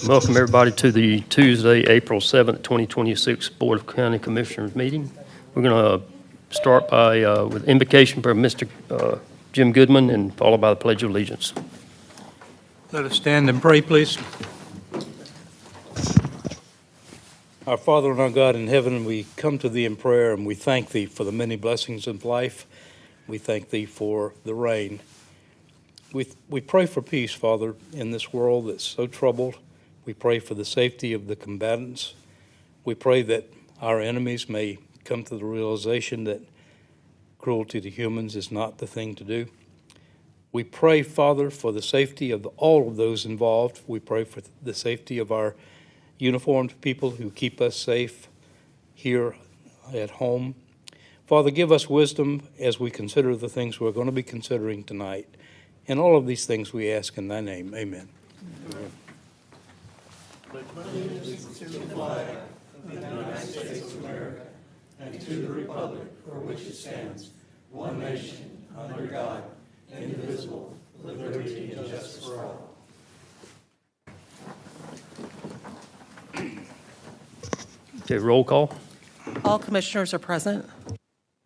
Welcome everybody to the Tuesday, April 7th, 2026 Board of County Commissioners meeting. We're going to start by with invocation for Mr. Jim Goodman and followed by the Pledge of Allegiance. Let us stand and pray, please. Our Father and our God in heaven, we come to Thee in prayer and we thank Thee for the many blessings of life. We thank Thee for the rain. We pray for peace, Father, in this world that's so troubled. We pray for the safety of the combatants. We pray that our enemies may come to the realization that cruelty to humans is not the thing to do. We pray, Father, for the safety of all of those involved. We pray for the safety of our uniformed people who keep us safe here at home. Father, give us wisdom as we consider the things we're going to be considering tonight. And all of these things we ask in Thy name. Amen. Amen. Allegiance to the flag of the United States of America and to the republic for which it stands, one nation, under God, indivisible, with liberty and justice for all. Okay, roll call. All commissioners are present.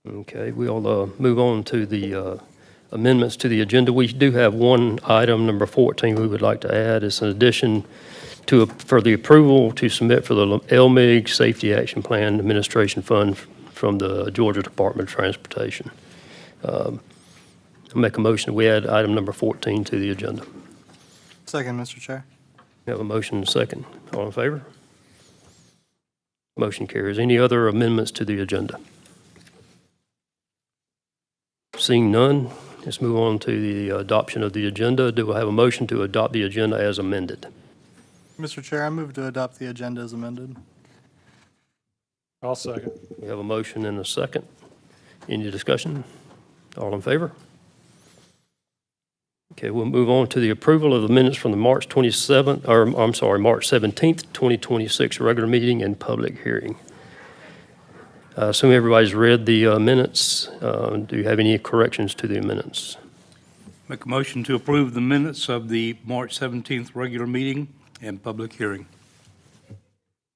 Okay, we'll move on to the amendments to the agenda. We do have one item, number 14, we would like to add. It's an addition for the approval to submit for the LMIG Safety Action Plan Administration Fund from the Georgia Department of Transportation. I'll make a motion that we add item number 14 to the agenda. Second, Mr. Chair. We have a motion and a second. All in favor? Motion carries. Any other amendments to the agenda? Seeing none, let's move on to the adoption of the agenda. Do I have a motion to adopt the agenda as amended? Mr. Chair, I move to adopt the agenda as amended. I'll second. We have a motion and a second. Any discussion? All in favor? Okay, we'll move on to the approval of the minutes from the March 17th, 2026 regular meeting and public hearing. I assume everybody's read the minutes. Do you have any corrections to the minutes? Make a motion to approve the minutes of the March 17th regular meeting and public hearing.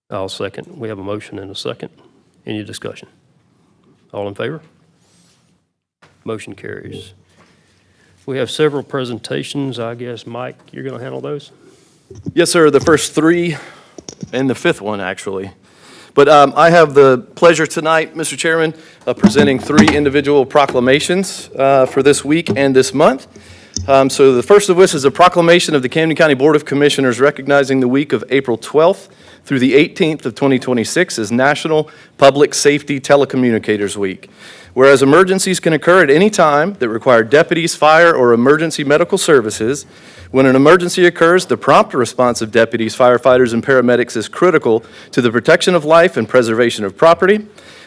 I'll second. We have a motion and a second. Any discussion? All in favor? Motion carries. We have several presentations. I guess, Mike, you're going to handle those? Yes, sir. The first three and the fifth one, actually. But I have the pleasure tonight, Mr. Chairman, of presenting three individual proclamations for this week and this month. So the first of which is a proclamation of the Camden County Board of Commissioners recognizing the week of April 12th through the 18th of 2026 as National Public Safety Telecommunicators Week. Whereas emergencies can occur at any time that require deputies, fire, or emergency medical services, when an emergency occurs, the prompt response of deputies, firefighters, and paramedics is critical to the protection of life and preservation of property.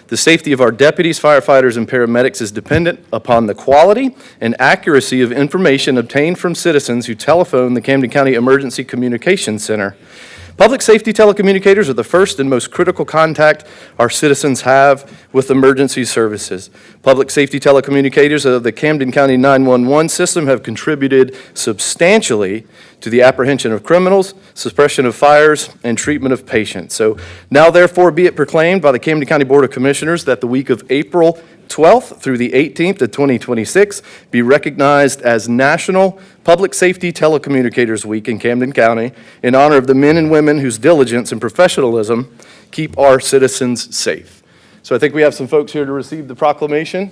The safety of our deputies, firefighters, and paramedics is dependent upon the quality and accuracy of information obtained from citizens who telephone the Camden County Emergency Communications Center. Public safety telecommunicators are the first and most critical contact our citizens have with emergency services. Public safety telecommunicators of the Camden County 911 system have contributed substantially to the apprehension of criminals, suppression of fires, and treatment of patients. So now therefore be it proclaimed by the Camden County Board of Commissioners that the week of April 12th through the 18th of 2026 be recognized as National Public Safety Telecommunicators Week in Camden County in honor of the men and women whose diligence and professionalism keep our citizens safe. So I think we have some folks here to receive the proclamation.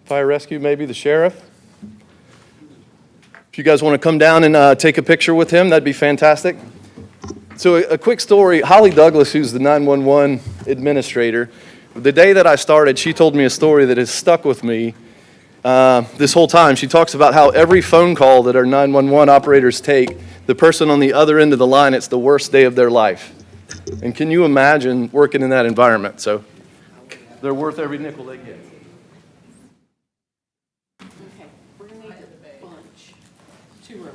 Fire rescue, maybe the sheriff. If you guys want to come down and take a picture with him, that'd be fantastic. So a quick story, Holly Douglas, who's the 911 administrator, the day that I started, she told me a story that has stuck with me this whole time. She talks about how every phone call that our 911 operators take, the person on the other end of the line, it's the worst day of their life. And can you imagine working in that environment? So they're worth every nickel they get. Okay, we're going to need a bunch. 2 rows.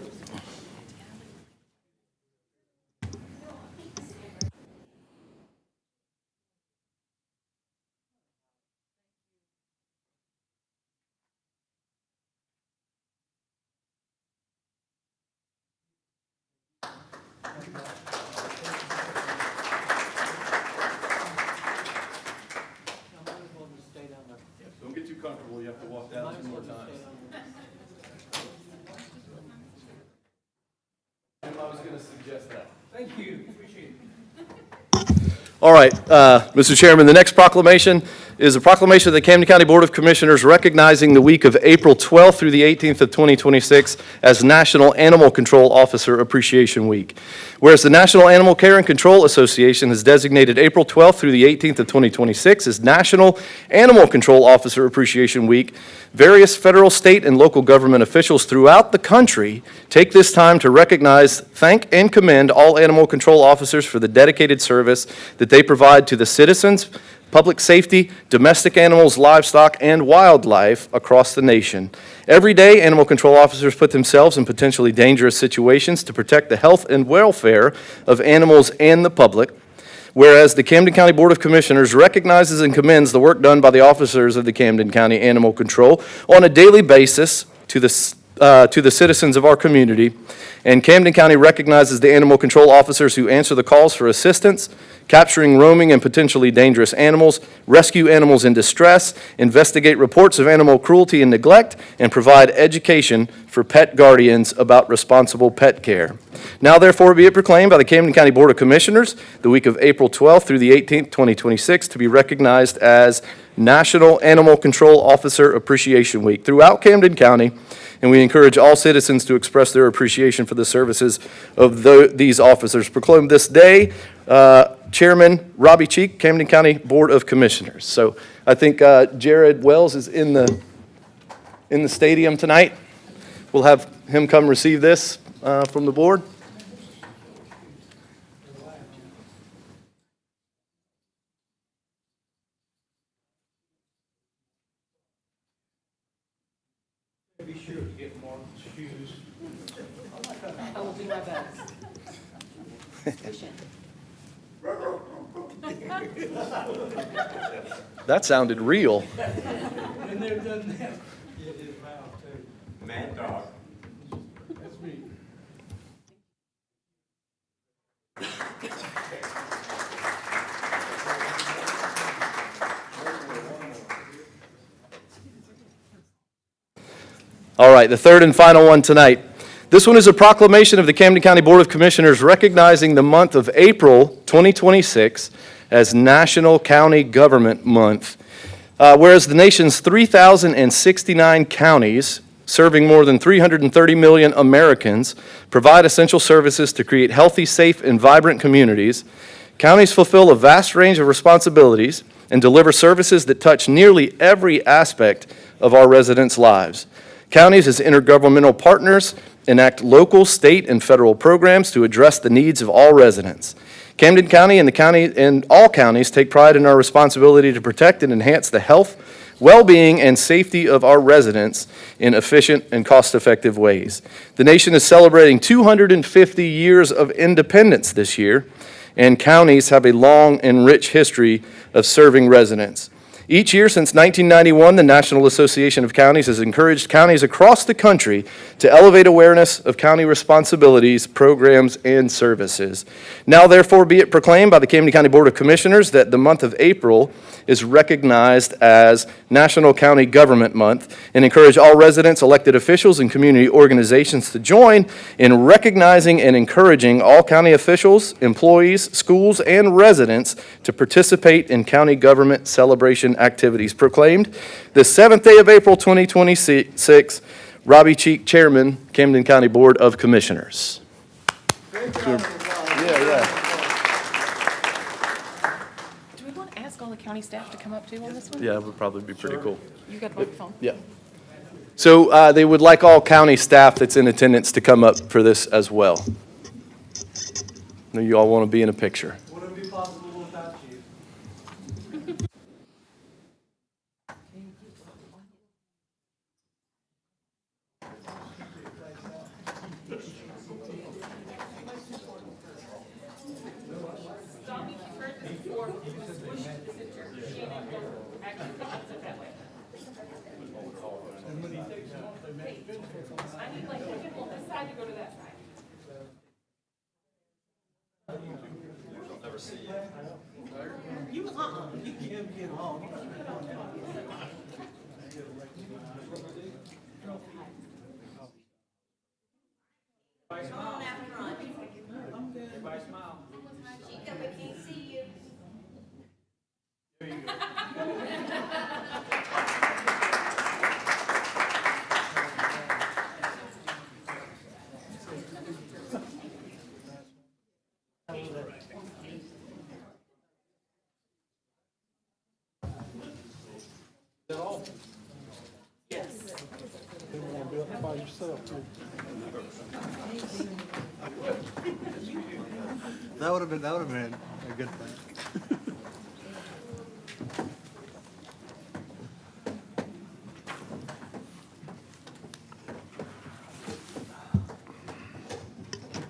Don't get too comfortable. You have to walk down 2 more times. I was going to suggest that. Thank you, appreciate it. All right, Mr. Chairman, the next proclamation is a proclamation of the Camden County Board of Commissioners recognizing the week of April 12th through the 18th of 2026 as National Animal Control Officer Appreciation Week. Whereas the National Animal Care and Control Association has designated April 12th through the 18th of 2026 as National Animal Control Officer Appreciation Week, various federal, state, and local government officials throughout the country take this time to recognize, thank, and commend all animal control officers for the dedicated service that they provide to the citizens, public safety, domestic animals, livestock, and wildlife across the nation. Every day, animal control officers put themselves in potentially dangerous situations to protect the health and welfare of animals and the public. Whereas the Camden County Board of Commissioners recognizes and commends the work done by the officers of the Camden County Animal Control on a daily basis to the citizens of our community, and Camden County recognizes the animal control officers who answer the calls for assistance, capturing roaming and potentially dangerous animals, rescue animals in distress, investigate reports of animal cruelty and neglect, and provide education for pet guardians about responsible pet care. Now therefore be it proclaimed by the Camden County Board of Commissioners the week of April 12th through the 18th, 2026 to be recognized as National Animal Control Officer Appreciation Week throughout Camden County, and we encourage all citizens to express their appreciation for the services of these officers. Proclaim this day, Chairman Robbie Cheek, Camden County Board of Commissioners. So I think Jared Wells is in the stadium tonight. We'll have him come receive this from the board. Be sure to get Mark's shoes. I will do my best. That sounded real. And they're done that. Get his mouth too. Mad dog. That's me. All right, the third and final one tonight. This one is a proclamation of the Camden County Board of Commissioners recognizing the month of April 2026 as National County Government Month. Whereas the nation's 3,069 counties, serving more than 330 million Americans, provide essential services to create healthy, safe, and vibrant communities, counties fulfill a vast range of responsibilities and deliver services that touch nearly every aspect of our residents' lives. Counties, as intergovernmental partners, enact local, state, and federal programs to address the needs of all residents. Camden County and all counties take pride in our responsibility to protect and enhance the health, well-being, and safety of our residents in efficient and cost-effective ways. The nation is celebrating 250 years of independence this year, and counties have a long and rich history of serving residents. Each year since 1991, the National Association of Counties has encouraged counties across the country to elevate awareness of county responsibilities, programs, and services. Now, therefore, be it proclaimed by the Camden County Board of Commissioners that the month of April is recognized as National County Government Month, and encourage all residents, elected officials, and community organizations to join in recognizing and encouraging all county officials, employees, schools, and residents to participate in county government celebration activities. Proclaimed the 7th day of April 2026, Robbie Cheek, Chairman, Camden County Board of Commissioners. Do we want to ask all the county staff to come up too on this one? Yeah, it would probably be pretty cool. You got a microphone? Yeah. So they would like all county staff that's in attendance to come up for this as well. I know you all want to be in a picture. Wouldn't be possible without you. Chica, we can't see you. That would have been a good thing.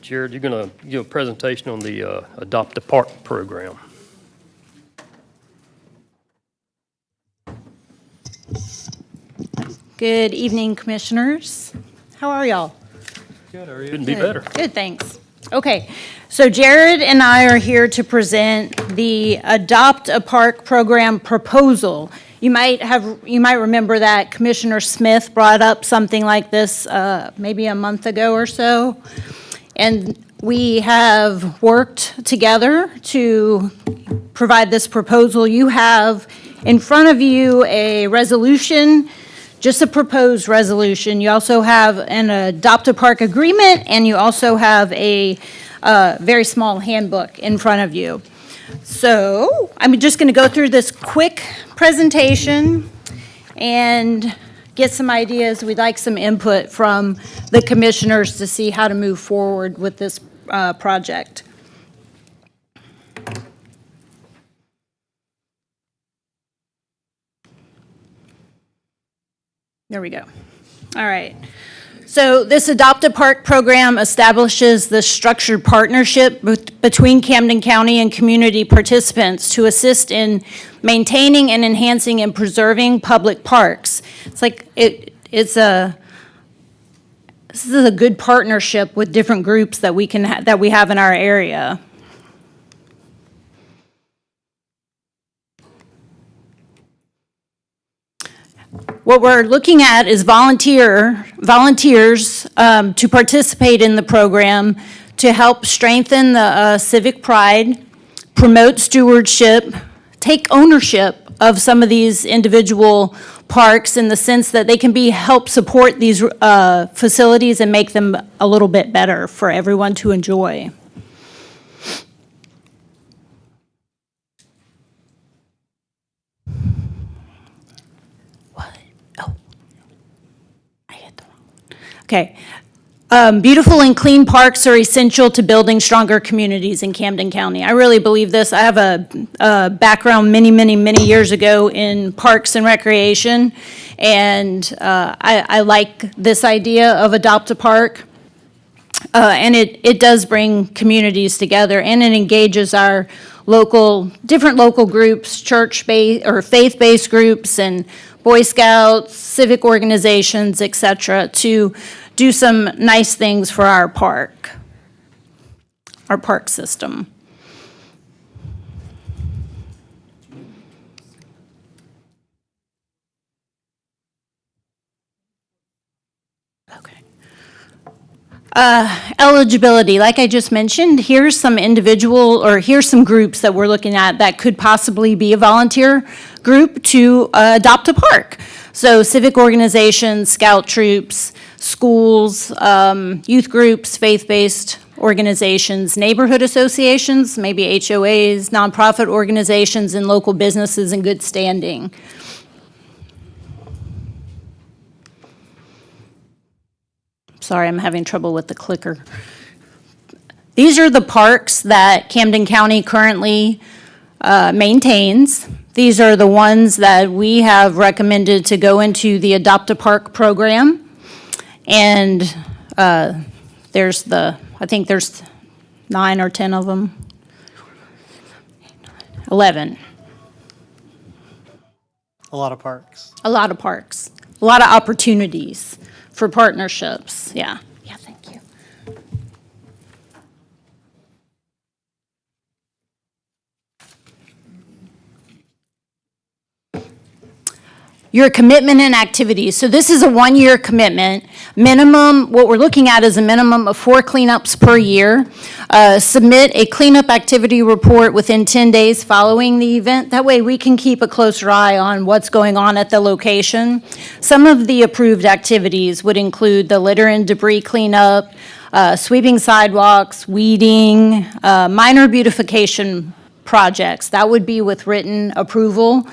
Jared, you're going to give a presentation on the Adopt a Park program. Good evening, Commissioners. How are y'all? Couldn't be better. Good, thanks. Okay, so Jared and I are here to present the Adopt a Park program proposal. You might remember that Commissioner Smith brought up something like this maybe a month ago or so. And we have worked together to provide this proposal. You have in front of you a resolution, just a proposed resolution. You also have an Adopt a Park agreement, and you also have a very small handbook in front of you. So I'm just going to go through this quick presentation and get some ideas. We'd like some input from the commissioners to see how to move forward with this project. There we go. All right. So this Adopt a Park program establishes the structured partnership between Camden County and community participants to assist in maintaining and enhancing and preserving public parks. This is a good partnership with different groups that we have in our area. What we're looking at is volunteers to participate in the program to help strengthen the civic pride, promote stewardship, take ownership of some of these individual parks in the sense that they can help support these facilities and make them a little bit better for everyone to enjoy. Okay. Beautiful and clean parks are essential to building stronger communities in Camden County. I really believe this. I have a background many years ago in parks and recreation, and I like this idea of Adopt a Park. And it does bring communities together, and it engages our different local groups, church-based or faith-based groups, and Boy Scouts, civic organizations, et cetera, to do some nice things for our park system. Okay. Eligibility, like I just mentioned, here's some groups that we're looking at that could possibly be a volunteer group to adopt a park. So civic organizations, scout troops, schools, youth groups, faith-based organizations, neighborhood associations, maybe HOAs, nonprofit organizations, and local businesses in good standing. Sorry, I'm having trouble with the clicker. These are the parks that Camden County currently maintains. These are the ones that we have recommended to go into the Adopt a Park program. And I think there's 9 or 10 of them. 11. A lot of parks. A lot of parks. A lot of opportunities for partnerships. Yeah, thank you. your commitment and activities. So this is a one-year commitment. Minimum, what we're looking at is a minimum of 4 cleanups per year. Submit a cleanup activity report within 10 days following the event. That way we can keep a closer eye on what's going on at the location. Some of the approved activities would include the litter and debris cleanup, sweeping sidewalks, weeding, minor beautification projects. That would be with written approval.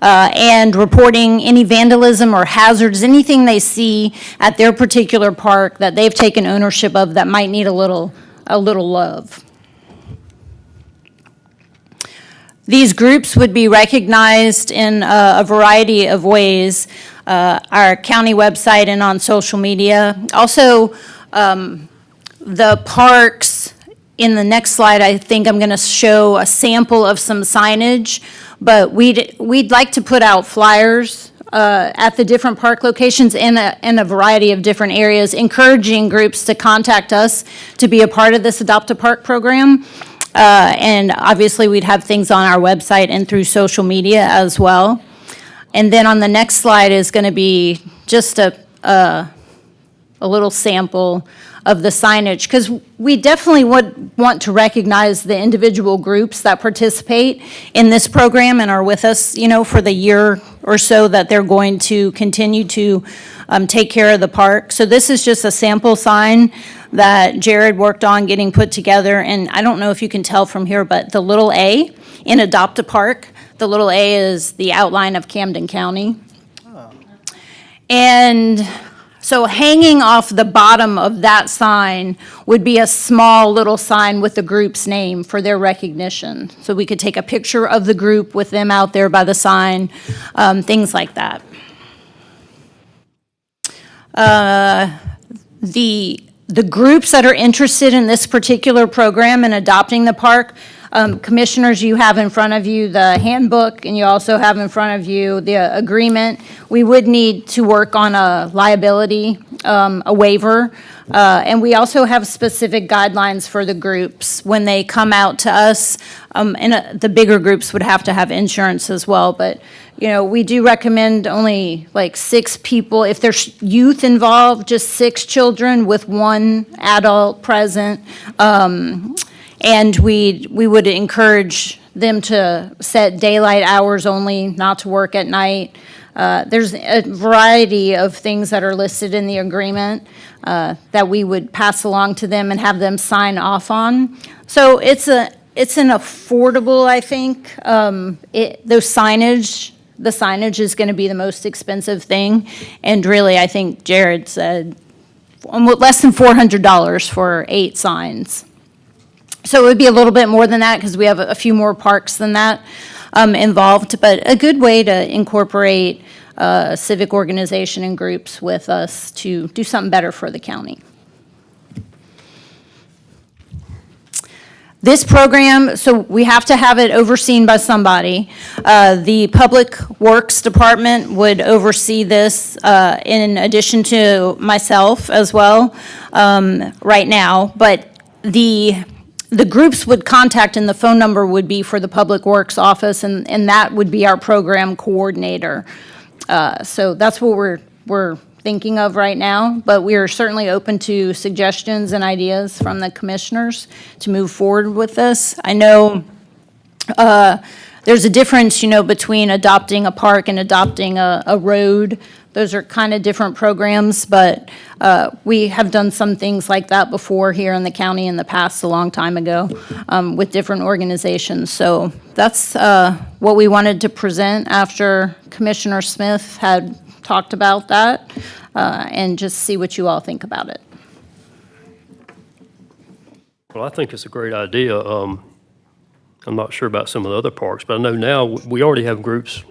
And reporting any vandalism or hazards, anything they see at their particular park that they've taken ownership of that might need a little love. These groups would be recognized in a variety of ways, our county website and on social media. Also, the parks, in the next slide, I think I'm going to show a sample of some signage, but we'd like to put out flyers at the different park locations in a variety of different areas, encouraging groups to contact us to be a part of this Adopt a Park program. And obviously, we'd have things on our website and through social media as well. And then on the next slide is going to be just a little sample of the signage, because we definitely would want to recognize the individual groups that participate in this program and are with us, for the year or so that they're going to continue to take care of the park. So this is just a sample sign that Jared worked on getting put together, and I don't know if you can tell from here, but the little A in Adopt a Park, the little A is the outline of Camden County. And so hanging off the bottom of that sign would be a small little sign with the group's name for their recognition. So we could take a picture of the group with them out there by the sign, things like that. The groups that are interested in this particular program and adopting the park, commissioners, you have in front of you the handbook, and you also have in front of you the agreement. We would need to work on a liability, a waiver, and we also have specific guidelines for the groups when they come out to us. And the bigger groups would have to have insurance as well, but we do recommend only like 6 people. If there's youth involved, just 6 children with 1 adult present. And we would encourage them to set daylight hours only, not to work at night. There's a variety of things that are listed in the agreement that we would pass along to them and have them sign off on. So it's an affordable, I think. The signage is going to be the most expensive thing. And really, I think Jared said less than $400 for 8 signs. So it would be a little bit more than that because we have a few more parks than that involved, but a good way to incorporate civic organization and groups with us to do something better for the county. This program, so we have to have it overseen by somebody. The Public Works Department would oversee this in addition to myself as well right now, but the groups would contact, and the phone number would be for the Public Works Office, and that would be our program coordinator. So that's what we're thinking of right now, but we are certainly open to suggestions and ideas from the commissioners to move forward with this. I know there's a difference, between adopting a park and adopting a road. Those are kind of different programs, but we have done some things like that before here in the county in the past, a long time ago, with different organizations. So that's what we wanted to present after Commissioner Smith had talked about that, and just see what you all think about it. Well, I think it's a great idea. I'm not sure about some of the other parks, but I know now we already have groups,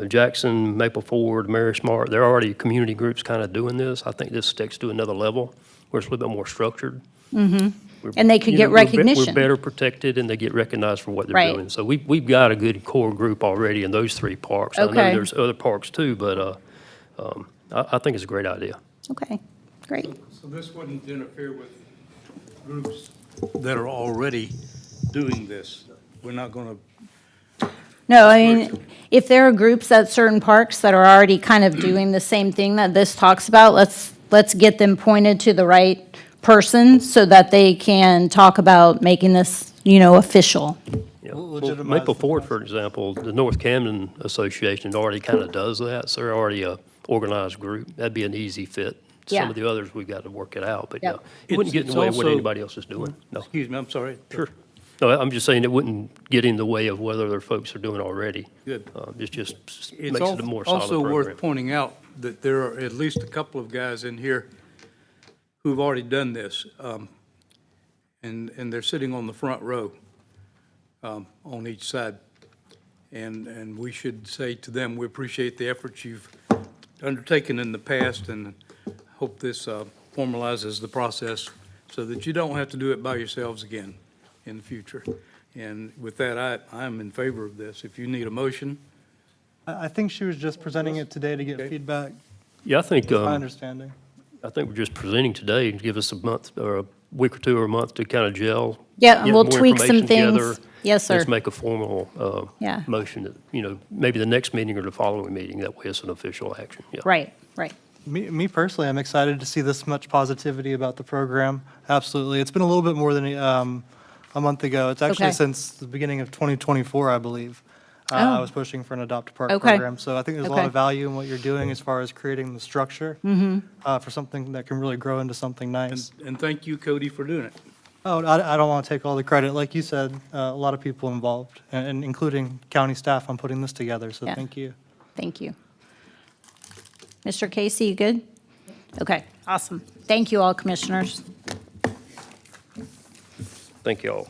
Jackson, Maple Ford, Mary Smart, they're already community groups kind of doing this. I think this takes to another level where it's a little bit more structured. And they could get recognition. We're better protected and they get recognized for what they're Right. doing. So we've got a good core group already in those 3 parks. I know Okay. there's other parks too, but I think it's a great idea. Okay, great. So this wouldn't interfere with groups that are already doing this? We're not going to No, I mean, if there are groups at certain parks that are already kind of doing the same thing that this talks about, let's get them pointed to the right person so that they can talk about making this, official. Yeah. We'll Well, legitimize Maple the Ford, for example, the North Camden Association already kind of does that, so they're already a organized group. That'd be an easy fit. Yeah. Some of the others, we've got to work it out, but yeah, Yep. it wouldn't get in It's the way of what also- anybody else is doing. No, Excuse me, I'm sorry. sure. No, I'm just saying it wouldn't get in the way of what other folks are doing already. Good. It just It's makes it a more solid also program. worth pointing out that there are at least a couple of guys in here who've already done this, and they're sitting on the front row on each side. And we should say to them, we appreciate the efforts you've undertaken in the past, and hope this formalizes the process so that you don't have to do it by yourselves again in the future. And with that, I'm in favor of this. If you need a motion, I think she was just presenting it today to get Okay. feedback, Yeah, I think, my understanding. I think we're just presenting today to give us a month or a week or two or a month to kind of gel. Yeah, and get we'll more tweak some information things. together. Yes, sir. Let's make a formal Yeah. motion that, maybe the next meeting or the following meeting, that way it's an official action. Yeah. Right, right. Me personally, I'm excited to see this much positivity about the program. Absolutely. It's been a little bit more than a month ago. It's actually Okay. since the beginning of 2024, I believe. I Oh. was pushing for an Adopt a Park Okay. program. So I think there's a lot Okay. of value in what you're doing as far as creating the structure for something that can really grow into something nice. and thank you, Cody, for doing it. Oh, I don't want to take all the credit. Like you said, a lot of people involved, and including county staff on putting this together, so Yeah. thank you. Thank you. Mr. Casey, you good? Okay, awesome. Thank you all, commissioners. Thank you all.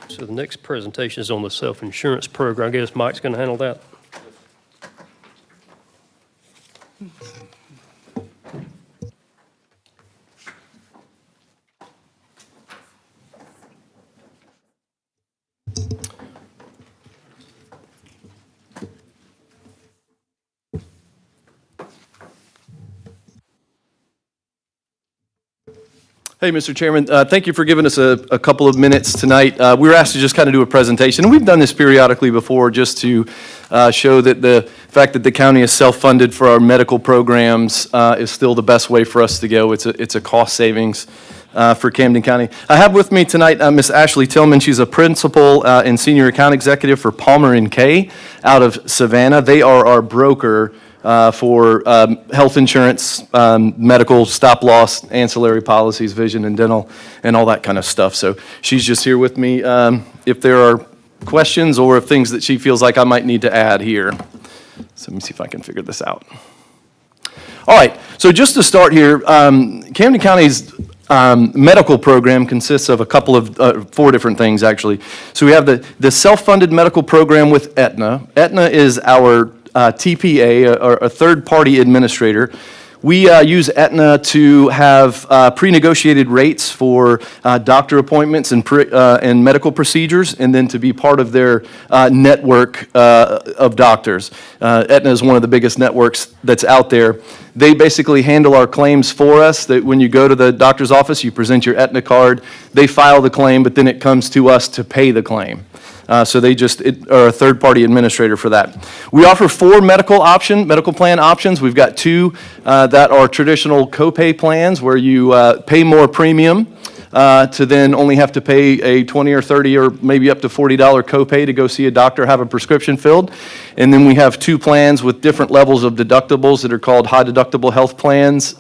So the next presentation is on the self-insurance program. I guess Mike's going to handle that. Hey, Mr. Chairman, thank you for giving us a couple of minutes tonight. We were asked to just kind of do a presentation, and we've done this periodically before just to show that the fact that the county is self-funded for our medical programs is still the best way for us to go. It's a cost savings for Camden County. I have with me tonight Miss Ashley Tillman. She's a principal and senior account executive for Palmer & Kay out of Savannah. They are our broker for health insurance, medical, stop-loss, ancillary policies, vision and dental, and all that kind of stuff. So she's just here with me if there are questions or if things that she feels like I might need to add here. So let me see if I can figure this out. All right, so just to start here, Camden County's medical program consists of a couple of, 4 different things, actually. So we have the self-funded medical program with Aetna. Aetna is our TPA, or a third-party administrator. We use Aetna to have pre-negotiated rates for doctor appointments and medical procedures, and then to be part of their network of doctors. Aetna is one of the biggest networks that's out there. They basically handle our claims for us, that when you go to the doctor's office, you present your Aetna card, they file the claim, but then it comes to us to pay the claim. So they just are a third-party administrator for that. We offer 4 medical plan options. We've got 2 that are traditional copay plans where you pay more premium to then only have to pay a $20 or $30 or maybe up to $40 copay to go see a doctor, have a prescription filled. And then we have 2 plans with different levels of deductibles that are called high-deductible health plans.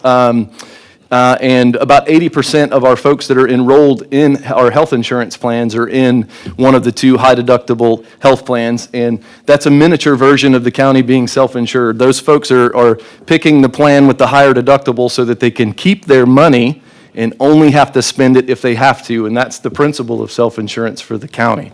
And about 80% of our folks that are enrolled in our health insurance plans are in one of the 2 high-deductible health plans, and that's a miniature version of the county being self-insured. Those folks are picking the plan with the higher deductible so that they can keep their money and only have to spend it if they have to, and that's the principle of self-insurance for the county.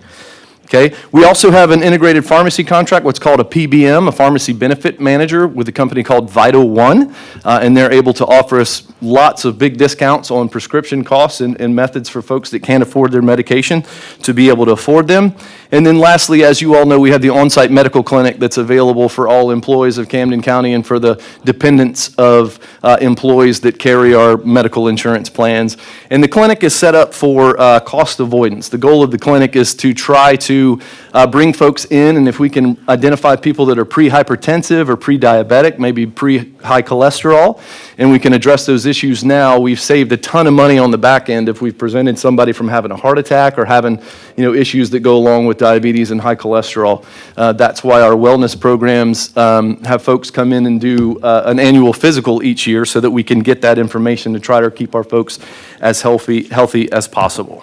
Okay, we also have an integrated pharmacy contract, what's called a PBM, a pharmacy benefit manager, with a company called Vital One, and they're able to offer us lots of big discounts on prescription costs and methods for folks that can't afford their medication to be able to afford them. And then lastly, as you all know, we have the on-site medical clinic that's available for all employees of Camden County and for the dependents of employees that carry our medical insurance plans. And the clinic is set up for cost avoidance. The goal of the clinic is to try to bring folks in, and if we can identify people that are pre-hypertensive or pre-diabetic, maybe pre-high cholesterol, and we can address those issues now, we've saved a ton of money on the back end if we've prevented somebody from having a heart attack or having, issues that go along with diabetes and high cholesterol. That's why our wellness programs have folks come in and do an annual physical each year so that we can get that information to try to keep our folks as healthy as possible.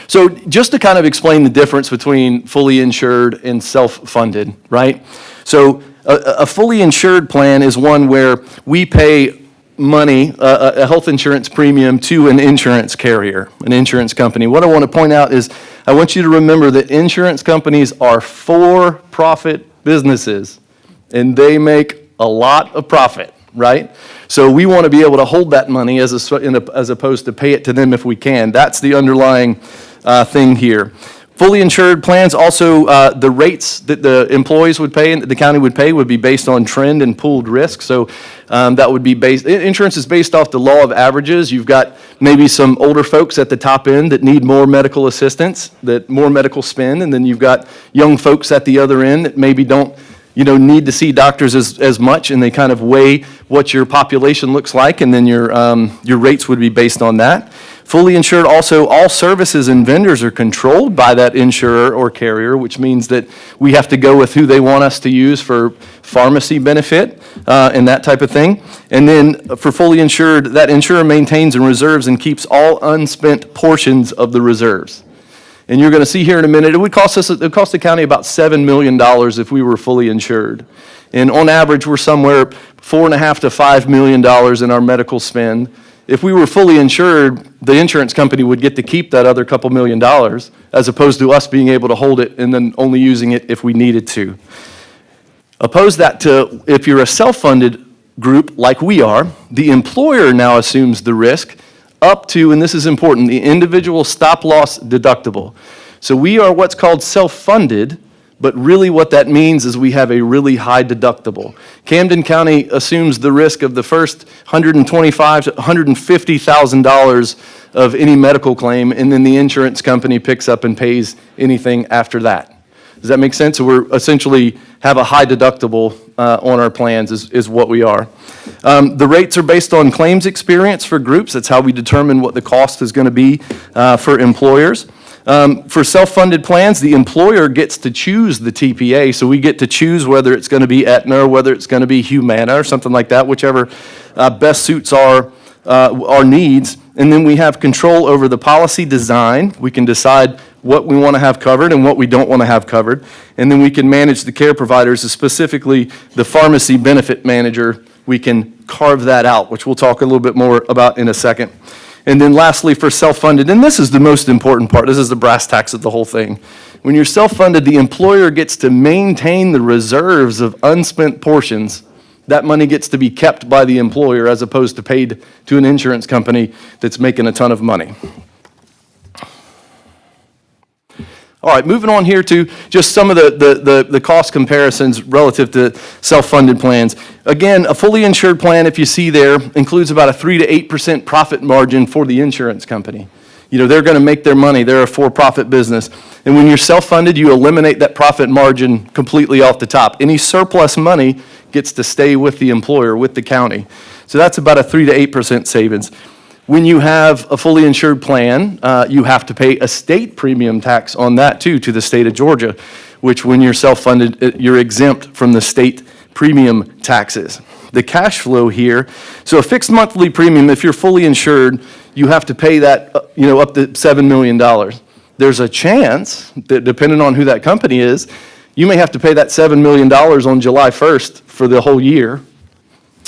So just to kind of explain the difference between fully insured and self-funded, right? So a fully insured plan is one where we pay money, a health insurance premium to an insurance carrier, an insurance company. What I want to point out is I want you to remember that insurance companies are for-profit businesses, and they make a lot of profit, right? So we want to be able to hold that money as opposed to pay it to them if we can. That's the underlying thing here. Fully insured plans also, the rates that the employees would pay and the county would pay would be based on trend and pooled risk. So that would be insurance is based off the law of averages. You've got maybe some older folks at the top end that need more medical assistance, that more medical spend, and then you've got young folks at the other end that maybe don't need to see doctors as much, and they kind of weigh what your population looks like, and then your rates would be based on that. Fully insured also, all services and vendors are controlled by that insurer or carrier, which means that we have to go with who they want us to use for pharmacy benefit and that type of thing. And then for fully insured, that insurer maintains and reserves and keeps all unspent portions of the reserves. And you're going to see here in a minute, it would cost the county about $7 million if we were fully insured. And on average, we're somewhere $4.5 to $5 million in our medical spend. If we were fully insured, the insurance company would get to keep that other couple $1 million, as opposed to us being able to hold it and then only using it if we needed to. Oppose that to if you're a self-funded group like we are, the employer now assumes the risk up to, and this is important, the individual stop-loss deductible. So we are what's called self-funded, but really what that means is we have a really high deductible. Camden County assumes the risk of the first $125,000 to $150,000 of any medical claim, and then the insurance company picks up and pays anything after that. Does that make sense? So we're essentially have a high deductible on our plans is what we are. The rates are based on claims experience for groups. That's how we determine what the cost is going to be for employers. For self-funded plans, the employer gets to choose the TPA, so we get to choose whether it's going to be Aetna or whether it's going to be Humana or something like that, whichever best suits our needs. And then we have control over the policy design. We can decide what we want to have covered and what we don't want to have covered. And then we can manage the care providers, specifically the pharmacy benefit manager. We can carve that out, which we'll talk a little bit more about in a second. And then lastly, for self-funded, and this is the most important part, this is the brass tacks of the whole thing. When you're self-funded, the employer gets to maintain the reserves of unspent portions. That money gets to be kept by the employer as opposed to paid to an insurance company that's making a ton of money. All right, moving on here to just some of the cost comparisons relative to self-funded plans. Again, a fully insured plan, if you see there, includes about a 3 to 8% profit margin for the insurance company. They're going to make their money. They're a for-profit business. And when you're self-funded, you eliminate that profit margin completely off the top. Any surplus money gets to stay with the employer, with the county. So that's about a 3 to 8% savings. When you have a fully insured plan, you have to pay a state premium tax on that too, to the state of Georgia, which when you're self-funded, you're exempt from the state premium taxes. The cash flow here, so a fixed monthly premium, if you're fully insured, you have to pay that, up to $7 million. There's a chance that depending on who that company is, you may have to pay that $7 million on July 1st for the whole year.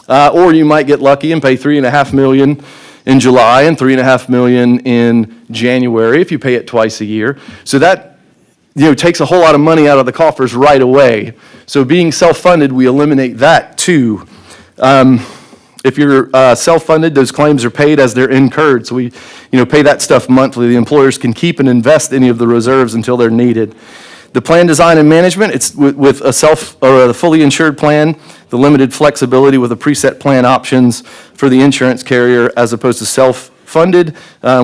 Or you might get lucky and pay $3.5 million in July and $3.5 million in January if you pay it twice a year. So that takes a whole lot of money out of the coffers right away. So being self-funded, we eliminate that too. If you're self-funded, those claims are paid as they're incurred. So we, pay that stuff monthly. The employers can keep and invest any of the reserves until they're needed. The plan design and management, it's with a fully insured plan, the limited flexibility with the preset plan options for the insurance carrier as opposed to self-funded.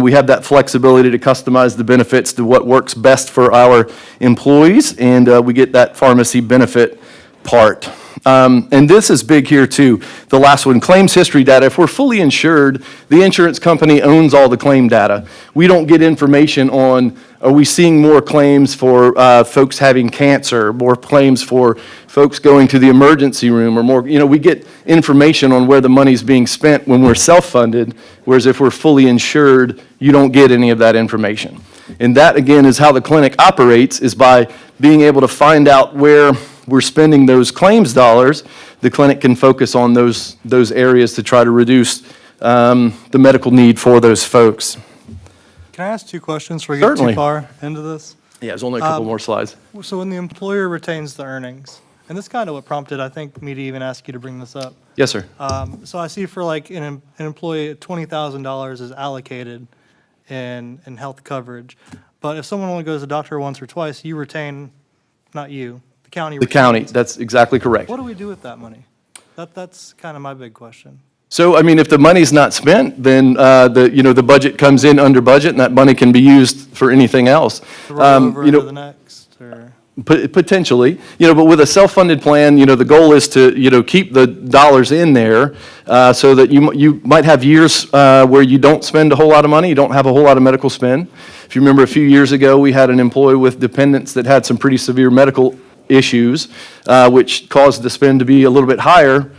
We have that flexibility to customize the benefits to what works best for our employees, and we get that pharmacy benefit part. And this is big here too. The last one, claims history data. If we're fully insured, the insurance company owns all the claim data. We don't get information on, are we seeing more claims for folks having cancer, more claims for folks going to the emergency room, or more, we get information on where the money's being spent when we're self-funded, whereas if we're fully insured, you don't get any of that information. And that, again, is how the clinic operates, is by being able to find out where we're spending those claims dollars. The clinic can focus on those areas to try to reduce the medical need for those folks. Can I ask 2 questions before we get Certainly. too far into this? Yeah, there's only a couple more slides. So when the employer retains the earnings, and this is kind of what prompted, I think, me to even ask you to bring this up. Yes, sir. So I see for like an employee, $20,000 is allocated in health coverage. But if someone only goes to the doctor once or twice, you retain, not you, the county The county, retains. that's exactly correct. What do we do with that money? That's kind of my big question. So, if the money's not spent, then the budget comes in under budget, and that money can be used for anything else. To roll over into the next, or? Potentially, but with a self-funded plan, the goal is to, keep the dollars in there so that you might have years where you don't spend a whole lot of money, you don't have a whole lot of medical spend. If you remember a few years ago, we had an employee with dependents that had some pretty severe medical issues, which caused the spend to be a little bit higher,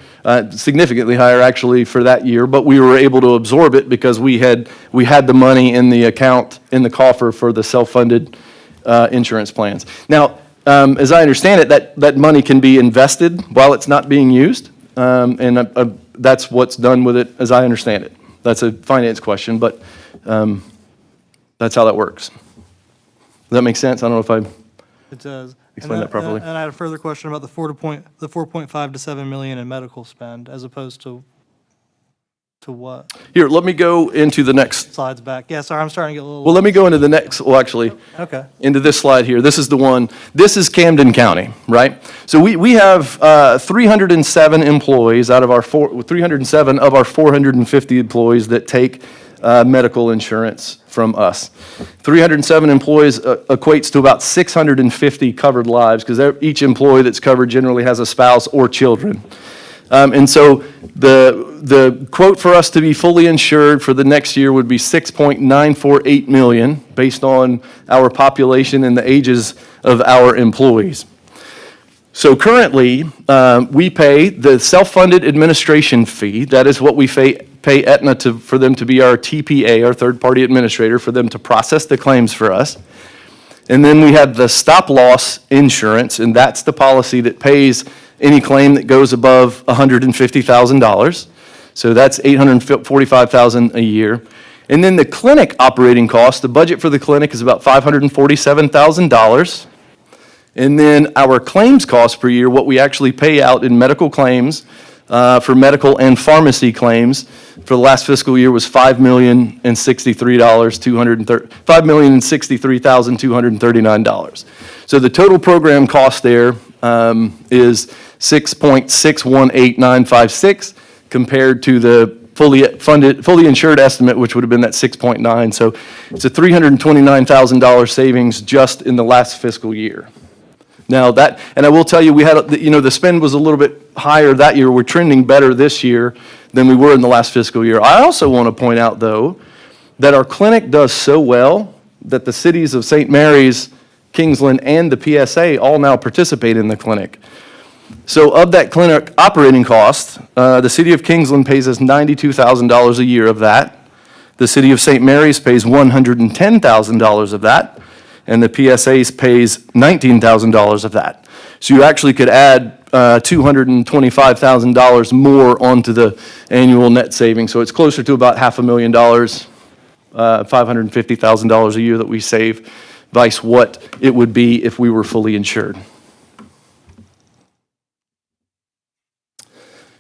significantly higher actually for that year, but we were able to absorb it because we had the money in the account, in the coffer for the self-funded insurance plans. Now, as I understand it, that money can be invested while it's not being used, and that's what's done with it, as I understand it. That's a finance question, but that's how that works. Does that make sense? I don't know if I It does. explained that properly. And I had a further question about the 4.5 to 7 million in medical spend, as opposed to what? Here, let me go into the next. Slides back. Yeah, sorry, I'm starting to get a little. Well, let me go into the next, actually, Okay. into this slide here. This is the one, this is Camden County, right? So we have 307 employees out of our 307 of our 450 employees that take medical insurance from us. 307 employees equates to about 650 covered lives, because each employee that's covered generally has a spouse or children. And so the quote for us to be fully insured for the next year would be $6.948 million, based on our population and the ages of our employees. So currently, we pay the self-funded administration fee. That is what we pay Aetna for them to be our TPA, our third-party administrator, for them to process the claims for us. And then we have the stop-loss insurance, and that's the policy that pays any claim that goes above $150,000. So that's $845,000 a year. And then the clinic operating cost, the budget for the clinic is about $547,000. And then our claims cost per year, what we actually pay out in medical claims for medical and pharmacy claims for the last fiscal year was $5,063,239. So the total program cost there is $6.618956 compared to the fully insured estimate, which would have been that 6.9. So it's a $329,000 savings just in the last fiscal year. Now that, and I will tell you, we had, the spend was a little bit higher that year. We're trending better this year than we were in the last fiscal year. I also want to point out, though, that our clinic does so well that the cities of St. Mary's, Kingsland, and the PSA all now participate in the clinic. So of that clinic operating cost, the city of Kingsland pays us $92,000 a year of that. The city of St. Mary's pays $110,000 of that. And the PSA's pays $19,000 of that. So you actually could add $225,000 more onto the annual net savings. So it's closer to about $500,000, $550,000 a year that we save, vice what it would be if we were fully insured.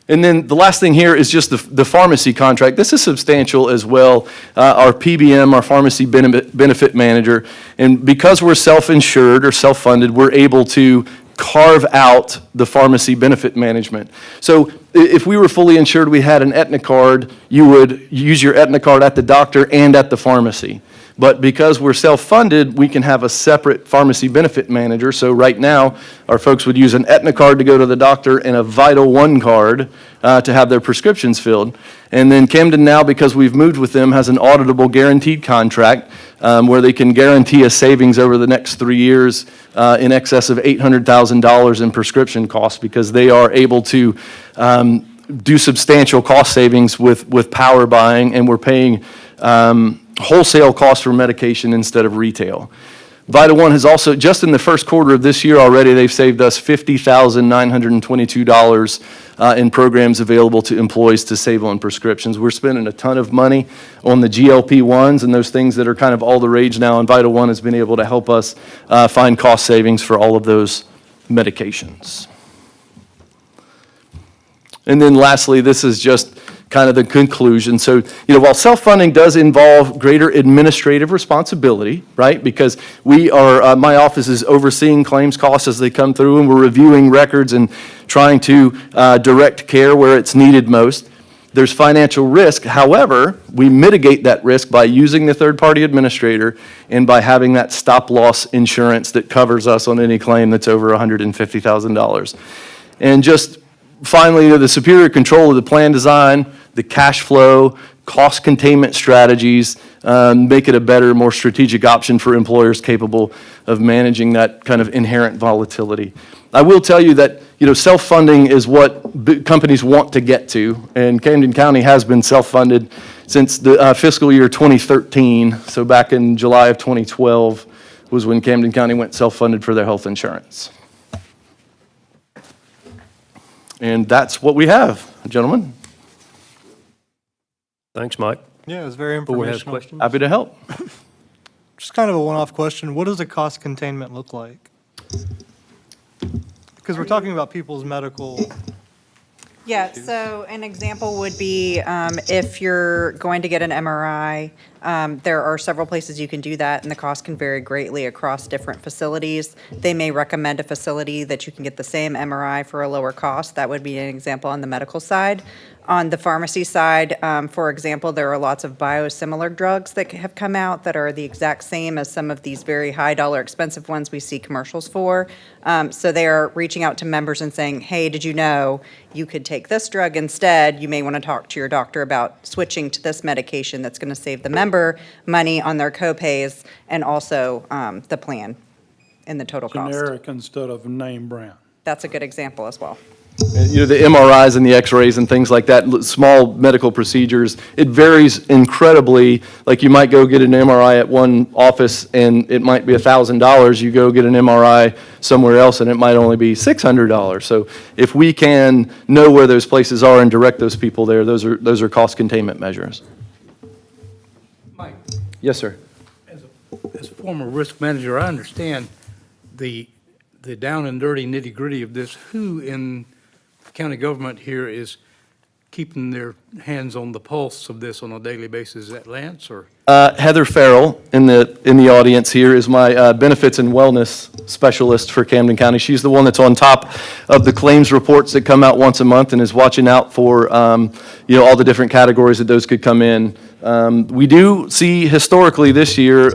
And then the last thing here is just the pharmacy contract. This is substantial as well. Our PBM, our pharmacy benefit manager, and because we're self-insured or self-funded, we're able to carve out the pharmacy benefit management. So if we were fully insured, we had an Aetna card, you would use your Aetna card at the doctor and at the pharmacy. But because we're self-funded, we can have a separate pharmacy benefit manager. So right now, our folks would use an Aetna card to go to the doctor and a Vital One card to have their prescriptions filled. And then Camden now, because we've moved with them, has an auditable guaranteed contract where they can guarantee a savings over the next 3 years in excess of $800,000 in prescription costs, because they are able to do substantial cost savings with power buying, and we're paying wholesale costs for medication instead of retail. Vital One has also, just in the first quarter of this year already, they've saved us $50,922 in programs available to employees to save on prescriptions. We're spending a ton of money on the GLP-1s and those things that are kind of all the rage now, and Vital One has been able to help us find cost savings for all of those medications. And then lastly, this is just kind of the conclusion. So, while self-funding does involve greater administrative responsibility, right? Because we are, my office is overseeing claims costs as they come through, and we're reviewing records and trying to direct care where it's needed most. There's financial risk. However, we mitigate that risk by using the third-party administrator and by having that stop-loss insurance that covers us on any claim that's over $150,000. And just finally, the superior control of the plan design, the cash flow, cost containment strategies, make it a better, more strategic option for employers capable of managing that kind of inherent volatility. I will tell you that, self-funding is what companies want to get to, and Camden County has been self-funded since the fiscal year 2013. So back in July of 2012 was when Camden County went self-funded for their health insurance. And that's what we have, gentlemen. Thanks, Mike. Yeah, it was very Board has informational. questions? Happy to help. Just kind of a one-off question. What does a cost containment look like? Because we're talking about people's medical. Yeah, so an example would be if you're going to get an MRI, there are several places you can do that, and the cost can vary greatly across different facilities. They may recommend a facility that you can get the same MRI for a lower cost. That would be an example on the medical side. On the pharmacy side, for example, there are lots of biosimilar drugs that have come out that are the exact same as some of these very high dollar expensive ones we see commercials for. So they are reaching out to members and saying, hey, did you know you could take this drug instead? You may want to talk to your doctor about switching to this medication that's going to save the member money on their copays and also the plan and the total cost. Generic instead of name brand. That's a good example as well. The MRIs and the X-rays and things like that, small medical procedures, it varies incredibly. Like you might go get an MRI at one office and it might be $1,000. You go get an MRI somewhere else and it might only be $600. So if we can know where those places are and direct those people there, those are cost containment measures. Mike, Yes, sir. as a former risk manager, I understand the down and dirty nitty-gritty of this. Who in county government here is keeping their hands on the pulse of this on a daily basis? Is that Lance or? Heather Farrell in the audience here is my benefits and wellness specialist for Camden County. She's the one that's on top of the claims reports that come out once a month and is watching out for all the different categories that those could come in. We do see historically this year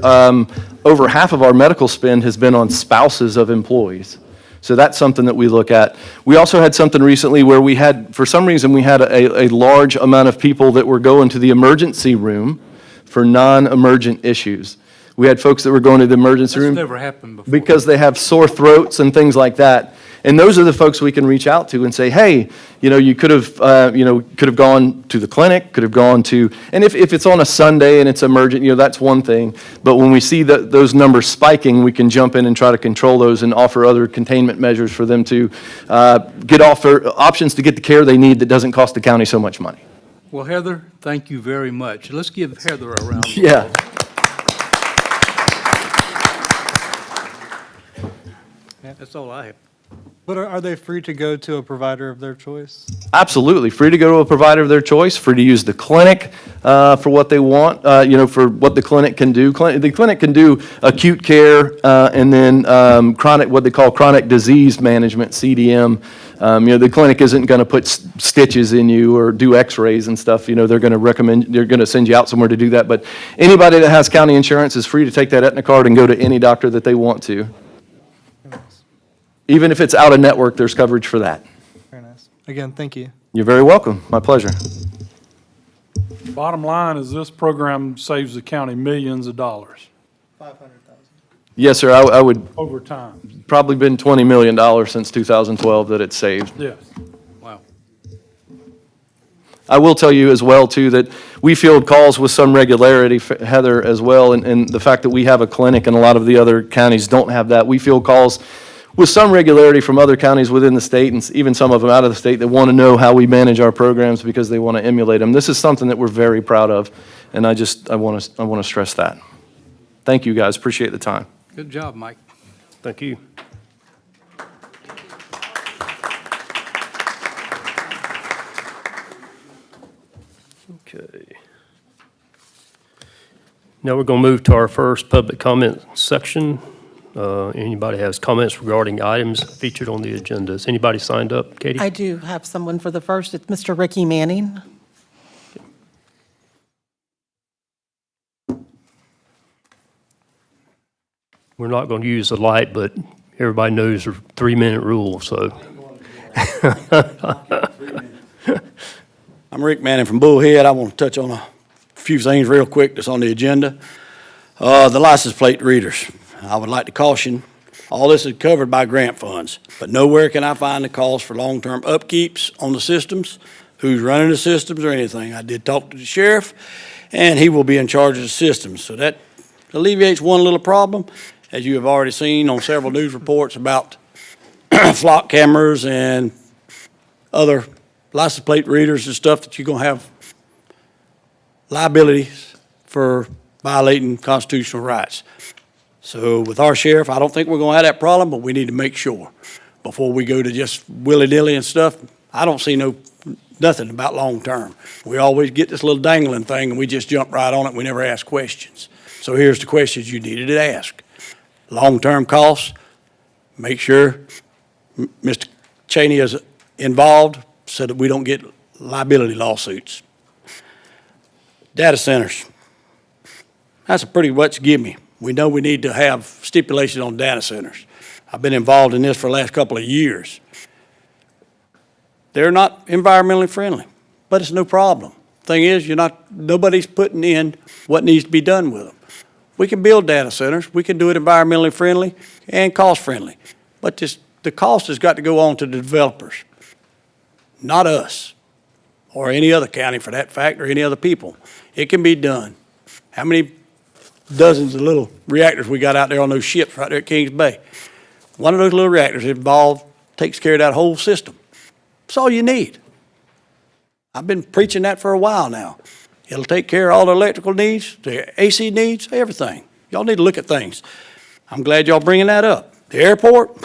over half of our medical spend has been on spouses of employees. So that's something that we look at. We also had something recently where we had, for some reason, we had a large amount of people that were going to the emergency room for non-emergent issues. We had folks that were going to the emergency room. That's never happened before. Because they have sore throats and things like that. And those are the folks we can reach out to and say, hey, you could have gone to the clinic, could have gone to, and if it's on a Sunday and it's emergent, that's one thing. But when we see those numbers spiking, we can jump in and try to control those and offer other containment measures for them to get options to get the care they need that doesn't cost the county so much money. Well, Heather, thank you very much. Let's give Heather a round of Yeah. applause. That's all I have. But are they free to go to a provider of their choice? Absolutely, free to go to a provider of their choice, free to use the clinic for what they want, for what the clinic can do. The clinic can do acute care and then chronic, what they call chronic disease management, CDM. The clinic isn't going to put stitches in you or do x-rays and stuff. They're going to send you out somewhere to do that. But anybody that has county insurance is free to take that Aetna card and go to any doctor that they want to. Even if it's out of network, there's coverage for that. Very nice. Again, thank you. You're very welcome. My pleasure. Bottom line is this program saves the county millions of dollars 500,000. Yes, sir, I would over time. probably been $20 million since 2012 that it's saved. Yes. Wow. I will tell you as well, too, that we field calls with some regularity, Heather, as well, and the fact that we have a clinic and a lot of the other counties don't have that. We field calls with some regularity from other counties within the state and even some of them out of the state that want to know how we manage our programs because they want to emulate them. This is something that we're very proud of, and I want to stress that. Thank you, guys. Appreciate the time. Good job, Mike. Thank you. Okay. Now we're going to move to our first public comment section. Anybody has comments regarding items featured on the agenda? Has anybody signed up, Katie? I do have someone for the first. It's Mr. Ricky Manning. We're not going to use the light, but everybody knows the 3-minute rule, so. I'm Rick Manning from Bullhead. I want to touch on a few things real quick that's on the agenda. The license plate readers. I would like to caution, all this is covered by grant funds, but nowhere can I find the cost for long-term upkeeps on the systems, who's running the systems or anything. I did talk to the sheriff, and he will be in charge of the systems. So that alleviates one little problem, as you have already seen on several news reports about flock cameras and other license plate readers and stuff that you're going to have liabilities for violating constitutional rights. So with our sheriff, I don't think we're going to have that problem, but we need to make sure before we go to just willy-nilly and stuff. I don't see nothing about long-term. We always get this little dangling thing and we just jump right on it. We never ask questions. So here's the questions you needed to ask. Long-term costs, make sure Mr. Cheney is involved so that we don't get liability lawsuits. Data centers. That's a pretty much gimme. We know we need to have stipulations on data centers. I've been involved in this for the last couple of years. They're not environmentally friendly, but it's no problem. Thing is, nobody's putting in what needs to be done with them. We can build data centers. We can do it environmentally friendly and cost friendly. But the cost has got to go on to the developers, not us or any other county for that fact or any other people. It can be done. How many dozens of little reactors we got out there on those ships right there at Kings Bay? One of those little reactors involved takes care of that whole system. That's all you need. I've been preaching that for a while now. It'll take care of all the electrical needs, the AC needs, everything. Y'all need to look at things. I'm glad y'all bringing that up. The airport,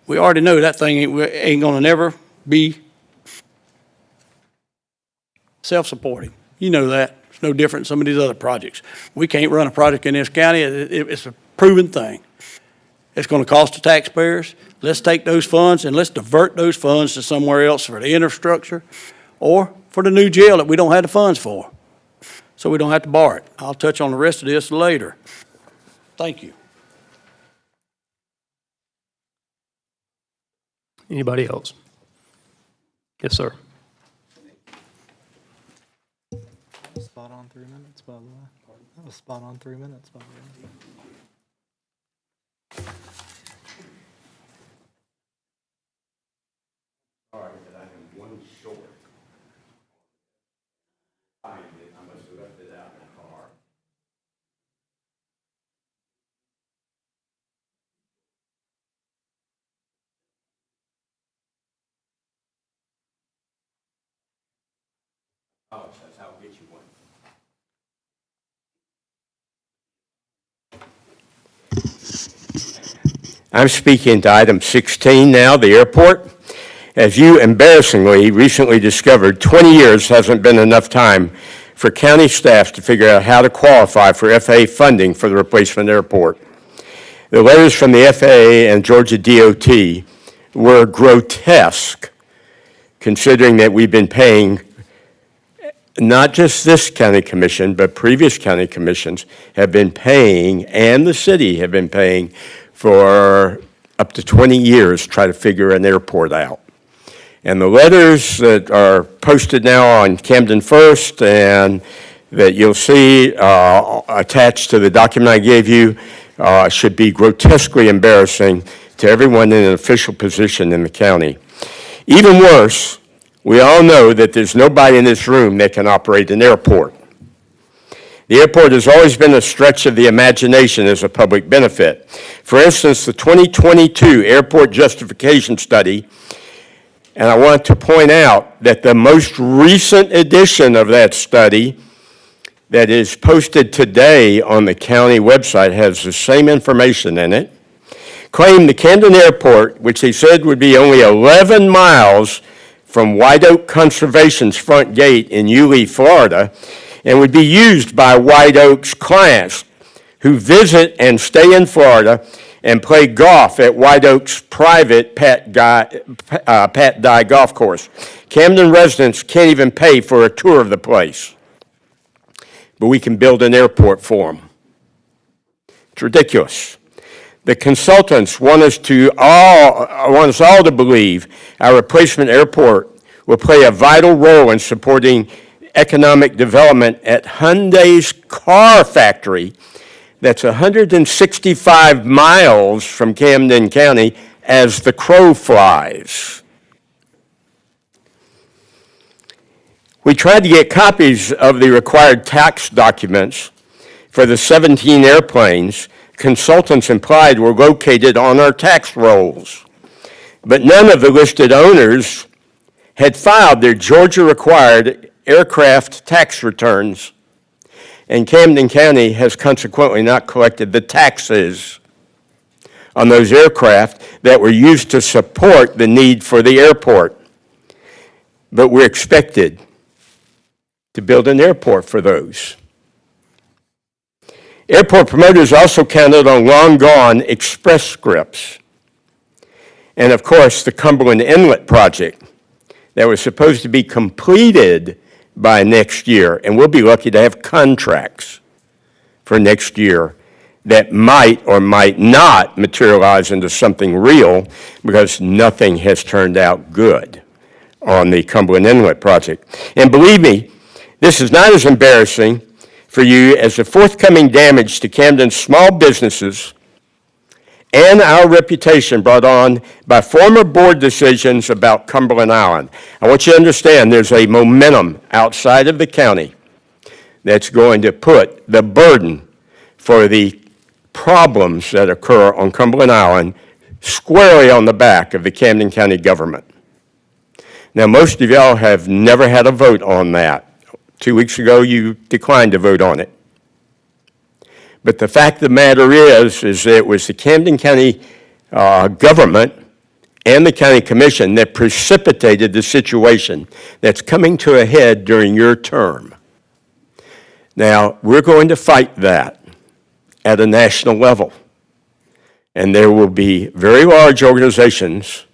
we already know that thing ain't gonna never be self-supporting. You know that. It's no different than some of these other projects. We can't run a project in this county. It's a proven thing. It's going to cost the taxpayers. Let's take those funds and let's divert those funds to somewhere else for the infrastructure or for the new jail that we don't have the funds for, so we don't have to borrow it. I'll touch on the rest of this later. Thank you. Anybody else? Yes, sir. Spot on 3 minutes, by the way. That was spot on 3 minutes, by the way. Sorry that I am one short. I must have left it out in the car. Oh, that's how I'll get you one. I'm speaking to item 16 now, the airport. As you embarrassingly recently discovered, 20 years hasn't been enough time for county staff to figure out how to qualify for FAA funding for the replacement airport. The letters from the FAA and Georgia DOT were grotesque, considering that we've been paying not just this county commission, but previous county commissions have been paying, and the city have been paying for up to 20 years to try to figure an airport out. And the letters that are posted now on Camden First and that you'll see attached to the document I gave you should be grotesquely embarrassing to everyone in an official position in the county. Even worse, we all know that there's nobody in this room that can operate an airport. The airport has always been a stretch of the imagination as a public benefit. For instance, the 2022 Airport Justification Study, and I want to point out that the most recent edition of that study that is posted today on the county website has the same information in it, claimed the Camden Airport, which they said would be only 11 miles from White Oak Conservation's front gate in Yulee, Florida, and would be used by White Oak's clients who visit and stay in Florida and play golf at White Oak's private Pat Dye golf course. Camden residents can't even pay for a tour of the place, but we can build an airport for them. It's ridiculous. The consultants want us all to believe our replacement airport will play a vital role in supporting economic development at Hyundai's car factory that's 165 miles from Camden County as the crow flies. We tried to get copies of the required tax documents for the 17 airplanes consultants implied were located on our tax rolls, but none of the listed owners had filed their Georgia-required aircraft tax returns, and Camden County has consequently not collected the taxes on those aircraft that were used to support the need for the airport. But we're expected to build an airport for those. Airport promoters also counted on long-gone express scripts. And of course, the Cumberland Inlet project that was supposed to be completed by next year, and we'll be lucky to have contracts for next year that might or might not materialize into something real because nothing has turned out good on the Cumberland Inlet project. And believe me, this is not as embarrassing for you as the forthcoming damage to Camden's small businesses and our reputation brought on by former board decisions about Cumberland Island. I want you to understand there's a momentum outside of the county that's going to put the burden for the problems that occur on Cumberland Island squarely on the back of the Camden County government. Now, most of y'all have never had a vote on that. 2 weeks ago, you declined to vote on it. But the fact of the matter is that it was the Camden County government and the county commission that precipitated the situation that's coming to a head during your term. Now, we're going to fight that at a national level. And there will be very large organizations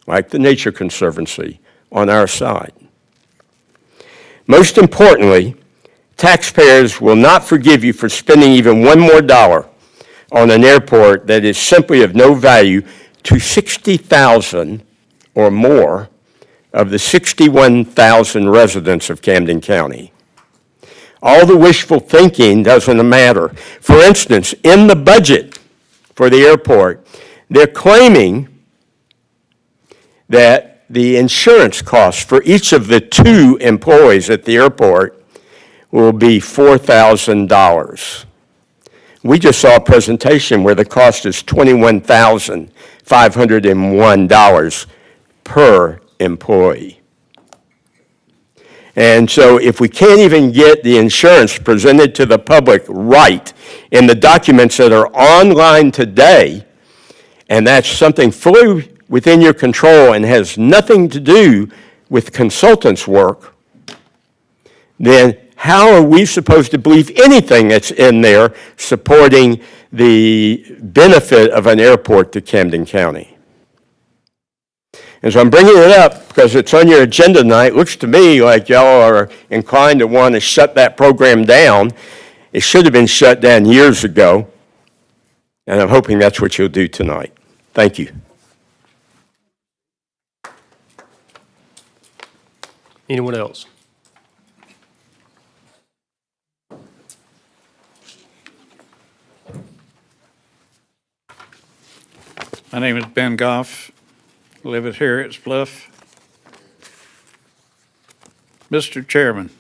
like the Nature Conservancy on our side. Most importantly, taxpayers will not forgive you for spending even one more dollar on an airport that is simply of no value to 60,000 or more of the 61,000 residents of Camden County. All the wishful thinking doesn't matter. For instance, in the budget for the airport, they're claiming that the insurance costs for each of the 2 employees at the airport will be $4,000. We just saw a presentation where the cost is $21,501 per employee. And so if we can't even get the insurance presented to the public right in the documents that are online today, and that's something fully within your control and has nothing to do with consultants' work, then how are we supposed to believe anything that's in there supporting the benefit of an airport to Camden County? And so I'm bringing it up because it's on your agenda tonight. It looks to me like y'all are inclined to want to shut that program down. It should have been shut down years ago, and I'm hoping that's what you'll do tonight. Thank you. Anyone else? My name is Ben Goff, live at Harriet's Bluff. Mr. Chairman,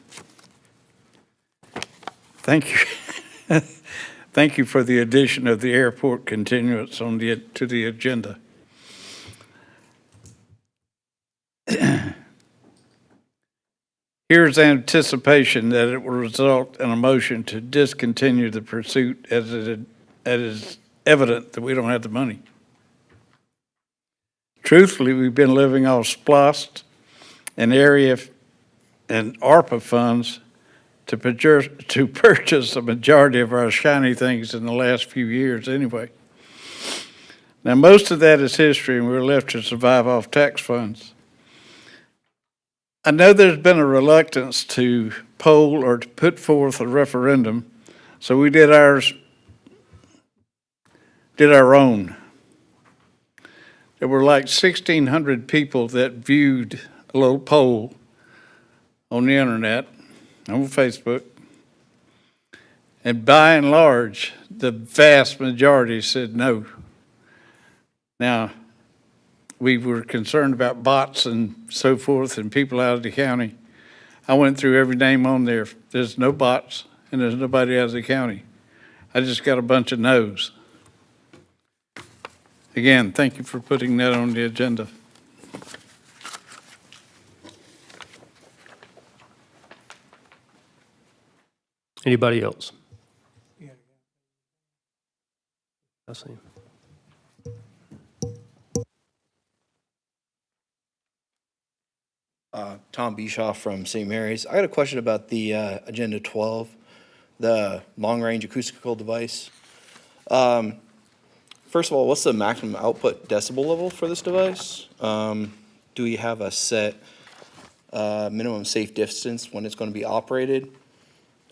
thank you. Thank you for the addition of the airport continuance to the agenda. Here's anticipation that it will result in a motion to discontinue the pursuit as it is evident that we don't have the money. Truthfully, we've been living off SPLOST and area and ARPA funds to purchase a majority of our shiny things in the last few years anyway. Now, most of that is history, and we're left to survive off tax funds. I know there's been a reluctance to poll or to put forth a referendum, so we did our own. There were like 1,600 people that viewed a little poll on the internet, on Facebook, and by and large, the vast majority said no. Now, we were concerned about bots and so forth and people out of the county. I went through every name on there. There's no bots and there's nobody out of the county. I just got a bunch of no's. Again, thank you for putting that on the agenda. Anybody else? I see. Tom Bischoff from St. Mary's. I got a question about the Agenda 12, the long-range acoustical device. First of all, what's the maximum output decibel level for this device? Do we have a set minimum safe distance when it's going to be operated?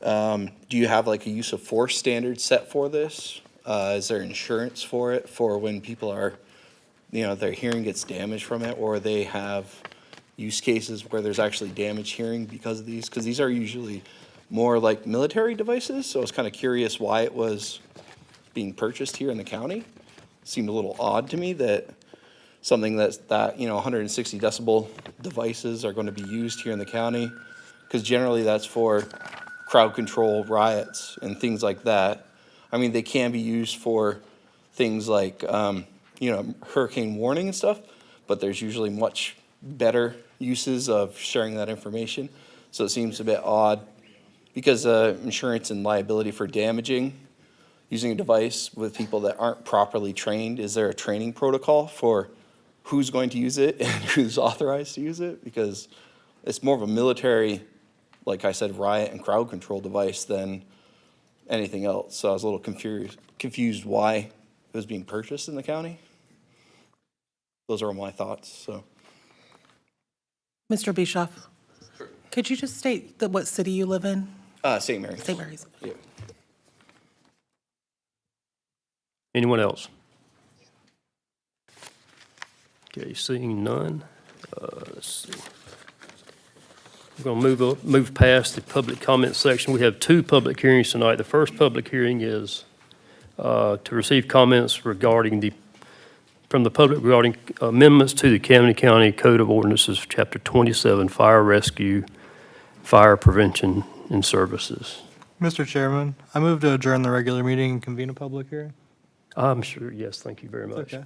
Do you have like a use of force standard set for this? Is there insurance for it for when people are, their hearing gets damaged from it, or they have use cases where there's actually damaged hearing because of these? Because these are usually more like military devices, so I was kind of curious why it was being purchased here in the county. Seemed a little odd to me that something that 160 decibel devices are going to be used here in the county, because generally that's for crowd control, riots, and things like that. I mean, they can be used for things like, hurricane warning and stuff, but there's usually much better uses of sharing that information. So it seems a bit odd because insurance and liability for damaging using a device with people that aren't properly trained. Is there a training protocol for who's going to use it and who's authorized to use it? Because it's more of a military, like I said, riot and crowd control device than anything else. So I was a little confused why it was being purchased in the county. Those are my thoughts. So, Mr. Bischoff, could you just state what city you live in? St. Mary's. St. Mary's. Yeah. Anyone else? Okay, seeing none. Let's see. We're going to move past the public comment section. We have two public hearings tonight. The first public hearing is to receive comments from the public regarding amendments to the Camden County Code of Ordinances, Chapter 27, Fire Rescue, Fire Prevention and Services. Mr. Chairman, I move to adjourn the regular meeting and convene a public hearing. I'm sure, yes, thank you very much. Okay.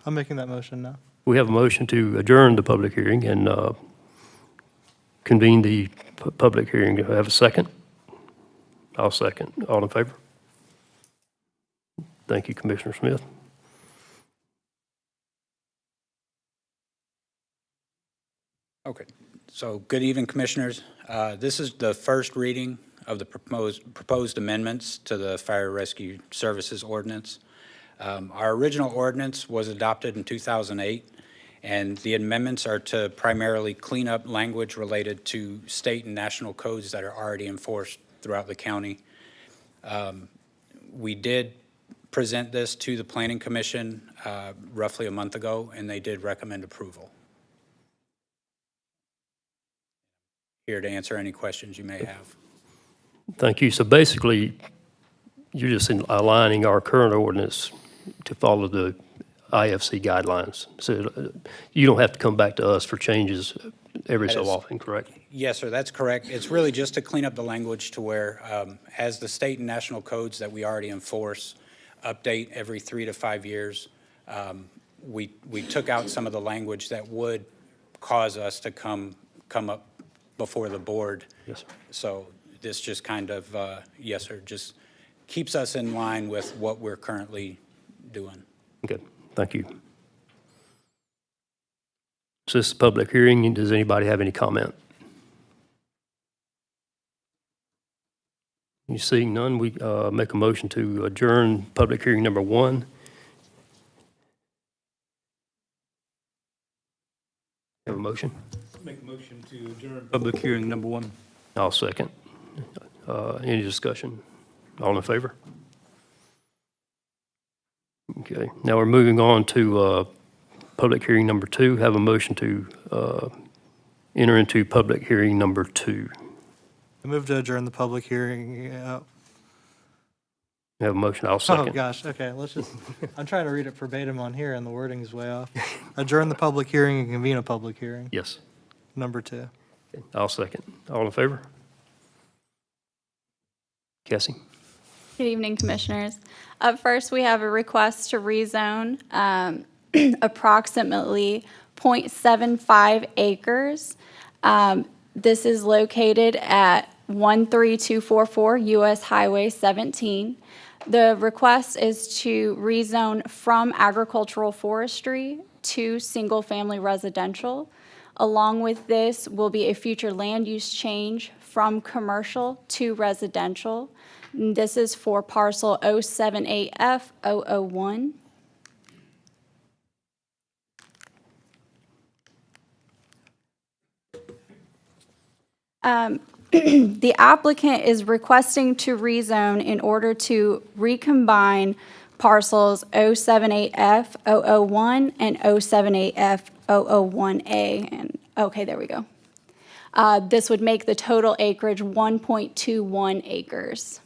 I'm making that motion now. We have a motion to adjourn the public hearing and convene the public hearing. Do I have a second? I'll second. All in favor? Thank you, Commissioner Smith. Okay, so good evening, Commissioners. This is the first reading of the proposed amendments to the Fire Rescue Services Ordinance. Our original ordinance was adopted in 2008, and the amendments are to primarily clean up language related to state and national codes that are already enforced throughout the county. We did present this to the Planning Commission roughly a month ago, and they did recommend approval. Here to answer any questions you may have. Thank you. So basically, you're just aligning our current ordinance to follow the IFC guidelines. So you don't have to come back to us for changes every so often, correct? Yes, sir, that's correct. It's really just to clean up the language to where, as the state and national codes that we already enforce update every 3 to 5 years, we took out some of the language that would cause us to come up before the board. Yes, sir. So this just kind of, yes, sir, just keeps us in line with what we're currently doing. Okay, thank you. So this is a public hearing. Does anybody have any comment? You seeing none, we make a motion to adjourn public hearing number 1. Have a motion? Make a motion to adjourn public hearing number 1. I'll second. Any discussion? All in favor? Okay, now we're moving on to public hearing number 2. Have a motion to enter into public hearing number 2. I move to adjourn the public hearing. Have a motion, I'll Oh, second. gosh, okay, let's just, I'm trying to read it verbatim on here and the wording's way off. Adjourn the public hearing and convene a public hearing. Yes, Number 2. okay, I'll second. All in favor? Cassie? Good evening, Commissioners. Up first, we have a request to rezone approximately 0.75 acres. This is located at 13244 US Highway 17. The request is to rezone from agricultural forestry to single-family residential. Along with this will be a future land use change from commercial to residential. This is for parcel 078F001. The applicant is requesting to rezone in order to recombine parcels 078F001 and 078F001A. And okay, there we go. This would make the total acreage 1.21 acres.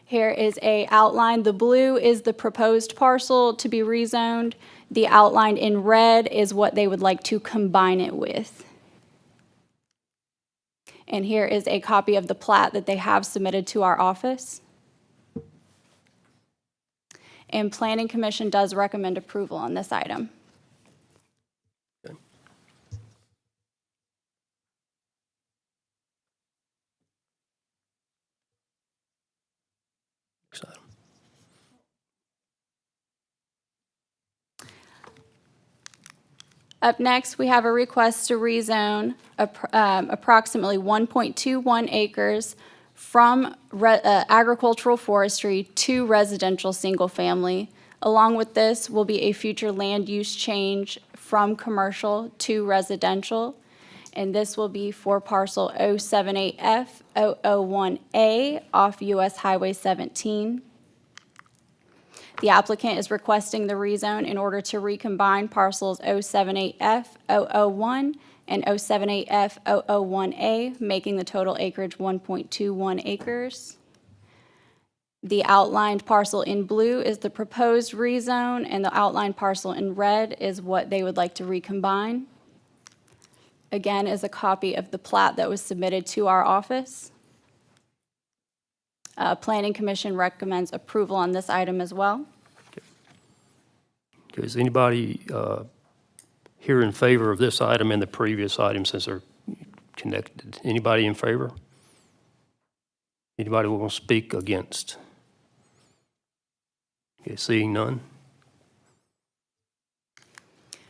Here is a outline. The blue is the proposed parcel to be rezoned. The outline in red is what they would like to combine it with. And here is a copy of the plat that they have submitted to our office. And Planning Commission does recommend approval on this item. Okay. Next item. Up next, we have a request to rezone approximately 1.21 acres from agricultural forestry to residential single-family. Along with this will be a future land use change from commercial to residential. And this will be for parcel 078F001A off US Highway 17. The applicant is requesting the rezone in order to recombine parcels 078F001 and 078F001A, making the total acreage 1.21 acres. The outlined parcel in blue is the proposed rezone, and the outlined parcel in red is what they would like to recombine. Again, is a copy of the plat that was submitted to our office. Planning Commission recommends approval on this item as well. Okay, is anybody here in favor of this item and the previous item since they're connected? Anybody in favor? Anybody want to speak against? Okay, seeing none.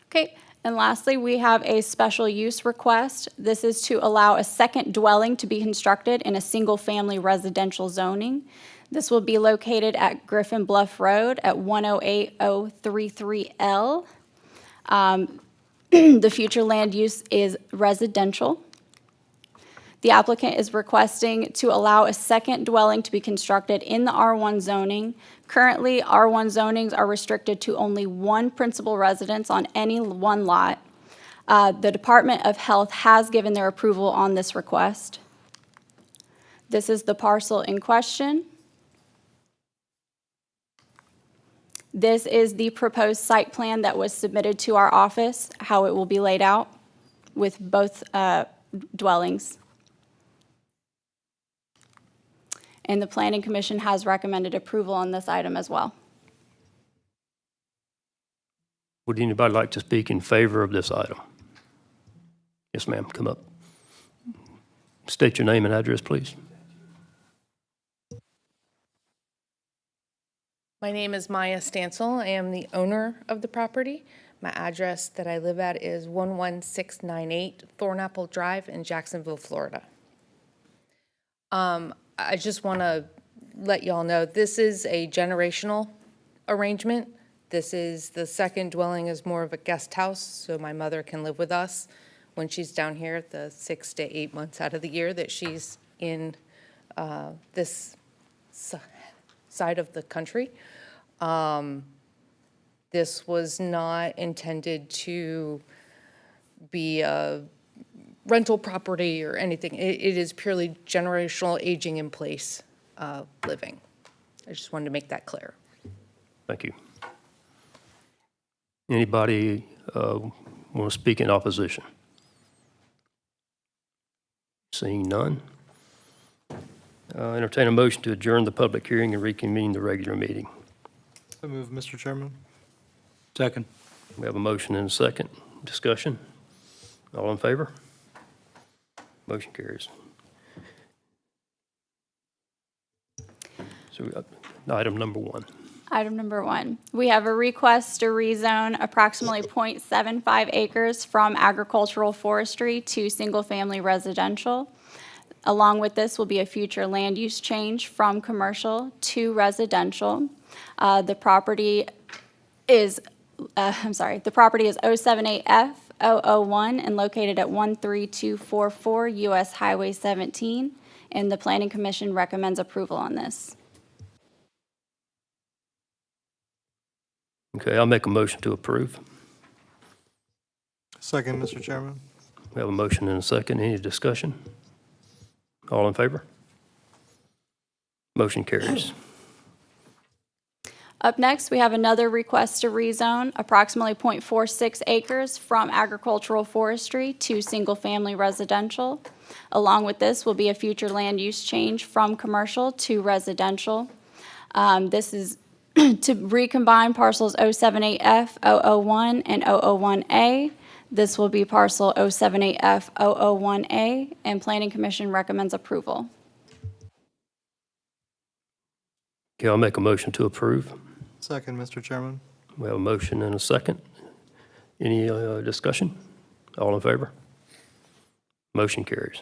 Okay, And lastly, we have a special use request. This is to allow a second dwelling to be constructed in a single-family residential zoning. This will be located at Griffin Bluff Road at 108033L. The future land use is residential. The applicant is requesting to allow a second dwelling to be constructed in the R1 zoning. Currently, R1 zonings are restricted to only one principal residence on any one lot. The Department of Health has given their approval on this request. This is the parcel in question. This is the proposed site plan that was submitted to our office, how it will be laid out with both dwellings. And the Planning Commission has recommended approval on this item as well. Would anybody like to speak in favor of this item? Yes, ma'am, come up. State your name and address, please. My name is Maya Stansel. I am the owner of the property. My address that I live at is 11698 Thornapple Drive in Jacksonville, Florida. I just want to let y'all know this is a generational arrangement. This is the second dwelling is more of a guest house, so my mother can live with us when she's down here the 6 to 8 months out of the year that she's in this side of the country. This was not intended to be a rental property or anything. It is purely generational aging in place living. I just wanted to make that clear. Thank you. Anybody want to speak in opposition? Seeing none. Entertain a motion to adjourn the public hearing and reconvene the regular meeting. So move, Mr. Chairman. Second. We have a motion and a second. Discussion? All in favor? Motion carries. So we got item number 1. Item number 1, we have a request to rezone approximately 0.75 acres from agricultural forestry to single-family residential. Along with this will be a future land use change from commercial to residential. The property is, the property is 078F001 and located at 13244 US Highway 17, and the Planning Commission recommends approval on this. Okay, I'll make a motion to approve. Second, Mr. Chairman. We have a motion and a second. Any discussion? All in favor? Motion carries. Up next, we have another request to rezone approximately 0.46 acres from agricultural forestry to single-family residential. Along with this will be a future land use change from commercial to residential. This is to recombine parcels 078F001 and 001A. This will be parcel 078F001A, and Planning Commission recommends approval. Okay, I'll make a motion to approve. Second, Mr. Chairman. We have a motion and a second. Any discussion? All in favor? Motion carries.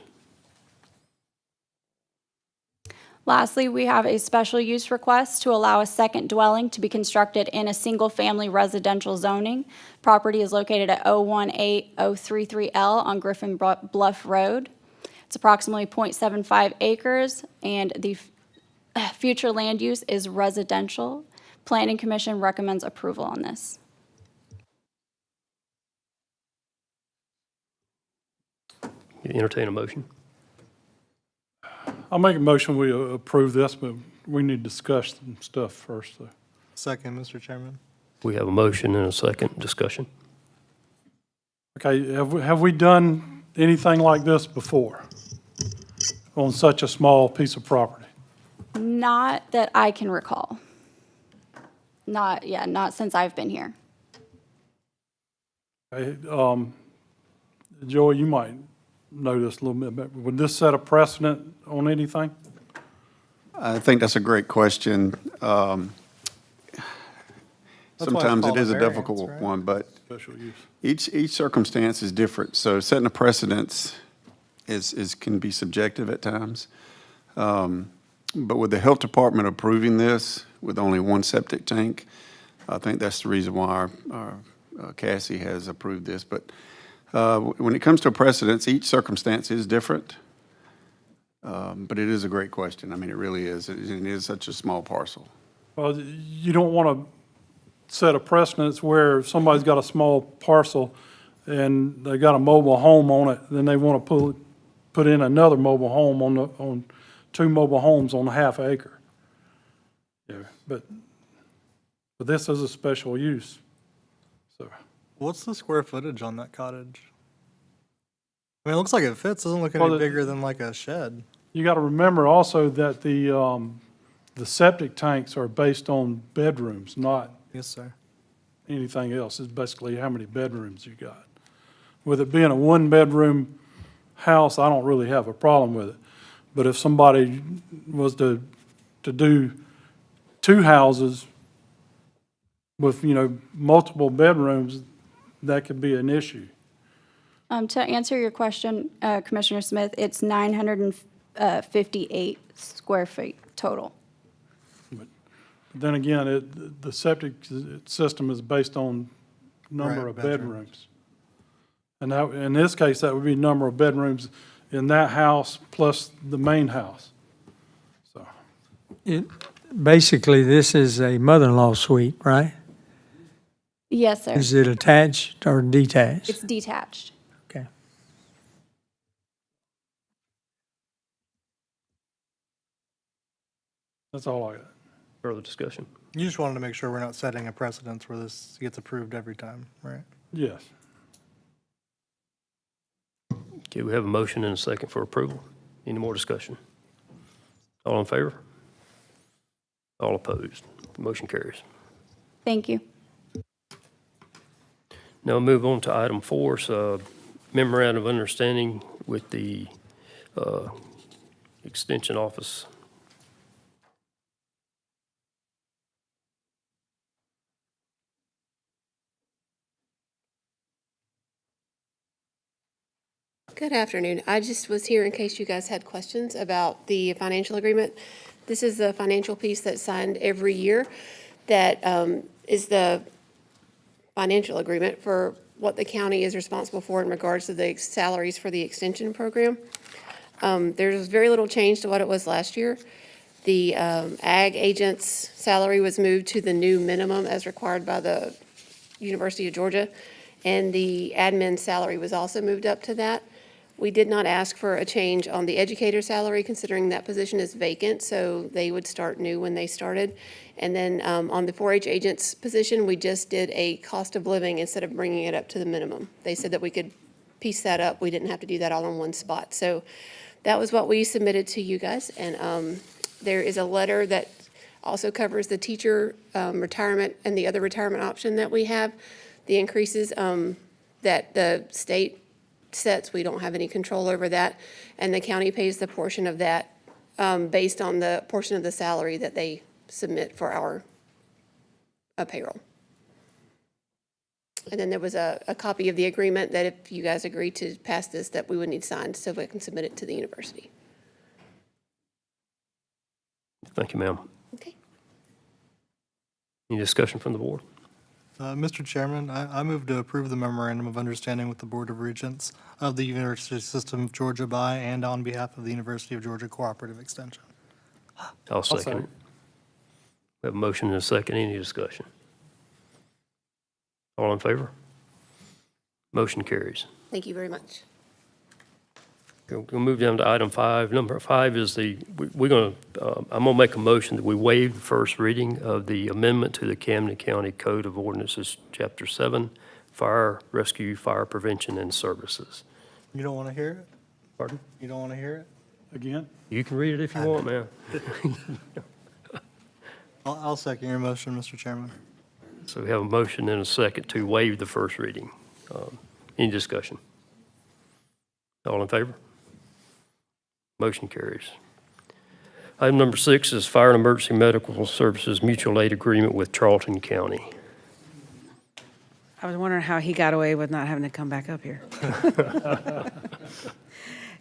Lastly, we have a special use request to allow a second dwelling to be constructed in a single-family residential zoning. Property is located at 018033L on Griffin Bluff Road. It's approximately 0.75 acres, and the future land use is residential. Planning Commission recommends approval on this. You entertain a motion? I'll make a motion, we approve this, but we need to discuss some stuff first, though. Second, Mr. Chairman. We have a motion and a second. Discussion? Okay, have we done anything like this before on such a small piece of property? Not that I can recall. Not since I've been here. Okay, Joey, you might know this a little bit, but would this set a precedent on anything? I think that's a great question. Sometimes it is a difficult one, but special use? Each circumstance is different, so setting a precedence can be subjective at times. But with the health department approving this with only one septic tank, I think that's the reason why our Cassie has approved this. But when it comes to precedence, each circumstance is different. But it is a great question. I mean, it really is. It is such a small parcel. Well, you don't want to set a precedence where somebody's got a small parcel and they got a mobile home on it, then they want to put in another mobile home on 2 mobile homes on a half acre. Yeah, but this is a special use, so. What's the square footage on that cottage? I mean, it looks like it fits. Doesn't look any Well, bigger than like a shed. You got to remember also that the septic tanks are based on bedrooms, not Yes, sir. anything else. It's basically how many bedrooms you got. With it being a 1-bedroom house, I don't really have a problem with it. But if somebody was to do 2 houses with, multiple bedrooms, that could be an issue. To answer your question, Commissioner Smith, it's 958 square feet total. But then again, the septic system is based on number Right, of bedrooms. bedrooms. And that, in this case, that would be number of bedrooms in that house plus the main house. So, Basically, this is a mother-in-law suite, right? Yes, sir. Is it attached or detached? It's detached. Okay. that's all I got. Further discussion? You just wanted to make sure we're not setting a precedence where this gets approved every time, right? Yes. Okay, we have a motion and a second for approval. Any more discussion? All in favor? All opposed? Motion carries. Thank you. Now we'll move on to item 4, so memorandum of understanding with the Extension Office. Good afternoon. I just was here in case you guys had questions about the financial agreement. This is the financial piece that's signed every year that is the financial agreement for what the county is responsible for in regards to the salaries for the extension program. There's very little change to what it was last year. The ag agent's salary was moved to the new minimum as required by the University of Georgia, and the admin salary was also moved up to that. We did not ask for a change on the educator salary, considering that position is vacant, so they would start new when they started. And then on the 4-H agent's position, we just did a cost of living instead of bringing it up to the minimum. They said that we could piece that up. We didn't have to do that all in one spot. So that was what we submitted to you guys. And there is a letter that also covers the teacher retirement and the other retirement option that we have. The increases that the state sets, we don't have any control over that. And the county pays the portion of that based on the portion of the salary that they submit for our payroll. And then there was a copy of the agreement that if you guys agree to pass this, that we would need signed so we can submit it to the university. Thank you, ma'am. Okay. Any discussion from the board? Mr. Chairman, I move to approve the memorandum of understanding with the Board of Regents of the University System of Georgia by and on behalf of the University of Georgia Cooperative Extension. I'll second it. We have a motion and a second. Any discussion? All in favor? Motion carries. Thank you very much. We'll move down to item 5. Number 5 is I'm going to make a motion that we waive the first reading of the amendment to the Camden County Code of Ordinances, Chapter 7, Fire Rescue, Fire Prevention and Services. You don't want to hear it? Pardon? You don't want to hear it? Again? You can read it if you want, man. I'll second your motion, Mr. Chairman. So we have a motion and a second to waive the first reading. Any discussion? All in favor? Motion carries. Item number 6 is Fire and Emergency Medical Services Mutual Aid Agreement with Charlton County. I was wondering how he got away with not having to come back up here.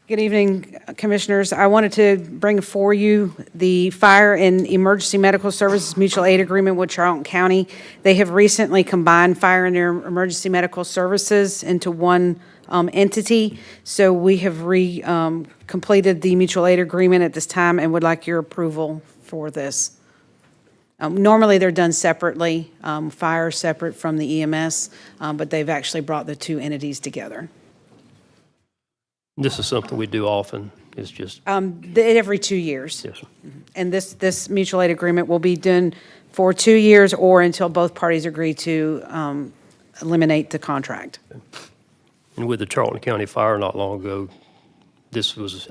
Good evening, Commissioners. I wanted to bring for you the Fire and Emergency Medical Services Mutual Aid Agreement with Charlton County. They have recently combined fire and emergency medical services into one entity. So we have completed the mutual aid agreement at this time and would like your approval for this. Normally, they're done separately, fire separate from the EMS, but they've actually brought the two entities together. This is something we do often. It's just, Every 2 years. yes, sir. And this mutual aid agreement will be done for 2 years or until both parties agree to eliminate the contract. And with the Charlton County Fire not long ago, this was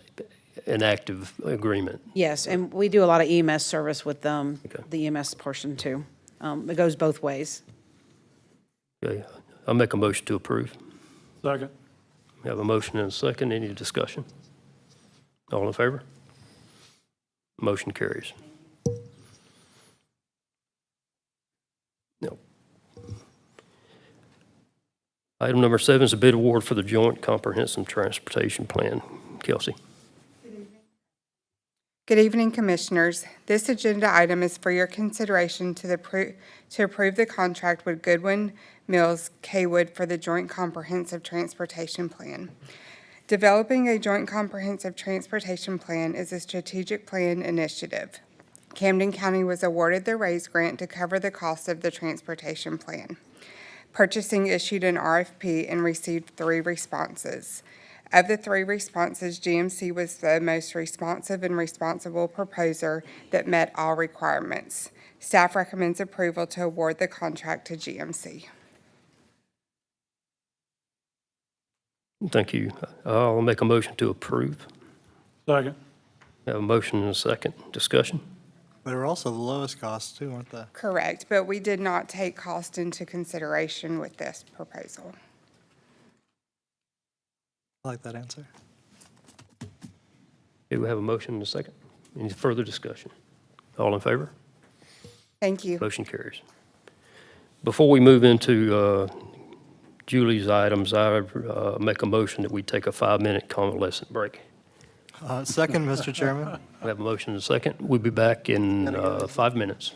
an active agreement. Yes, and we do a lot of EMS service with them, Okay. the EMS portion too. It goes both ways. Okay, I'll make a motion to approve. Second. We have a motion and a second. Any discussion? All in favor? Motion carries. No. Item number 7 is a bid award for the Joint Comprehensive Transportation Plan. Kelsey. Good evening, Commissioners. This agenda item is for your consideration to approve the contract with Goodwin Mills Kaywood for the Joint Comprehensive Transportation Plan. Developing a Joint Comprehensive Transportation Plan is a strategic plan initiative. Camden County was awarded the RAISE grant to cover the cost of the transportation plan. Purchasing issued an RFP and received 3 responses. Of the 3 responses, GMC was the most responsive and responsible proposer that met all requirements. Staff recommends approval to award the contract to GMC. Thank you. I'll make a motion to approve. Second. We have a motion and a second. Discussion? They were also the lowest cost too, weren't they? Correct, but we did not take cost into consideration with this proposal. I like that answer. Okay, we have a motion and a second. Any further discussion? All in favor? Thank you. Motion carries. Before we move into Julie's items, I make a motion that we take a 5-minute convalescent break. Second, Mr. Chairman. We have a motion and a second. We'll be back in 5 minutes.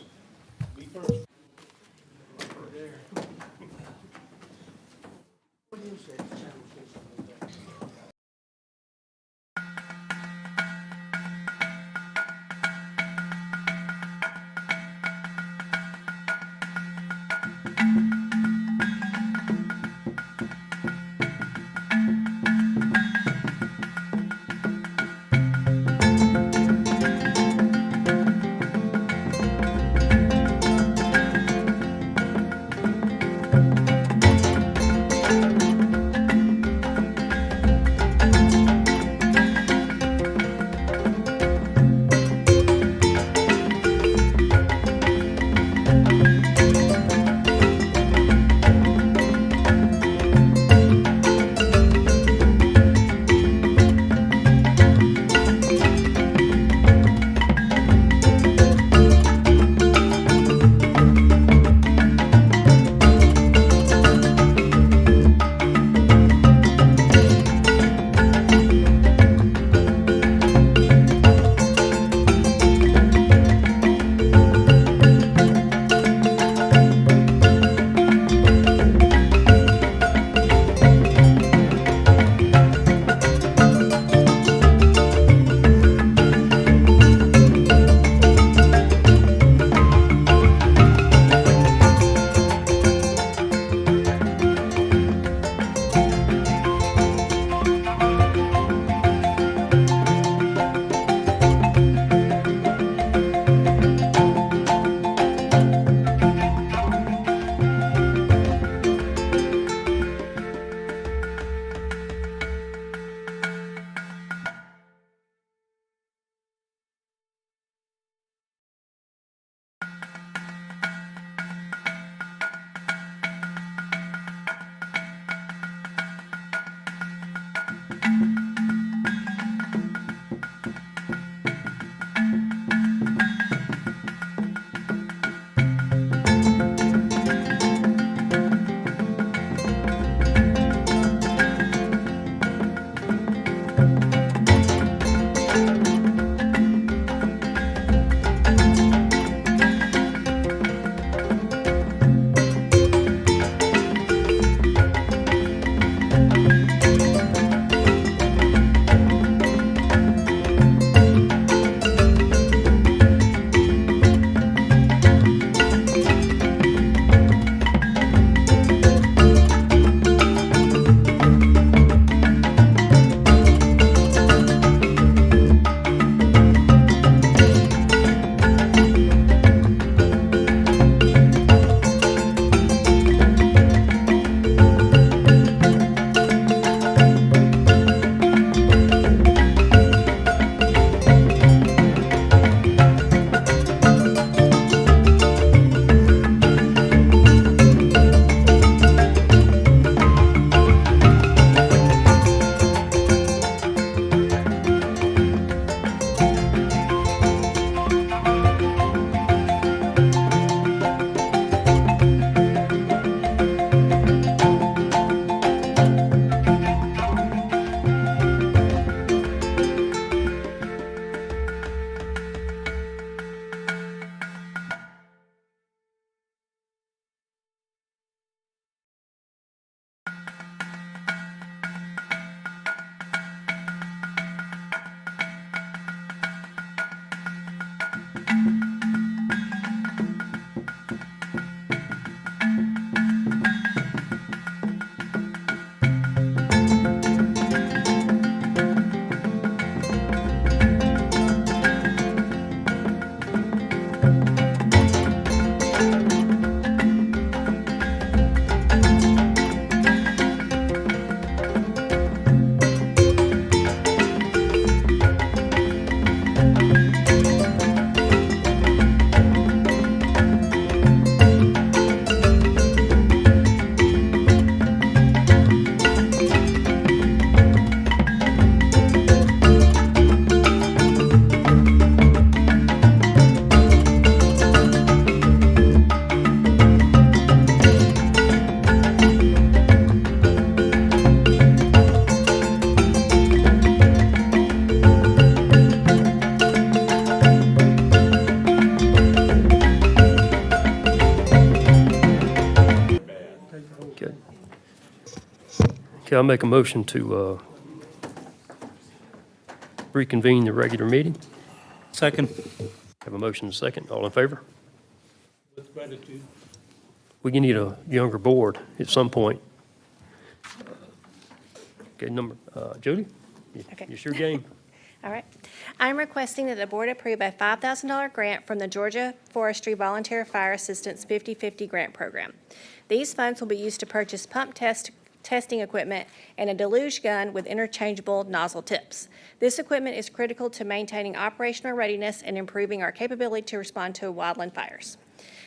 Okay, I'll make a motion to reconvene the regular meeting. Second. Have a motion and a second. All in favor? With gratitude. We can need a younger board at some point. Okay, Jody? Okay. It's your game. All right. I'm requesting that the board approve a $5,000 grant from the Georgia Forestry Volunteer Fire Assistance 50/50 Grant Program. These funds will be used to purchase testing equipment and a deluge gun with interchangeable nozzle tips. This equipment is critical to maintaining operational readiness and improving our capability to respond to wildland fires.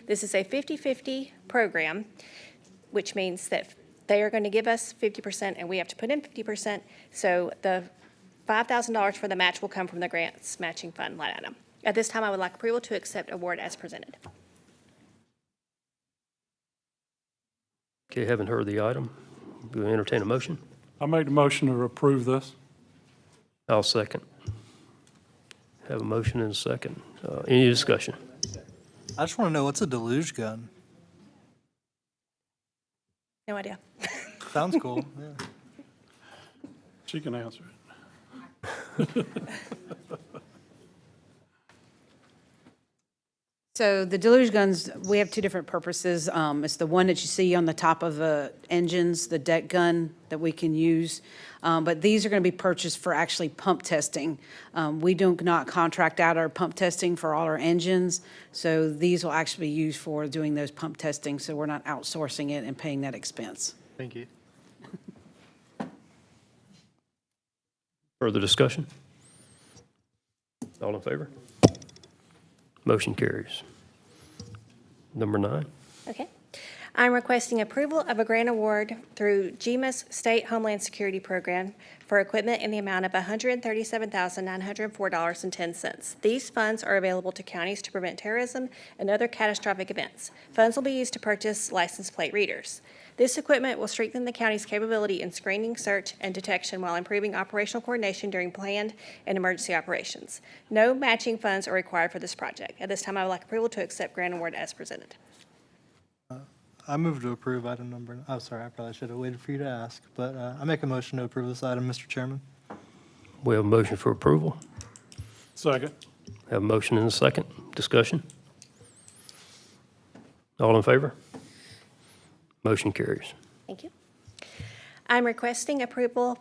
This is a 50/50 program, which means that they are going to give us 50% and we have to put in 50%. So the $5,000 for the match will come from the grants matching fund line item. At this time, I would like approval to accept award as presented. Okay, haven't heard the item. Do you entertain a motion? I make the motion to approve this. I'll second. Have a motion and a second. Any discussion? I just want to know, what's a deluge gun? No idea. Sounds cool, yeah. She can answer it. So the deluge guns, we have two different purposes. It's the one that you see on the top of the engines, the deck gun that we can use. But these are going to be purchased for actually pump testing. We do not contract out our pump testing for all our engines. So these will actually be used for doing those pump testing. So we're not outsourcing it and paying that expense. Thank you. Further discussion? All in favor? Motion carries. Number 9. Okay. I'm requesting approval of a grant award through GEMA's State Homeland Security Program for equipment in the amount of $137,904.10. These funds are available to counties to prevent terrorism and other catastrophic events. Funds will be used to purchase license plate readers. This equipment will strengthen the county's capability in screening, search, and detection while improving operational coordination during planned and emergency operations. No matching funds are required for this project. At this time, I would like approval to accept grant award as presented. I move to approve item number, oh, sorry, I probably should have waited for you to ask, but I make a motion to approve this item, Mr. Chairman. We have a motion for approval. Second. Have a motion and a second. Discussion? All in favor? Motion carries. Thank you. I'm requesting approval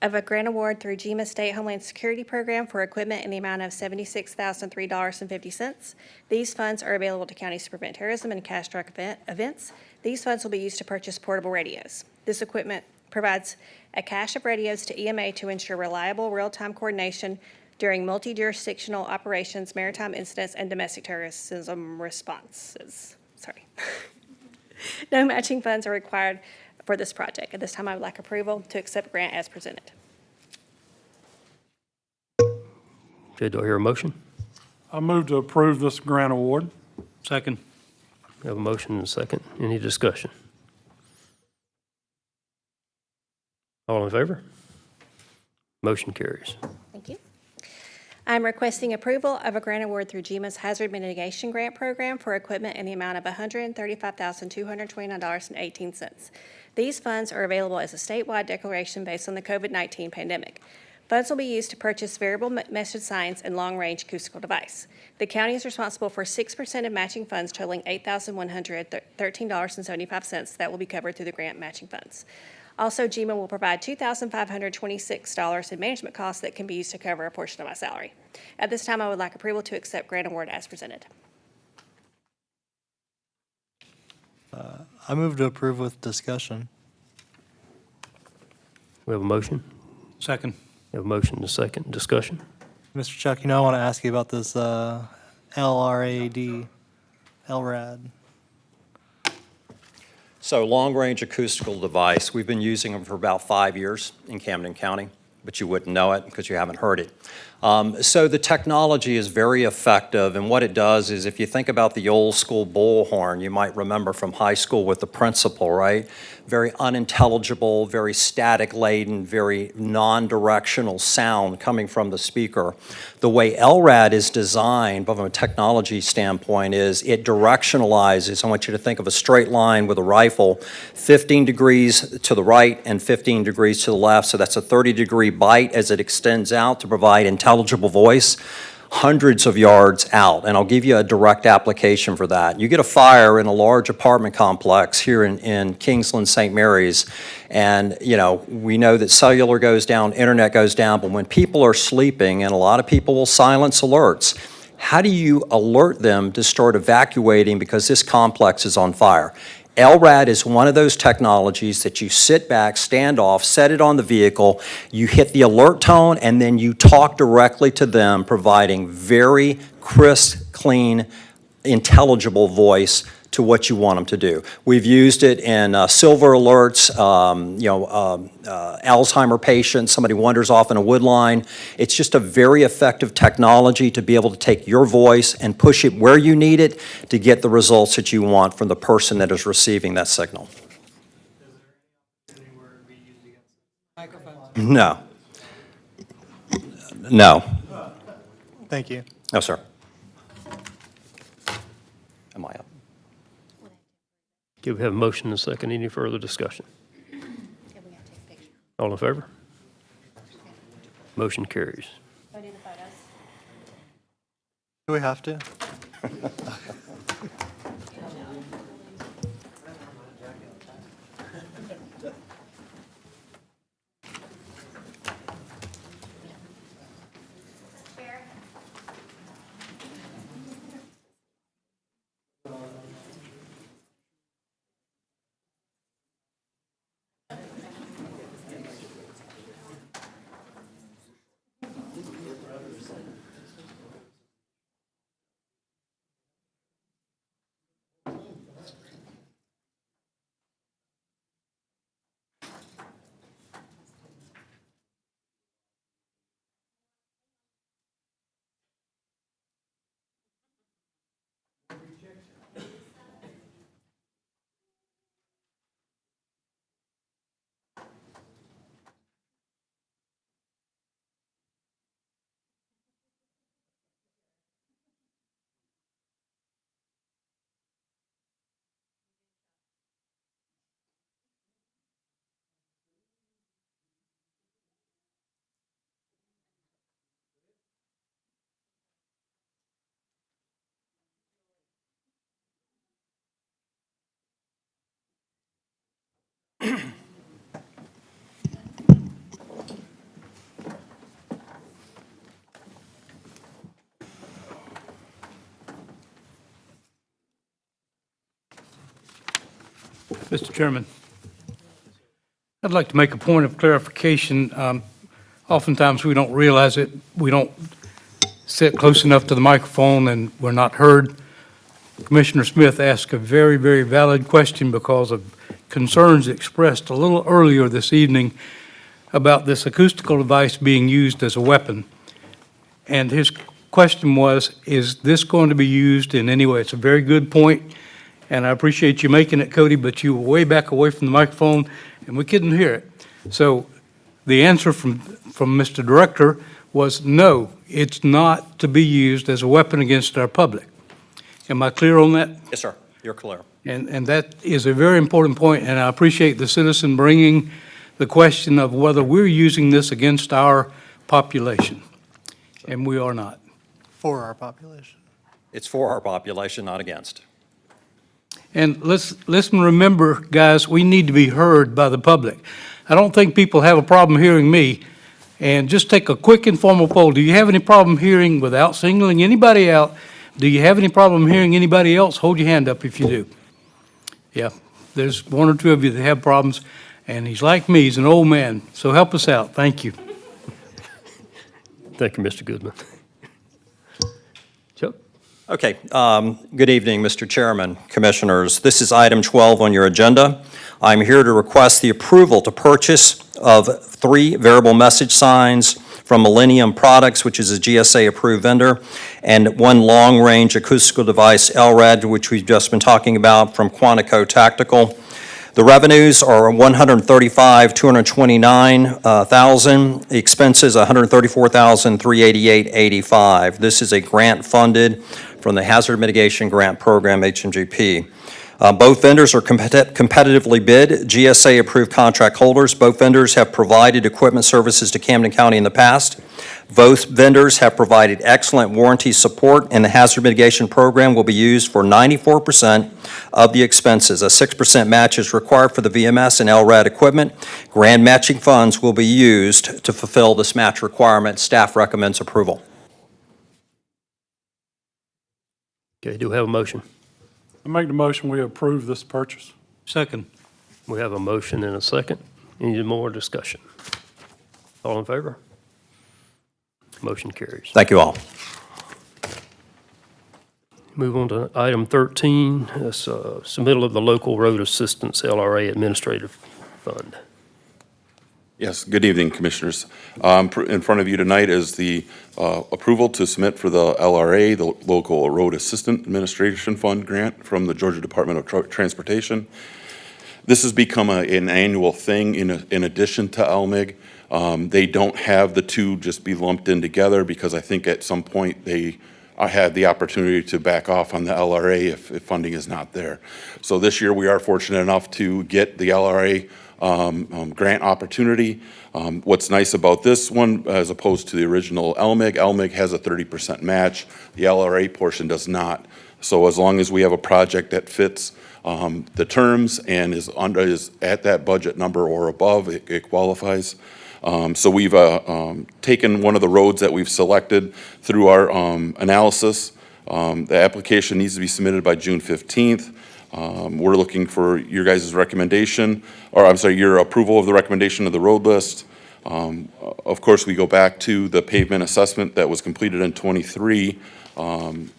of a grant award through GEMA State Homeland Security Program for equipment in the amount of $76,003.50. These funds are available to counties to prevent terrorism and catastrophic events. These funds will be used to purchase portable radios. This equipment provides a cache of radios to EMA to ensure reliable real-time coordination during multi-jurisdictional operations, maritime incidents, and domestic terrorism responses. Sorry. No matching funds are required for this project. At this time, I would like approval to accept grant as presented. Okay, do I hear a motion? I move to approve this grant award. Second. We have a motion and a second. Any discussion? All in favor? Motion carries. Thank you. I'm requesting approval of a grant award through GEMA's Hazard Mitigation Grant Program for equipment in the amount of $135,229.18. These funds are available as a statewide declaration based on the COVID-19 pandemic. Funds will be used to purchase variable message signs and long-range acoustical device. The county is responsible for 6% of matching funds totaling $8,113.75 that will be covered through the grant matching funds. Also, GEMA will provide $2,526 in management costs that can be used to cover a portion of my salary. At this time, I would like approval to accept grant award as presented. I move to approve with discussion. We have a motion. Second. We have a motion and a second. Discussion? Mr. Chuck, I want to ask you about this LRAD, LRAD. So long-range acoustical device, we've been using them for about 5 years in Camden County. but you wouldn't know it because you haven't heard it. So the technology is very effective, and what it does is, if you think about the old school bullhorn, you might remember from high school with the principal, right? Very unintelligible, very static laden, very non-directional sound coming from the speaker. The way LRAD is designed from a technology standpoint is it directionalizes. I want you to think of a straight line with a rifle, 15 degrees to the right and 15 degrees to the left, so that's a 30-degree bite as it extends out to provide intelligible voice hundreds of yards out. And I'll give you a direct application for that. You get a fire in a large apartment complex here in Kingsland, St. Mary's, and we know that cellular goes down, internet goes down, but when people are sleeping, and a lot of people will silence alerts, how do you alert them to start evacuating because this complex is on fire? LRAD is one of those technologies that you sit back, stand off, set it on the vehicle, you hit the alert tone, and then you talk directly to them, providing very crisp, clean, intelligible voice to what you want them to do. We've used it in silver alerts, Alzheimer patients, somebody wanders off in a wood line. It's just a very effective technology to be able to take your voice and push it where you need it to get the results that you want from the person that is receiving that signal. No. No. Thank you. No, sir. Am I up? Okay, we have a motion and a second. Any further discussion? All in favor? Motion carries. Do we have to? Mr. Chairman, I'd like to make a point of clarification. Oftentimes, we don't realize it. We don't sit close enough to the microphone and we're not heard. Commissioner Smith asked a very, very valid question because of concerns expressed a little earlier this evening about this acoustical device being used as a weapon. And his question was, is this going to be used in any way? It's a very good point, and I appreciate you making it, Cody, but you were way back away from the microphone, and we couldn't hear it. So the answer from Mr. Director was no, it's not to be used as a weapon against our public. Am I clear on that? Yes, sir. You're clear. And that is a very important point, and I appreciate the citizen bringing the question of whether we're using this against our population, and we are not. For our population. It's for our population, not against. And let's remember, guys, we need to be heard by the public. I don't think people have a problem hearing me. And just take a quick informal poll. Do you have any problem hearing, without singling anybody out, do you have any problem hearing anybody else? Hold your hand up if you do. Yeah, there's one or two of you that have problems, and he's like me, he's an old man. So help us out. Thank you. Thank you, Mr. Goodman. Chuck? Okay, good evening, Mr. Chairman, Commissioners. This is item 12 on your agenda. I'm here to request the approval to purchase of 3 variable message signs from Millennium Products, which is a GSA-approved vendor, and 1 long-range acoustical device, LRAD, which we've just been talking about, from Quantico Tactical. The revenues are $135,229,000. The expenses $134,388.85. This is a grant funded from the Hazard Mitigation Grant Program, HMGP. Both vendors are competitively bid, GSA-approved contract holders. Both vendors have provided equipment services to Camden County in the past. Both vendors have provided excellent warranty support, and the Hazard Mitigation Program will be used for 94% of the expenses. A 6% match is required for the VMS and LRAD equipment. Grant matching funds will be used to fulfill this match requirement. Staff recommends approval. Okay, do we have a motion? I make the motion, we approve this purchase. Second. We have a motion and a second. Any more discussion? All in favor? Motion carries. Thank you all. Move on to item 13, that's submittal of the Local Road Assistance LRA Administrative Fund. Yes, good evening, Commissioners. In front of you tonight is the approval to submit for the LRA, the Local Road Assistance Administration Fund grant from the Georgia Department of Transportation. This has become an annual thing in addition to LMIG. They don't have the two just be lumped in together because I think at some point I had the opportunity to back off on the LRA if funding is not there. So this year we are fortunate enough to get the LRA grant opportunity. What's nice about this one, as opposed to the original LMIG has a 30% match. The LRA portion does not. So as long as we have a project that fits the terms and is at that budget number or above, it qualifies. So we've taken one of the roads that we've selected through our analysis. The application needs to be submitted by June 15th. We're looking for your guys' recommendation, or I'm sorry, your approval of the recommendation of the road list. Of course, we go back to the pavement assessment that was completed in '23, and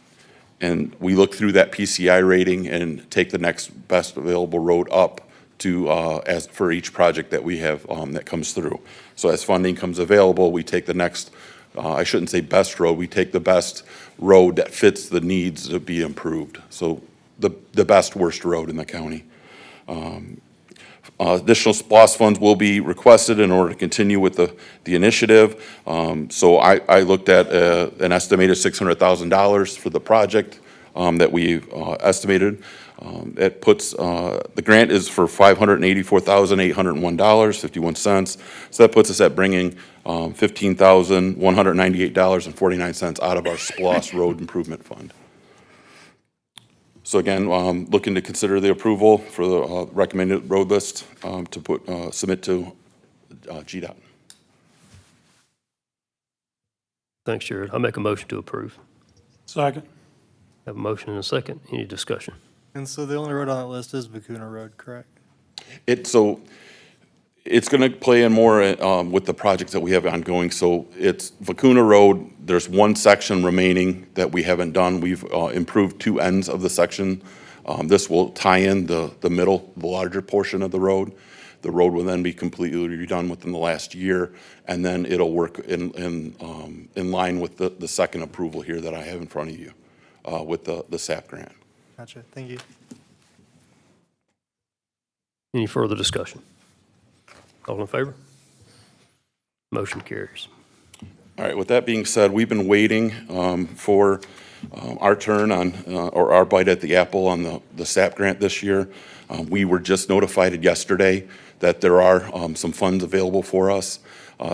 we look through that PCI rating and take the next best available road up to as for each project that we have that comes through. So as funding comes available, we take the next, I shouldn't say best road, we take the best road that fits the needs to be improved. So the best worst road in the county. Additional SPLOST funds will be requested in order to continue with the initiative. So I looked at an estimated $600,000 for the project that we estimated. It puts, the grant is for $584,801.51. So that puts us at bringing $15,198.49 out of our SPLOST road improvement fund. So again, looking to consider the approval for the recommended road list to submit to GDOT. Thanks, Jared. I'll make a motion to approve. Second. Have a motion and a second. Any discussion? And so the only road on that list is Vicuna Road, correct? So it's going to play in more with the projects that we have ongoing. So it's Vicuna Road. There's one section remaining that we haven't done. We've improved 2 ends of the section. This will tie in the middle, the larger portion of the road. The road will then be completely redone within the last year, and then it'll work in line with the second approval here that I have in front of you with the SAP grant. Gotcha, thank you. Any further discussion? All in favor? Motion carries. All right, with that being said, we've been waiting for our turn on, or our bite at the apple on the SAP grant this year. We were just notified yesterday that there are some funds available for us.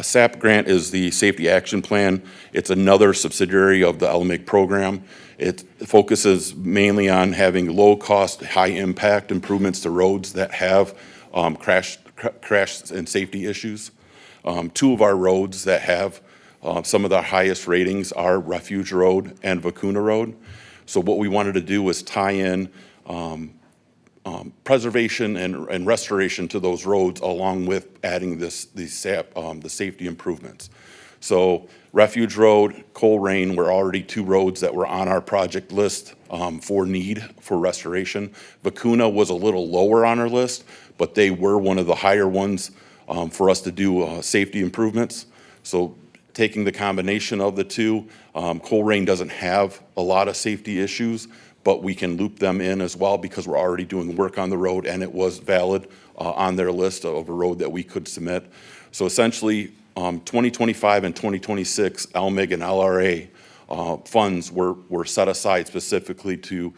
SAP grant is the Safety Action Plan. It's another subsidiary of the LMIG program. It focuses mainly on having low-cost, high-impact improvements to roads that have crash and safety issues. 2 of our roads that have some of the highest ratings are Refuge Road and Vicuna Road. So what we wanted to do was tie in preservation and restoration to those roads along with adding the safety improvements. So Refuge Road, Colerain were already two roads that were on our project list for need for restoration. Vicuna was a little lower on our list, but they were one of the higher ones for us to do safety improvements. So taking the combination of the two, Colerain doesn't have a lot of safety issues, but we can loop them in as well because we're already doing work on the road and it was valid on their list of a road that we could submit. So essentially, 2025 and 2026 LMIG and LRA funds were set aside specifically to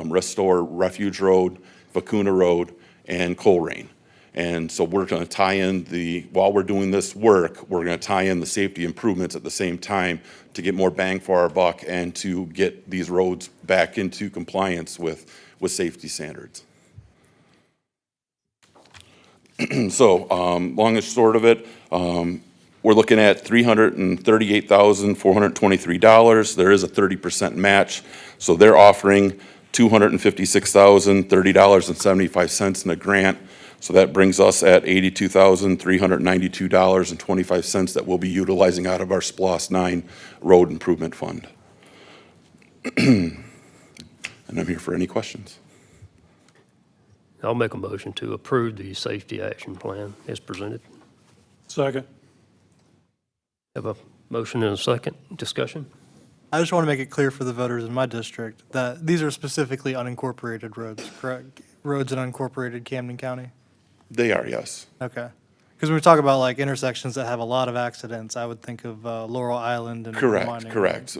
restore Refuge Road, Vicuna Road, and Colerain. And so we're going to tie in while we're doing this work, we're going to tie in the safety improvements at the same time to get more bang for our buck and to get these roads back into compliance with safety standards. So long and short of it, we're looking at $338,423. There is a 30% match. So they're offering $256,030.75 in a grant. So that brings us at $82,392.25 that we'll be utilizing out of our SPLOST 9 Road Improvement Fund. And I'm here for any questions. I'll make a motion to approve the safety action plan as presented. Second. Have a motion and a second. Discussion? I just want to make it clear for the voters in my district that these are specifically unincorporated roads, correct? Roads in unincorporated Camden County? They are, yes. Okay. Because when we talk about like intersections that have a lot of accidents, I would think of Laurel Island and Correct, Mining. correct.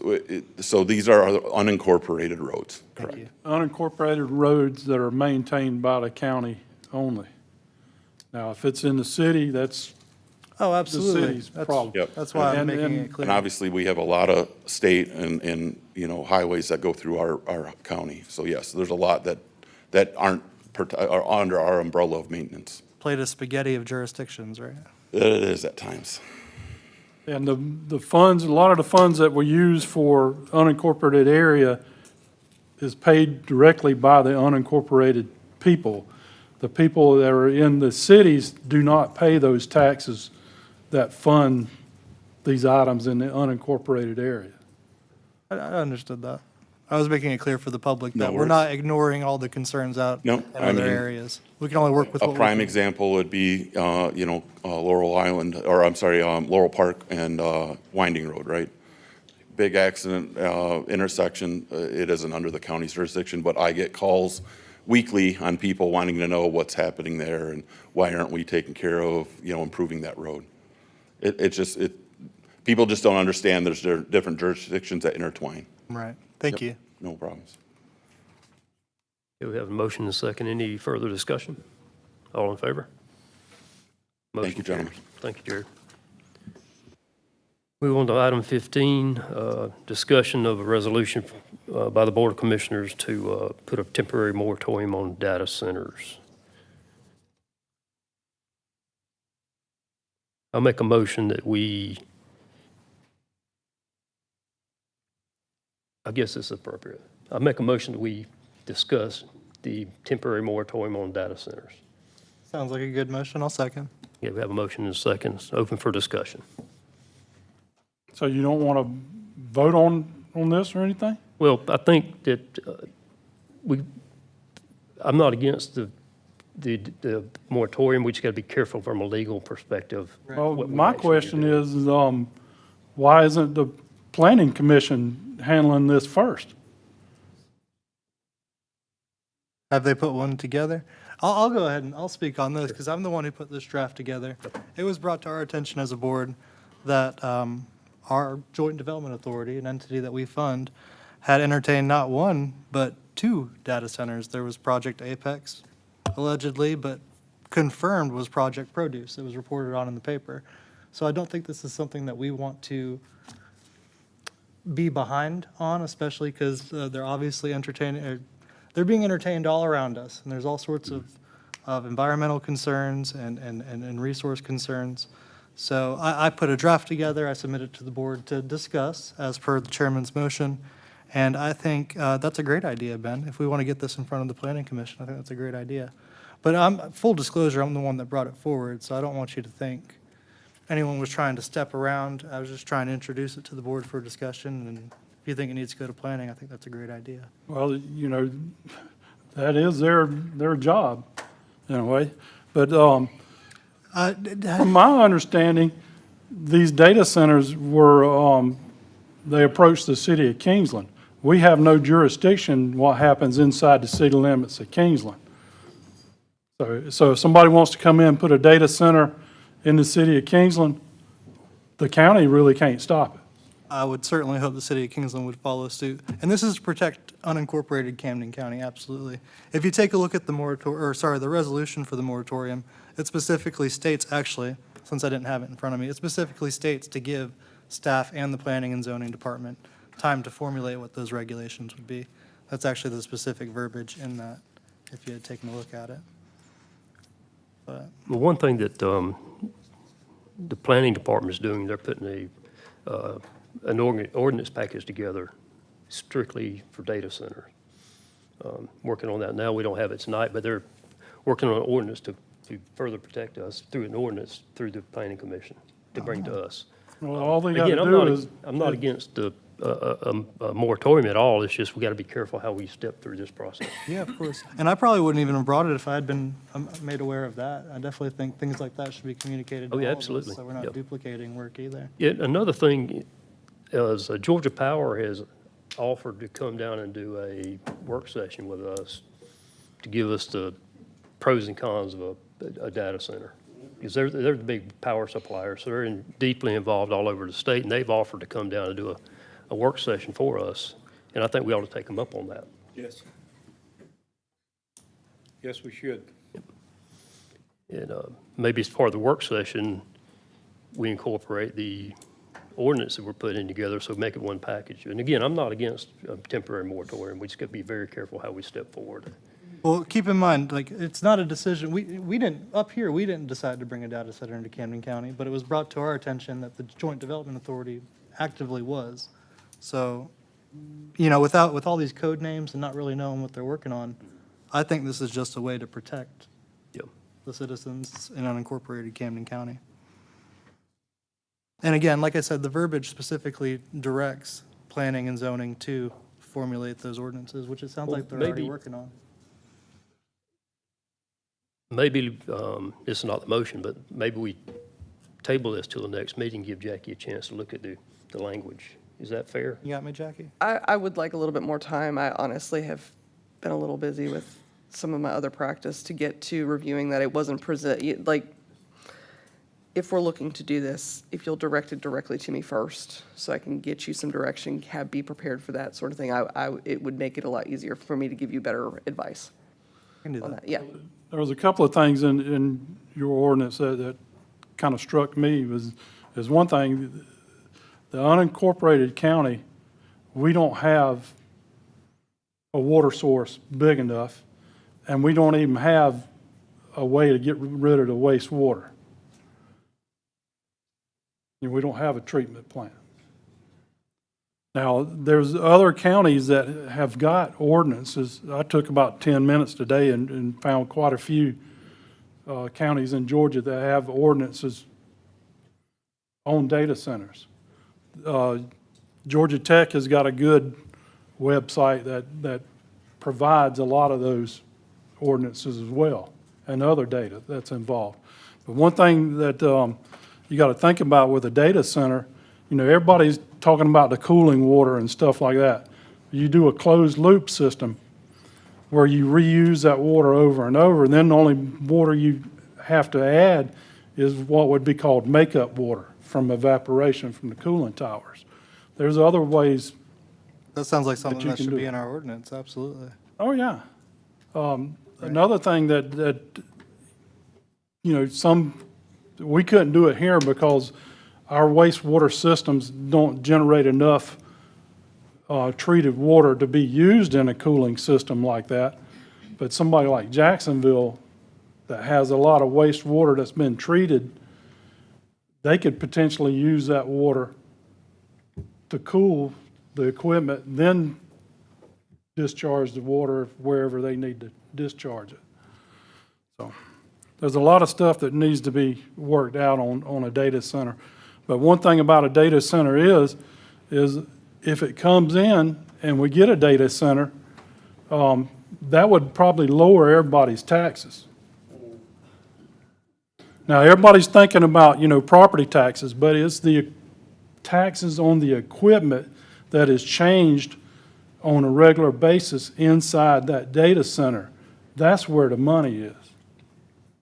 So these are unincorporated roads, correct. Thank you. Unincorporated roads that are maintained by the county only. Now, if it's in the city, that's Oh, the absolutely. city's That's- problem. Yep. That's why I'm And- making and- it clear. And obviously, we have a lot of state and highways that go through our county. So yes, there's a lot that are under our umbrella of maintenance. Plate of spaghetti of jurisdictions, right? It is at times. And the funds, a lot of the funds that we use for unincorporated area is paid directly by the unincorporated people. The people that are in the cities do not pay those taxes that fund these items in the unincorporated area. I understood that. I was making it clear for the public that No we're worries. not ignoring all the concerns out No, in I other mean, areas. We can only work with A what we prime can. example would be, Laurel Island, or I'm sorry, Laurel Park and Winding Road, right? Big accident intersection. It isn't under the county's jurisdiction, but I get calls weekly on people wanting to know what's happening there and why aren't we taking care of, improving that road. People just don't understand there's different jurisdictions that intertwine. Right. Thank Yep, you. No problems. Okay, we have a motion and a second. Any further discussion? All in favor? Thank you, gentlemen. Thank you, Jared. Move on to item 15, discussion of a resolution by the Board of Commissioners to put a temporary moratorium on data centers. I'll make a motion that I guess it's appropriate. I make a motion that we discuss the temporary moratorium on data centers. Sounds like a good motion. I'll second. Yeah, we have a motion and a second. It's open for discussion. So you don't want to vote on this or anything? Well, I think that I'm not against the moratorium. We just got to be careful from a legal perspective. Well, what we my actually question do. is, why isn't the planning commission handling this first? Have they put one together? I'll go ahead and I'll speak on this because I'm the one who put this draft together. It was brought to our attention as a board that our Joint Development Authority, an entity that we fund, had entertained not one, but 2 data centers. There was Project Apex, allegedly, but confirmed was Project Produce. It was reported on in the paper. So I don't think this is something that we want to be behind on, especially because they're obviously they're being entertained all around us. And there's all sorts of environmental concerns and resource concerns. So I put a draft together. I submitted it to the board to discuss as per the chairman's motion. And I think that's a great idea, Ben. If we want to get this in front of the planning commission, I think that's a great idea. But full disclosure, I'm the one that brought it forward, so I don't want you to think. anyone was trying to step around. I was just trying to introduce it to the board for discussion, and if you think it needs to go to planning, I think that's a great idea. Well, you know, that is their job in a way. But from my understanding, these data centers were, they approached the city of Kingsland. We have no jurisdiction what happens inside the city limits of Kingsland. So if somebody wants to come in and put a data center in the city of Kingsland, the county really can't stop it. I would certainly hope the city of Kingsland would follow suit. And this is to protect unincorporated Camden County, absolutely. If you take a look at the the resolution for the moratorium, it specifically states, actually, since I didn't have it in front of me, it specifically states to give staff and the planning and zoning department time to formulate what those regulations would be. That's actually the specific verbiage in that, if you had taken a look at it. But Well, one thing that the planning department is doing, they're putting an ordinance package together strictly for data centers. Working on that now. We don't have it tonight, but they're working on an ordinance to further protect us through an ordinance through the planning commission to bring to us. Well, all they got Again, to do is. I'm not against a moratorium at all. It's just we got to be careful how we step through this process. yeah, of course. And I probably wouldn't even have brought it if I had been made aware of that. I definitely think things like that should be communicated to Oh, yeah, all of us, absolutely. so we're not Yep. duplicating work either. Yeah, another thing is Georgia Power has offered to come down and do a work session with us to give us the pros and cons of a data center. Because they're the big power supplier, so they're deeply involved all over the state, and they've offered to come down and do a work session for us. And I think we ought to take them up on that. Yes. Yes, we should. And maybe as part of the work session, we incorporate the ordinance that we're putting together, so make it one package. And again, I'm not against a temporary moratorium. We just got to be very careful how we step forward. Well, keep in mind, like, it's not a decision, we didn't, up here, we didn't decide to bring a data center into Camden County, but it was brought to our attention that the Joint Development Authority actively was. So, you know, with all these code names and not really knowing what they're working on, I think this is just a way to protect Yep. the citizens in unincorporated Camden County. And again, like I said, the verbiage specifically directs planning and zoning to formulate those ordinances, which it sounds Well, like they're already maybe- working on. Maybe, this is not the motion, but maybe we table this till the next meeting, give Jackie a chance to look at the language. Is that fair? You got me, Jackie? I would like a little bit more time. I honestly have been a little busy with some of my other practice to get to reviewing that. It wasn't like, if we're looking to do this, if you'll direct it directly to me first, so I can get you some direction, be prepared for that sort of thing, it would make it a lot easier for me to give you better advice I can do on that. that. Yeah. There was a couple of things in your ordinance that kind of struck me. Is one thing, the unincorporated county, we don't have a water source big enough, and we don't even have a way to get rid of the wastewater. We don't have a treatment plant. Now, there's other counties that have got ordinances. I took about 10 minutes today and found quite a few counties in Georgia that have ordinances on data centers. Georgia Tech has got a good website that provides a lot of those ordinances as well, and other data that's involved. But one thing that you got to think about with a data center, you know, everybody's talking about the cooling water and stuff like that. You do a closed loop system where you reuse that water over and over, and then the only water you have to add is what would be called makeup water from evaporation from the cooling towers. There's other ways. That sounds like something you that can should do be it. in our ordinance, absolutely. Oh, yeah. Another thing that, you know, we couldn't do it here because our wastewater systems don't generate enough treated water to be used in a cooling system like that. But somebody like Jacksonville that has a lot of wastewater that's been treated, they could potentially use that water to cool the equipment, then discharge the water wherever they need to discharge it. So there's a lot of stuff that needs to be worked out on a data center. But one thing about a data center is if it comes in and we get a data center, that would probably lower everybody's taxes. Now, everybody's thinking about, property taxes, but it's the taxes on the equipment that is changed on a regular basis inside that data center. That's where the money is.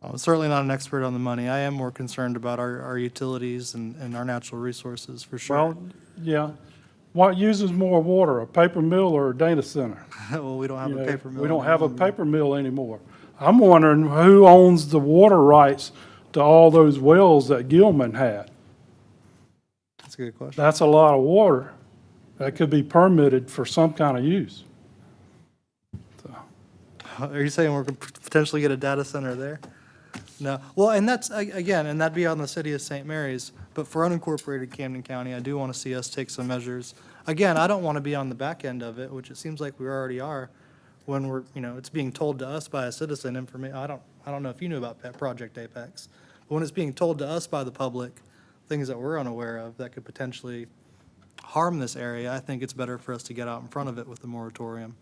I'm certainly not an expert on the money. I am more concerned about our utilities and our natural resources, for sure. Well, yeah. What uses more water, a paper mill or a data center? Well, we don't have a paper mill. We don't have a paper mill anymore. I'm wondering who owns the water rights to all those wells that Gilman had. That's a good question. That's a lot of water that could be permitted for some kind of use. Are you saying we're going to potentially get a data center there? No. Well, and that's, again, and that'd be on the city of St. Mary's, but for unincorporated Camden County, I do want to see us take some measures. Again, I don't want to be on the back end of it, which it seems like we already are, when we're, it's being told to us by a citizen I don't know if you knew about Project Apex, but when it's being told to us by the public, things that we're unaware of that could potentially harm this area, I think it's better for us to get out in front of it with the moratorium.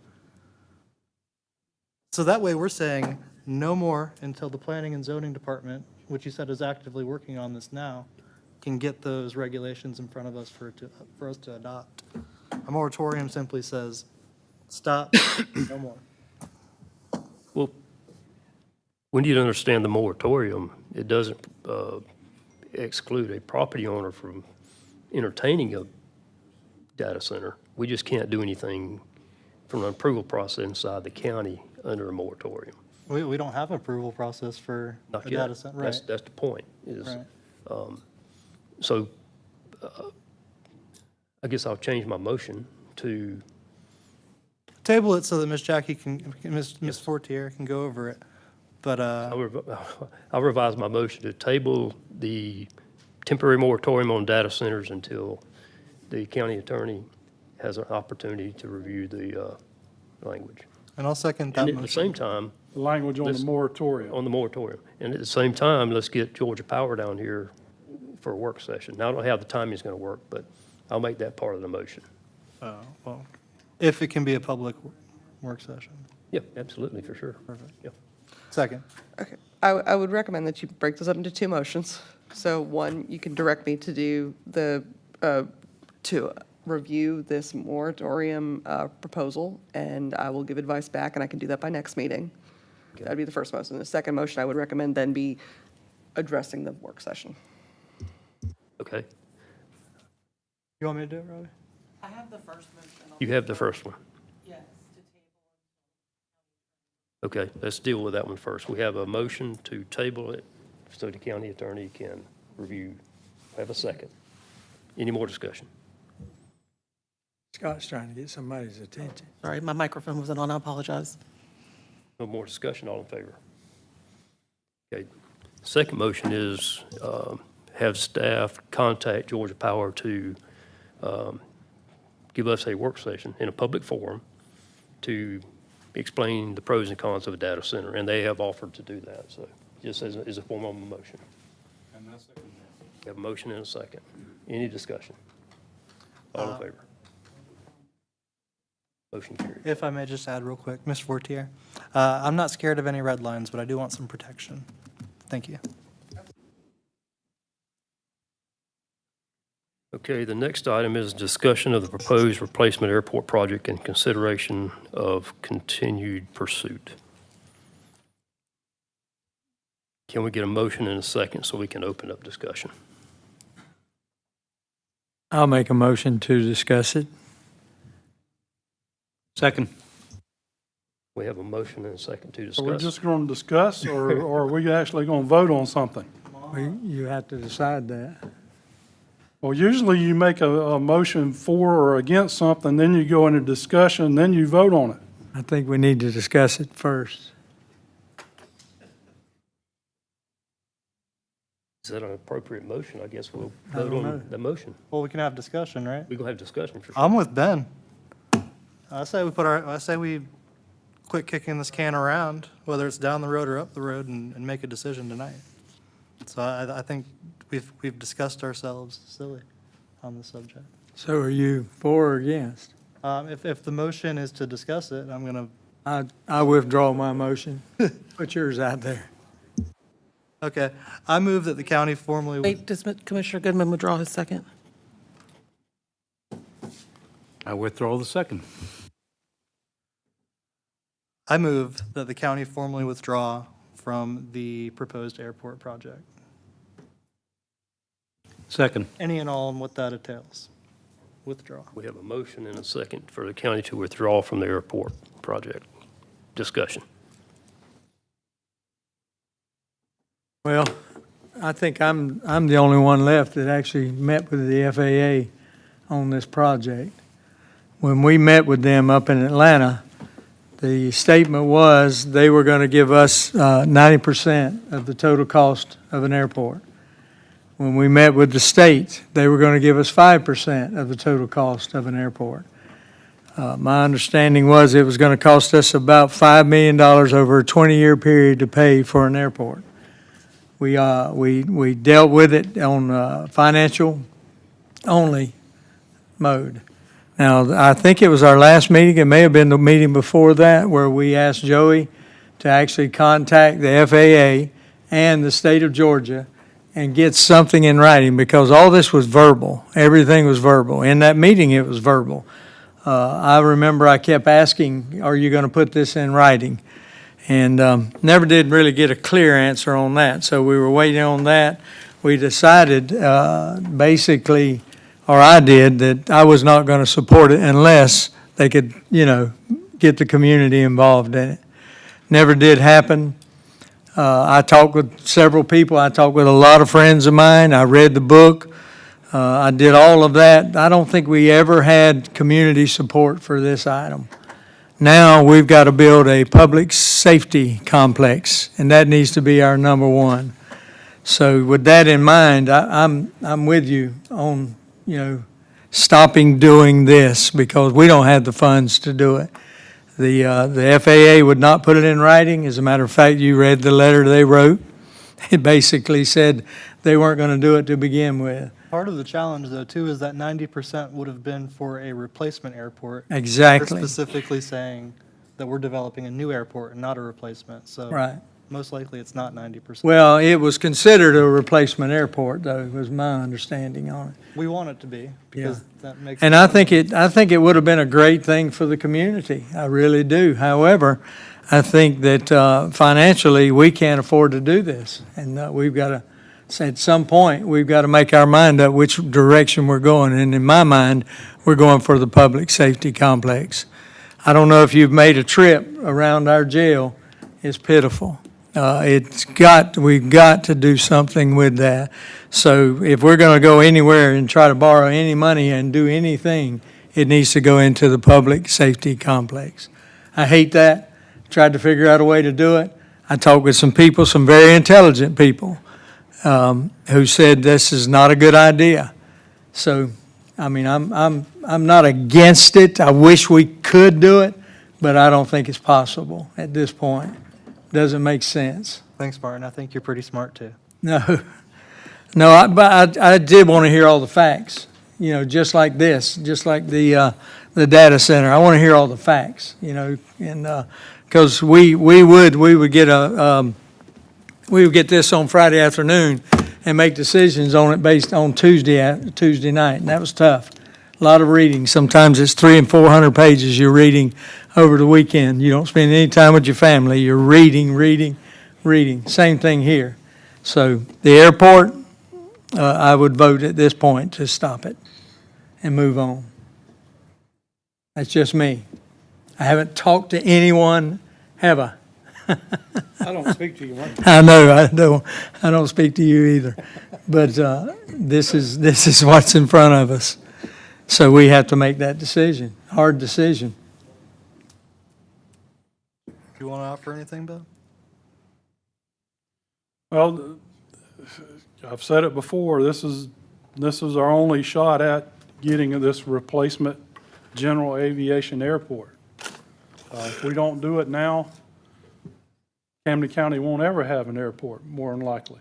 So that way, we're saying no more until the Planning and Zoning Department, which you said is actively working on this now, can get those regulations in front of us for us to adopt. A moratorium simply says, stop, no more. Well, we need to understand the moratorium. It doesn't exclude a property owner from entertaining a data center. We just can't do anything from an approval process inside the county under a moratorium. We don't have an approval process for Not a yet. data center, right? That's the point, is, Right. so, I guess I'll change my motion to, Table it so that Ms. Jackie can, Ms. Fortier can go over it, but, I'll revise my motion to table the temporary moratorium on data centers until the county attorney has an opportunity to review the language. and I'll second that And at motion. the same time, The language on the Let's- moratorium. on the moratorium, and at the same time, let's get Georgia Power down here for a work session. Now, I don't know how the timing's going to work, but I'll make that part of the motion. Well, if it can be a public work session. Yeah, absolutely, for sure. Perfect. Yeah. Second. Okay, I would recommend that you break this up into two motions. So one, you can direct me to do to review this moratorium proposal, and I will give advice back, and I can do that by next meeting. That'd be the first motion. The second motion I would recommend then be addressing the work session. Okay, You want me to do it, Robbie? I have the first motion. you have the first one. Yes, Okay, let's deal with that one first. We have a motion to table it so the county attorney can review. Have a second. Any more discussion? Scott's trying to get somebody's attention. Sorry, my microphone wasn't on. I apologize. No more discussion, all in favor? Okay. Second motion is have staff contact Georgia Power to give us a work session in a public forum to explain the pros and cons of a data center, and they have offered to do that, so just as a form of a motion. And that's it. We have a motion and a second. Any discussion? All in favor? Motion carried. If I may just add real quick, Ms. Fortier, I'm not scared of any red lines, but I do want some protection. Thank you. Okay, the next item is discussion of the proposed replacement airport project and consideration of continued pursuit. Can we get a motion in a second so we can open up discussion? I'll make a motion to discuss it. Second. We have a motion and a second to Are we discuss. just going to discuss, or are we actually going to vote on something? You have to decide that. Well, usually you make a motion for or against something, then you go into discussion, then you vote on it. I think we need to discuss it first. Is that an appropriate motion? I guess we'll I vote don't on know. the motion. Well, we can have discussion, right? We're going to have discussion for sure. I'm with Ben. I say we quit kicking this can around, whether it's down the road or up the road, and make a decision tonight. So I think we've discussed ourselves silly on this subject. So are you for or against? If the motion is to discuss it, I'm gonna, I withdraw my motion. Put yours out there. okay. I move that the county formally. Wait, does Commissioner Goodman withdraw his second? I withdraw the second. I move that the county formally withdraw from the proposed airport project. Second. Any and all and what that entails. Withdraw. We have a motion and a second for the county to withdraw from the airport project. Discussion. Well, I think I'm the only one left that actually met with the FAA on this project. When we met with them up in Atlanta, the statement was they were going to give us 90% of the total cost of an airport. When we met with the state, they were going to give us 5% of the total cost of an airport. My understanding was it was going to cost us about $5 million over a 20-year period to pay for an airport. We dealt with it on financial only mode. Now, I think it was our last meeting, it may have been the meeting before that, where we asked Joey to actually contact the FAA and the state of Georgia and get something in writing, because all this was verbal. Everything was verbal. In that meeting, it was verbal. I remember I kept asking, are you going to put this in writing? And never did really get a clear answer on that. So we were waiting on that. We decided basically, or I did, that I was not going to support it unless they could, get the community involved in it. Never did happen. I talked with several people. I talked with a lot of friends of mine. I read the book. I did all of that. I don't think we ever had community support for this item. Now we've got to build a public safety complex, and that needs to be our number one. So with that in mind, I'm with you on, stopping doing this, because we don't have the funds to do it. The FAA would not put it in writing. As a matter of fact, you read the letter they wrote. It basically said they weren't going to do it to begin with. Part of the challenge, though, too, is that 90% would have been for a replacement airport. Exactly. They're specifically saying that we're developing a new airport and not a replacement. So Right. most likely it's not 90%. Well, it was considered a replacement airport, though, was my understanding on it. We want it to be, because that makes. And I think it would have been a great thing for the community. I really do. However, I think that financially, we can't afford to do this. And we've got to, at some point, we've got to make our mind up which direction we're going. And in my mind, we're going for the public safety complex. I don't know if you've made a trip around our jail. It's pitiful. We've got to do something with that. So if we're going to go anywhere and try to borrow any money and do anything, it needs to go into the public safety complex. I hate that. Tried to figure out a way to do it. I talked with some people, some very intelligent people, who said this is not a good idea. So, I mean, I'm not against it. I wish we could do it, but I don't think it's possible at this point. Doesn't make sense. Thanks, Martin. I think you're pretty smart, too. No, but I did want to hear all the facts, just like this, just like the data center. I want to hear all the facts, and because we would get this on Friday afternoon and make decisions on it based on Tuesday night, and that was tough. A lot of reading. Sometimes it's 300 and 400 pages you're reading over the weekend. You don't spend any time with your family. You're reading. Same thing here. So the airport, I would vote at this point to stop it and move on. That's just me. I haven't talked to anyone, have I? I don't speak to you, Mike. I know, I don't speak to you either. But this is what's in front of us. So we have to make that decision, hard decision. Do you want to offer anything, Bill? Well, I've said it before, this is our only shot at getting this replacement general aviation airport. If we don't do it now, Camden County won't ever have an airport, more than likely.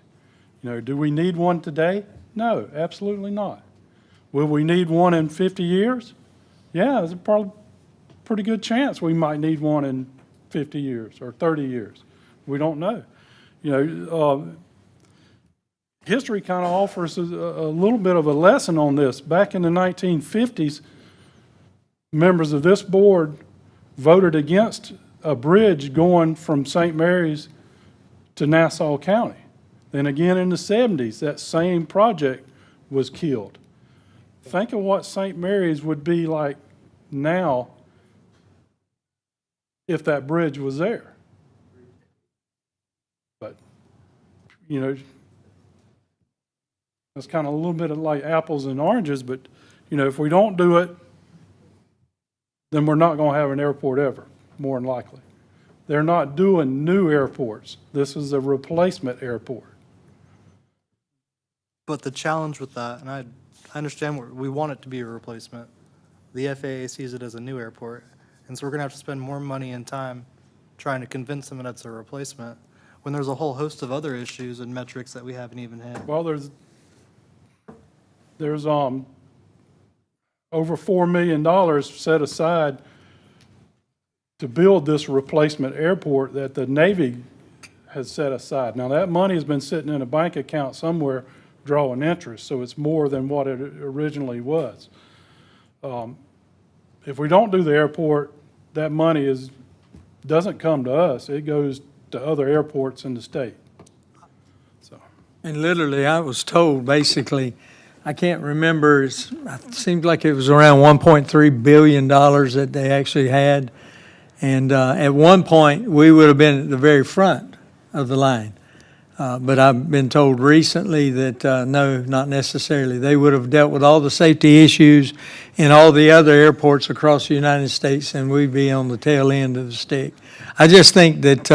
You know, do we need one today? No, absolutely not. Will we need one in 50 years? Yeah, there's probably a pretty good chance we might need one in 50 years or 30 years. We don't know. You know, history kind of offers a little bit of a lesson on this. Back in the 1950s, members of this board voted against a bridge going from St. Mary's to Nassau County. Then again in the 70s, that same project was killed. Think of what St. Mary's would be like now if that bridge was there. But, you know, that's kind of a little bit of like apples and oranges, but, you know, if we don't do it, then we're not going to have an airport ever, more than likely. They're not doing new airports. This is a replacement airport. But the challenge with that, and I understand we want it to be a replacement. The FAA sees it as a new airport, and so we're going to have to spend more money and time trying to convince them that it's a replacement when there's a whole host of other issues and metrics that we haven't even hit. Well, there's over $4 million set aside to build this replacement airport that the Navy has set aside. Now, that money has been sitting in a bank account somewhere drawing interest, so it's more than what it originally was. If we don't do the airport, that money doesn't come to us. It goes to other airports in the state. So. And literally, I was told, basically, I can't remember, it seems like it was around $1.3 billion that they actually had. And at one point, we would have been at the very front of the line. But I've been told recently that, no, not necessarily. They would have dealt with all the safety issues in all the other airports across the United States, and we'd be on the tail end of the stick. I just think that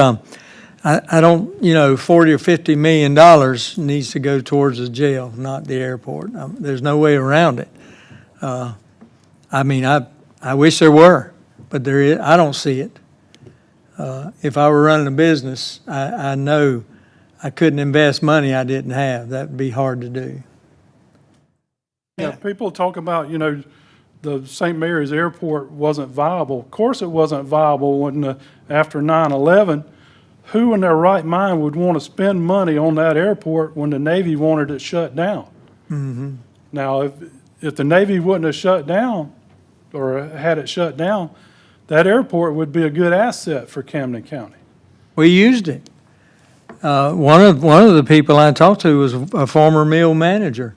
I don't, you know, $40 or $50 million needs to go towards the jail, not the airport. There's no way around it. I mean, I wish there were, but there is, I don't see it. If I were running a business, I know I couldn't invest money I didn't have. That would be hard to do. Yeah, people talk about, you know, the St. Mary's Airport wasn't viable. Of course it wasn't viable when after 9/11. Who in their right mind would want to spend money on that airport when the Navy wanted it shut down? Mm-hmm. Now, if the Navy wouldn't have shut down or had it shut down, that airport would be a good asset for Camden County. We used it. One of the people I talked to was a former mill manager.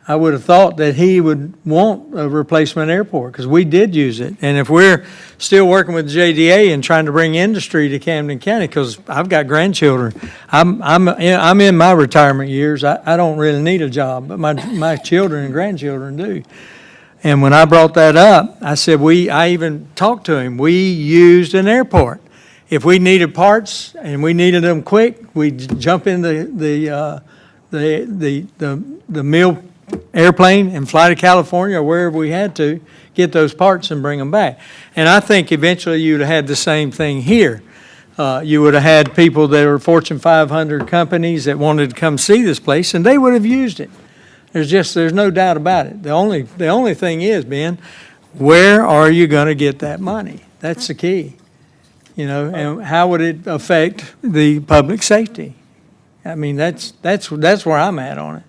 I would have thought that he would want a replacement airport because we did use it. And if we're still working with JDA and trying to bring industry to Camden County, because I've got grandchildren, I'm in my retirement years. I don't really need a job, but my children and grandchildren do. And when I brought that up, I said I even talked to him. We used an airport. If we needed parts and we needed them quick, we'd jump in the mill airplane and fly to California or wherever we had to get those parts and bring them back. And I think eventually you'd have had the same thing here. You would have had people that were Fortune 500 companies that wanted to come see this place, and they would have used it. There's no doubt about it. The only thing is, Ben, where are you going to get that money? That's the key. You know, and how would it affect the public safety? I mean, that's where I'm at on it.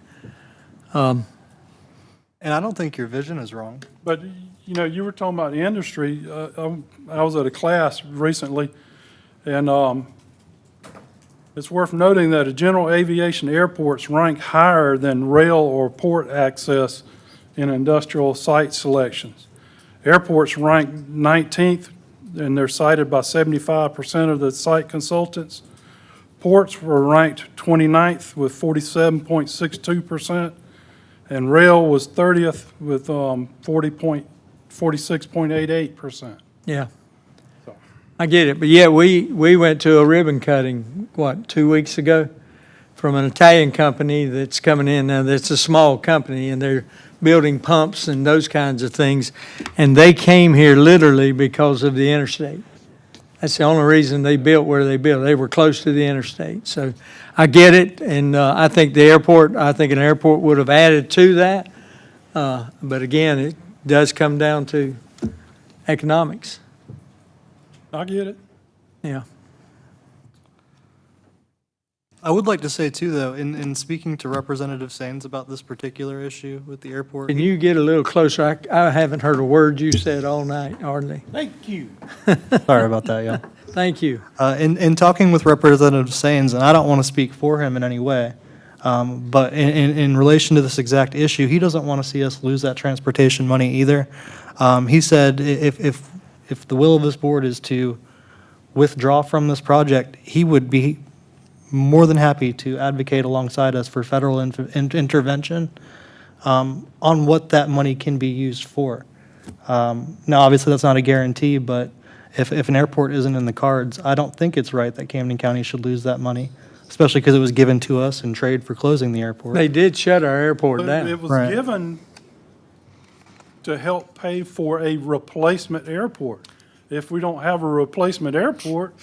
And I don't think your vision is wrong. But, you know, you were talking about the industry. I was at a class recently, and it's worth noting that general aviation airports rank higher than rail or port access in industrial site selections. Airports rank 19th, and they're cited by 75% of the site consultants. Ports were ranked 29th with 47.62%. And rail was 30th with 46.88%. Yeah. I get it. But yeah, we went to a ribbon cutting, 2 weeks ago, from an Italian company that's coming in now. That's a small company, and they're building pumps and those kinds of things. And they came here literally because of the interstate. That's the only reason they built where they built. They were close to the interstate. So I get it, and I think an airport would have added to that. But again, it does come down to economics. I get it. Yeah. I would like to say too, though, in speaking to Representative Sains about this particular issue with the airport. Can you get a little closer? I haven't heard a word you said all night, hardly. Thank you. Sorry about that, yeah. Thank you. In talking with Representative Sains, and I don't want to speak for him in any way, but in relation to this exact issue, he doesn't want to see us lose that transportation money either. He said if the will of this board is to withdraw from this project, he would be more than happy to advocate alongside us for federal intervention on what that money can be used for. Now, obviously, that's not a guarantee, but if an airport isn't in the cards, I don't think it's right that Camden County should lose that money, especially because it was given to us in trade for closing the airport. They did shut our airport But down. it was Right. given to help pay for a replacement airport. If we don't have a replacement airport,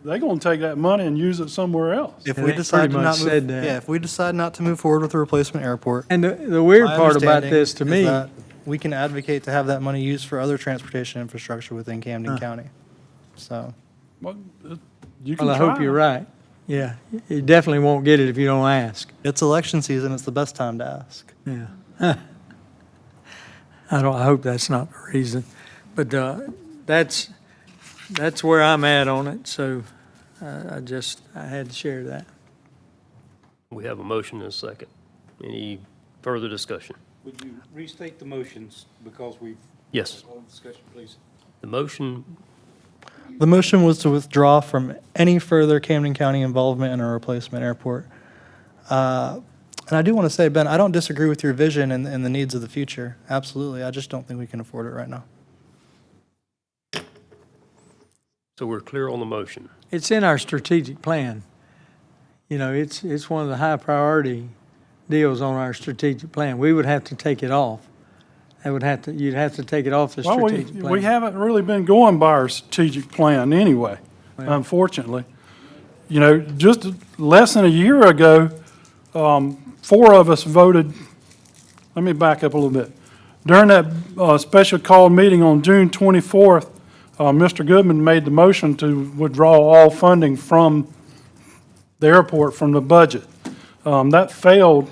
they're going to take that money and use it somewhere else. If And we they decide pretty to much not said move, that. yeah, if we decide not to move forward with a replacement airport, And the weird my part about understanding this to is me, that we can advocate to have that money used for other transportation infrastructure within Camden County. So, Well, you can well, I try. hope you're right. Yeah, you definitely won't get it if you don't ask. it's election season, it's the best time to ask. Yeah. I hope that's not the reason. But that's where I'm at on it, so I had to share that. We have a motion and a second. Any further discussion? Would you restate the motions because we've. Yes. All discussion, please. The motion, The motion was to withdraw from any further Camden County involvement in a replacement airport. And I do want to say, Ben, I don't disagree with your vision and the needs of the future. Absolutely. I just don't think we can afford it right now. so we're clear on the motion. It's in our strategic plan. You know, it's one of the high priority deals on our strategic plan. We would have to take it off. You'd have to take it off the Well, strategic plan. we haven't really been going by our strategic plan anyway, unfortunately. You know, just less than a year ago, 4 of us voted, let me back up a little bit. During that special call meeting on June 24th, Mr. Goodman made the motion to withdraw all funding from the airport from the budget. That failed.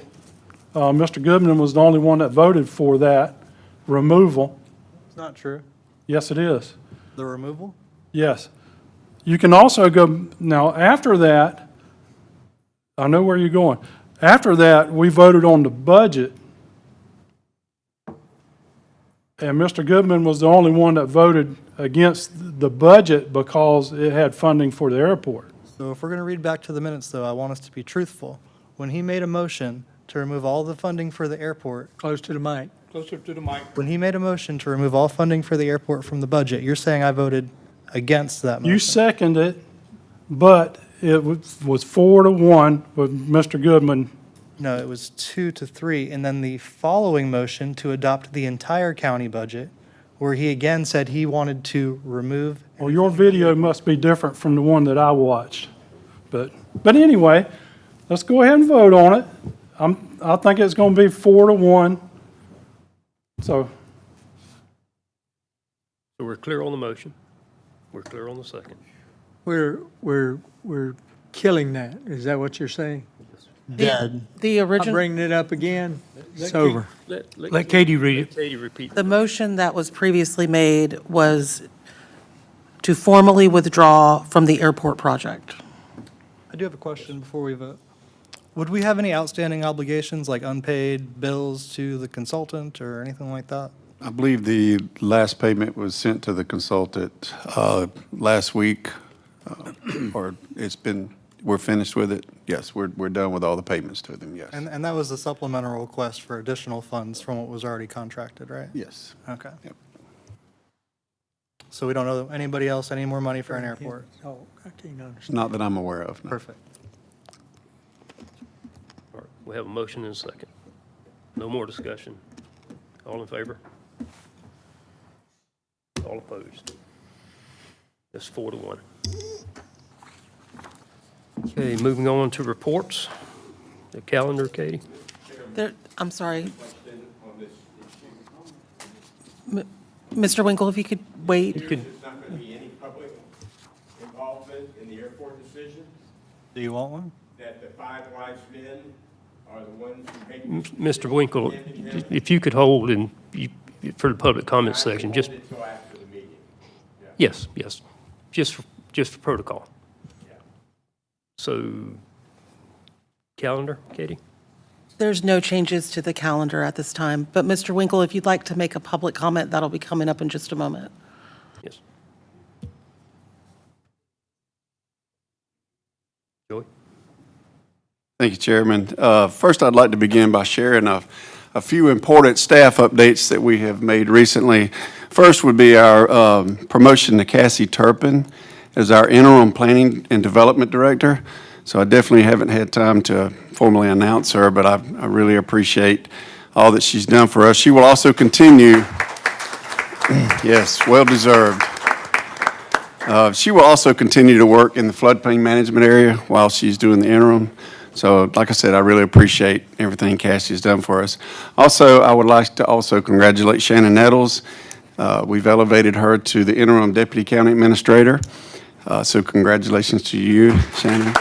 Mr. Goodman was the only one that voted for that removal. It's not true. Yes, it is. The removal? Yes. You can also go, now, after that, I know where you're going. After that, we voted on the budget, and Mr. Goodman was the only one that voted against the budget because it had funding for the airport. So if we're going to read back to the minutes, though, I want us to be truthful. When he made a motion to remove all the funding for the airport, Close to the mic. Closer to the mic. when he made a motion to remove all funding for the airport from the budget, you're saying I voted against that motion? You seconded it, but it was 4-1 with Mr. Goodman. No, it was 2-3, and then the following motion to adopt the entire county budget, where he again said he wanted to remove. Well, your video must be different from the one that I watched. But anyway, let's go ahead and vote on it. I think it's going to be 4-1. So, So we're clear on the motion. We're clear on the second. We're killing that. Is that what you're saying? Dead. The I'm original, bringing it up again. It's over. Let Katie read it. Katie repeat. the motion that was previously made was to formally withdraw from the airport project. I do have a question before we vote. Would we have any outstanding obligations, like unpaid bills to the consultant or anything like that? I believe the last payment was sent to the consultant last week, or we're finished with it. Yes, we're done with all the payments to them, yes. And that was a supplemental request for additional funds from what was already contracted, right? Yes. Okay. Yep. So we don't owe anybody else any more money for an airport? Oh, I can't understand. Not that I'm aware of, no. Perfect. All right, we have a motion and a second. No more discussion. All in favor? All opposed? It's 4-1. Okay, moving on to reports. The calendar, Katie. I'm sorry. Mr. Winkle, if you could wait. There's not going to be any public involvement in the airport decision, Do you want one? that the 5 wise men are the ones who make. Mr. Winkle, if you could hold for the public comment section, just, Until after the meeting. yes, just for protocol. Yeah. So, calendar, Katie? There's no changes to the calendar at this time, but Mr. Winkle, if you'd like to make a public comment, that'll be coming up in just a moment. Yes. Joey? Thank you, Chairman. First, I'd like to begin by sharing a few important staff updates that we have made recently. First would be our promotion to Cassie Turpin as our interim planning and development director. So I definitely haven't had time to formally announce her, but I really appreciate all that she's done for us. She will also continue, yes, well-deserved. She will also continue to work in the floodplain management area while she's doing the interim. So like I said, I really appreciate everything Cassie's done for us. Also, I would like to also congratulate Shannon Nettles. We've elevated her to the interim deputy county administrator. So congratulations to you, Shannon.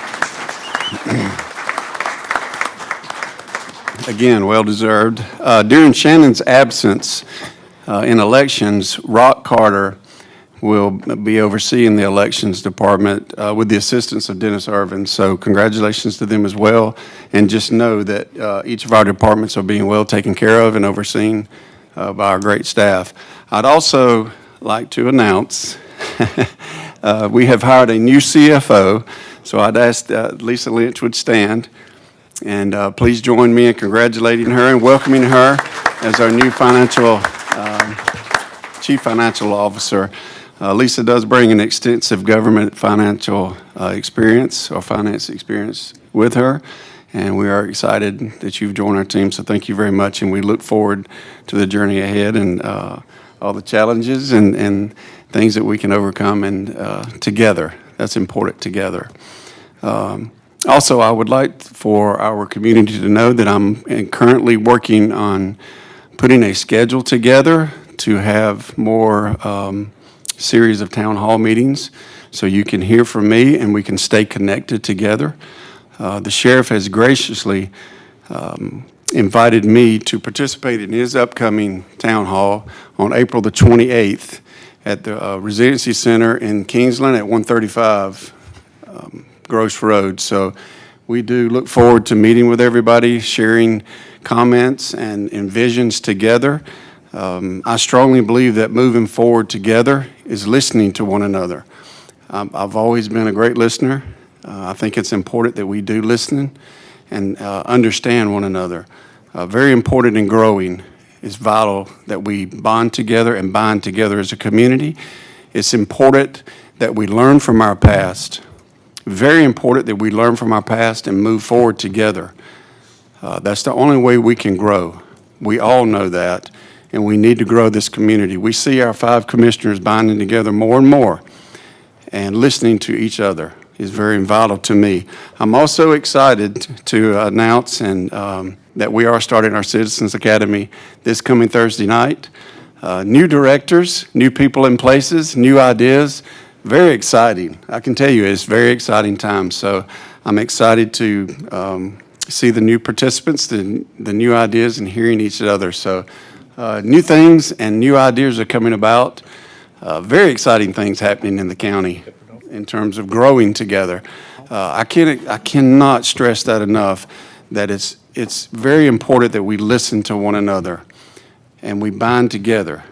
Again, well-deserved. During Shannon's absence in elections, Rock Carter will be overseeing the elections department with the assistance of Dennis Irvin. So congratulations to them as well. And just know that each of our departments are being well taken care of and overseen by our great staff. I'd also like to announce we have hired a new CFO. So I'd ask Lisa Lynch would stand. And please join me in congratulating her and welcoming her as our new Chief Financial Officer. Lisa does bring an extensive government financial experience or finance experience with her, and we are excited that you've joined our team, so thank you very much, and we look forward to the journey ahead and all the challenges and things that we can overcome and together. That's important, together. Also, I would like for our community to know that I'm currently working on putting a schedule together to have more series of town hall meetings so you can hear from me and we can stay connected together. The sheriff has graciously invited me to participate in his upcoming town hall on April the 28th at the Resiliency Center in Kingsland at 135 Gross Road. So we do look forward to meeting with everybody, sharing comments and visions together. I strongly believe that moving forward together is listening to one another. I've always been a great listener. I think it's important that we do listen and understand one another. Very important in growing. It's vital that we bond together and bind together as a community. It's important that we learn from our past. Very important that we learn from our past and move forward together. That's the only way we can grow. We all know that, and we need to grow this community. We see our 5 commissioners binding together more and more, and listening to each other is very vital to me. I'm also excited to announce that we are starting our Citizens Academy this coming Thursday night. New directors, new people in places, new ideas. Very exciting. I can tell you it's very exciting time. So I'm excited to see the new participants, the new ideas, and hearing each other. So new things and new ideas are coming about. Very exciting things happening in the county in terms of growing together. I cannot stress that enough, that it's very important that we listen to one another and we bind together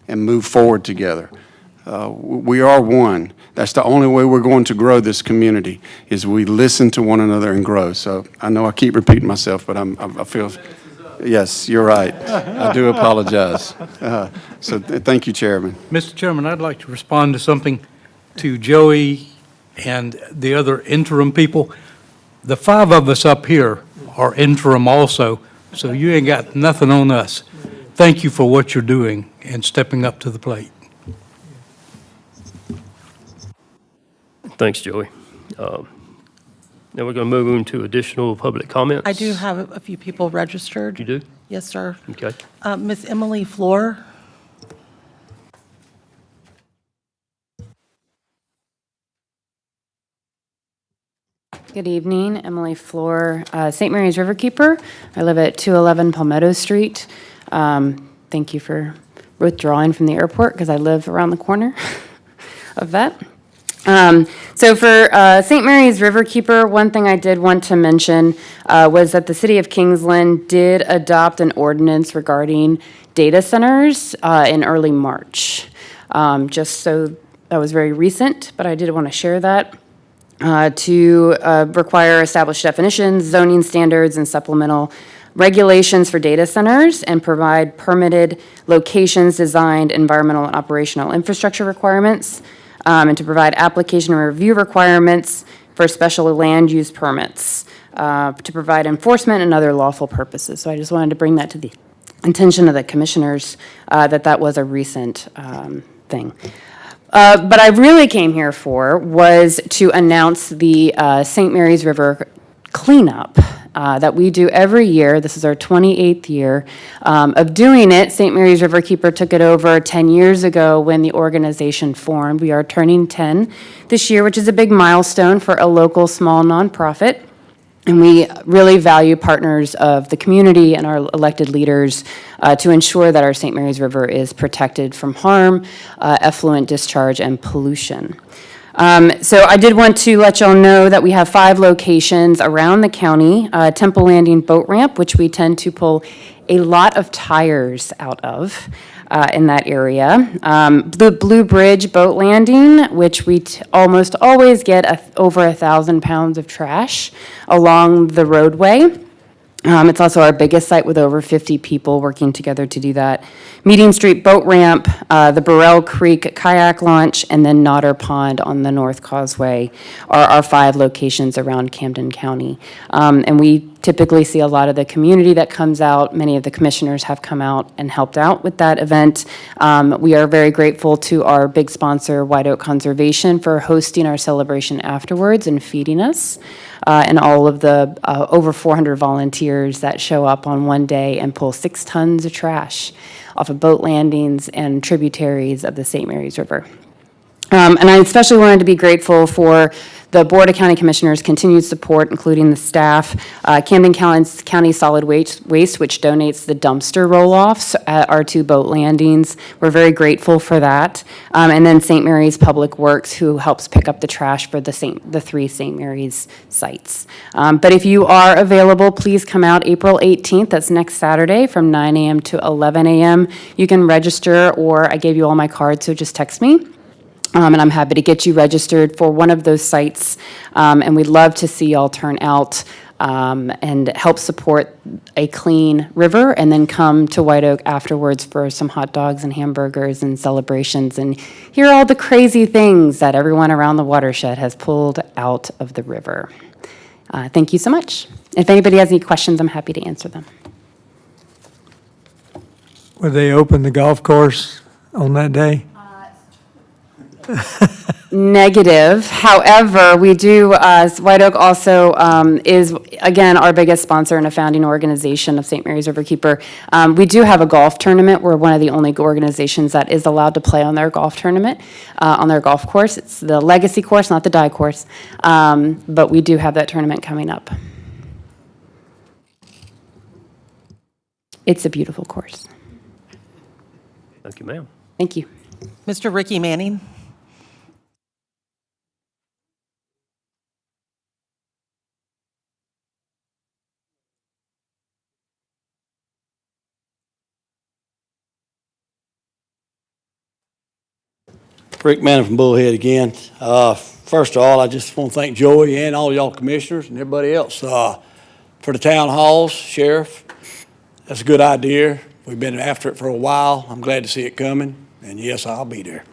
and move forward together. We are one. That's the only way we're going to grow this community, is we listen to one another and grow. So I know I keep repeating myself, but I feel, yes, you're right. I do apologize. Thank you, Chairman. Mr. Chairman, I'd like to respond to something to Joey and the other interim people. The 5 of us up here are interim also, so you ain't got nothing on us. Thank you for what you're doing and stepping up to the plate. Thanks, Joey. Now we're going to move on to additional public comments. I do have a few people registered. You do? Yes, sir. Okay. Ms. Emily Floor. Good evening, Emily Floor, St. Mary's Riverkeeper. I live at 211 Palmetto Street. Thank you for withdrawing from the airport because I live around the corner of that. So for St. Mary's Riverkeeper, one thing I did want to mention was that the city of Kingsland did adopt an ordinance regarding data centers in early March. Just so that was very recent, but I did want to share that. To require established definitions, zoning standards, and supplemental regulations for data centers, and provide permitted locations, designed, environmental, and operational infrastructure requirements, and to provide application and review requirements for special land use permits, to provide enforcement and other lawful purposes. So I just wanted to bring that to the attention of the commissioners, that was a recent thing. But I really came here for was to announce the St. Mary's River cleanup that we do every year. This is our 28th year of doing it. St. Mary's Riverkeeper took it over 10 years ago when the organization formed. We are turning 10 this year, which is a big milestone for a local small nonprofit. And we really value partners of the community and our elected leaders to ensure that our St. Mary's River is protected from harm, effluent discharge, and pollution. So I did want to let y'all know that we have 5 locations around the county. Temple Landing Boat Ramp, which we tend to pull a lot of tires out of in that area. The Blue Bridge Boat Landing, which we almost always get over 1,000 pounds of trash along the roadway. It's also our biggest site with over 50 people working together to do that. Meeting Street Boat Ramp, the Burrell Creek Kayak Launch, and then Nodder Pond on the North Causeway are our 5 locations around Camden County. And we typically see a lot of the community that comes out. Many of the commissioners have come out and helped out with that event. We are very grateful to our big sponsor, White Oak Conservation, for hosting our celebration afterwards and feeding us. And all of the over 400 volunteers that show up on one day and pull 6 tons of trash off of boat landings and tributaries of the St. Mary's River. And I especially wanted to be grateful for the Board of County Commissioners' continued support, including the staff, Camden County Solid Waste, which donates the dumpster roll-offs at our 2 boat landings. We're very grateful for that. And then St. Mary's Public Works, who helps pick up the trash for the 3 St. Mary's sites. But if you are available, please come out April 18th. That's next Saturday from 9 a.m. to 11 a.m. You can register, or I gave you all my cards, so just text me. And I'm happy to get you registered for one of those sites. And we'd love to see y'all turn out and help support a clean river, and then come to White Oak afterwards for some hot dogs and hamburgers and celebrations, and hear all the crazy things that everyone around the watershed has pulled out of the river. Thank you so much. If anybody has any questions, I'm happy to answer them. Would they open the golf course on that day? Negative. However, we do, White Oak also is, again, our biggest sponsor and a founding organization of St. Mary's Riverkeeper. We do have a golf tournament. We're one of the only organizations that is allowed to play on their golf tournament, on their golf course. It's the Legacy course, not the Die course. But we do have that tournament coming up. It's a beautiful course. Thank you, ma'am. Thank you. Mr. Ricky Manning. Rick Manning from Bullhead again. First of all, I just want to thank Joey and all y'all commissioners and everybody else for the town halls, sheriff. That's a good idea. We've been after it for a while. I'm glad to see it coming, and yes, I'll be there.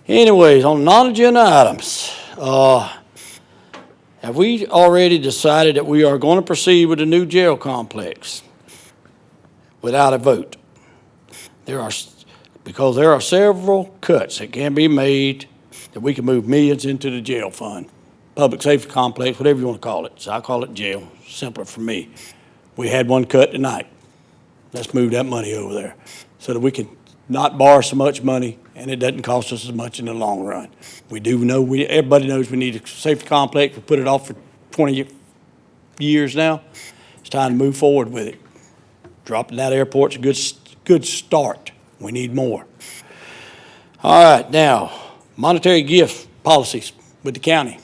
Anyways, on non-agenda items, have we already decided that we are going to proceed with the new jail complex without a vote? Because there are several cuts that can be made that we can move millions into the jail fund, public safety complex, whatever you want to call it. So I call it jail, simpler for me. We had one cut tonight. Let's move that money over there so that we can not borrow so much money and it doesn't cost us as much in the long run. We do know, everybody knows we need a safety complex. We put it off for 20 years now. It's time to move forward with it. Dropping that airport's a good start. We need more. All right, now, monetary gift policies with the county.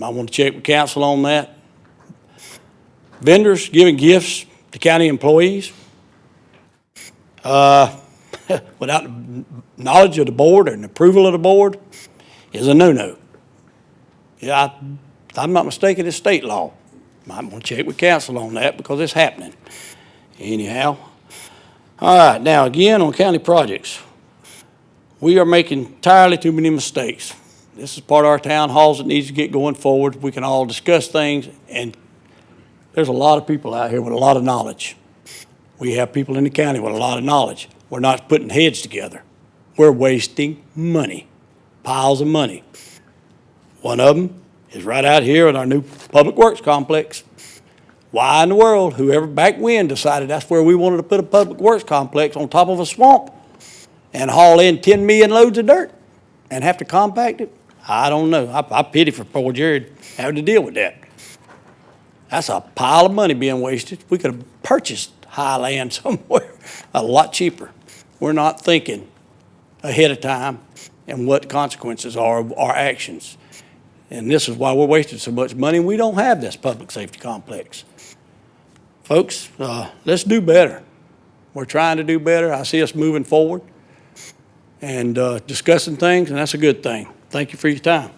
I want to check with council on that. Vendors giving gifts to county employees without the knowledge of the board and approval of the board is a no-no. Yeah, I'm not mistaken, it's state law. I'm going to check with council on that because it's happening. Anyhow. All right, now again on county projects. We are making entirely too many mistakes. This is part of our town halls that needs to get going forward. We can all discuss things, and there's a lot of people out here with a lot of knowledge. We have people in the county with a lot of knowledge. We're not putting heads together. We're wasting money, piles of money. One of them is right out here at our new public works complex. Why in the world, whoever back when decided that's where we wanted to put a public works complex on top of a swamp and haul in 10 million loads of dirt and have to compact it? I don't know. I pity for poor Jared having to deal with that. That's a pile of money being wasted. We could have purchased high land somewhere a lot cheaper. We're not thinking ahead of time and what the consequences are of our actions. And this is why we're wasting so much money. We don't have this public safety complex. Folks, let's do better. We're trying to do better. I see us moving forward and discussing things, and that's a good thing. Thank you for your time.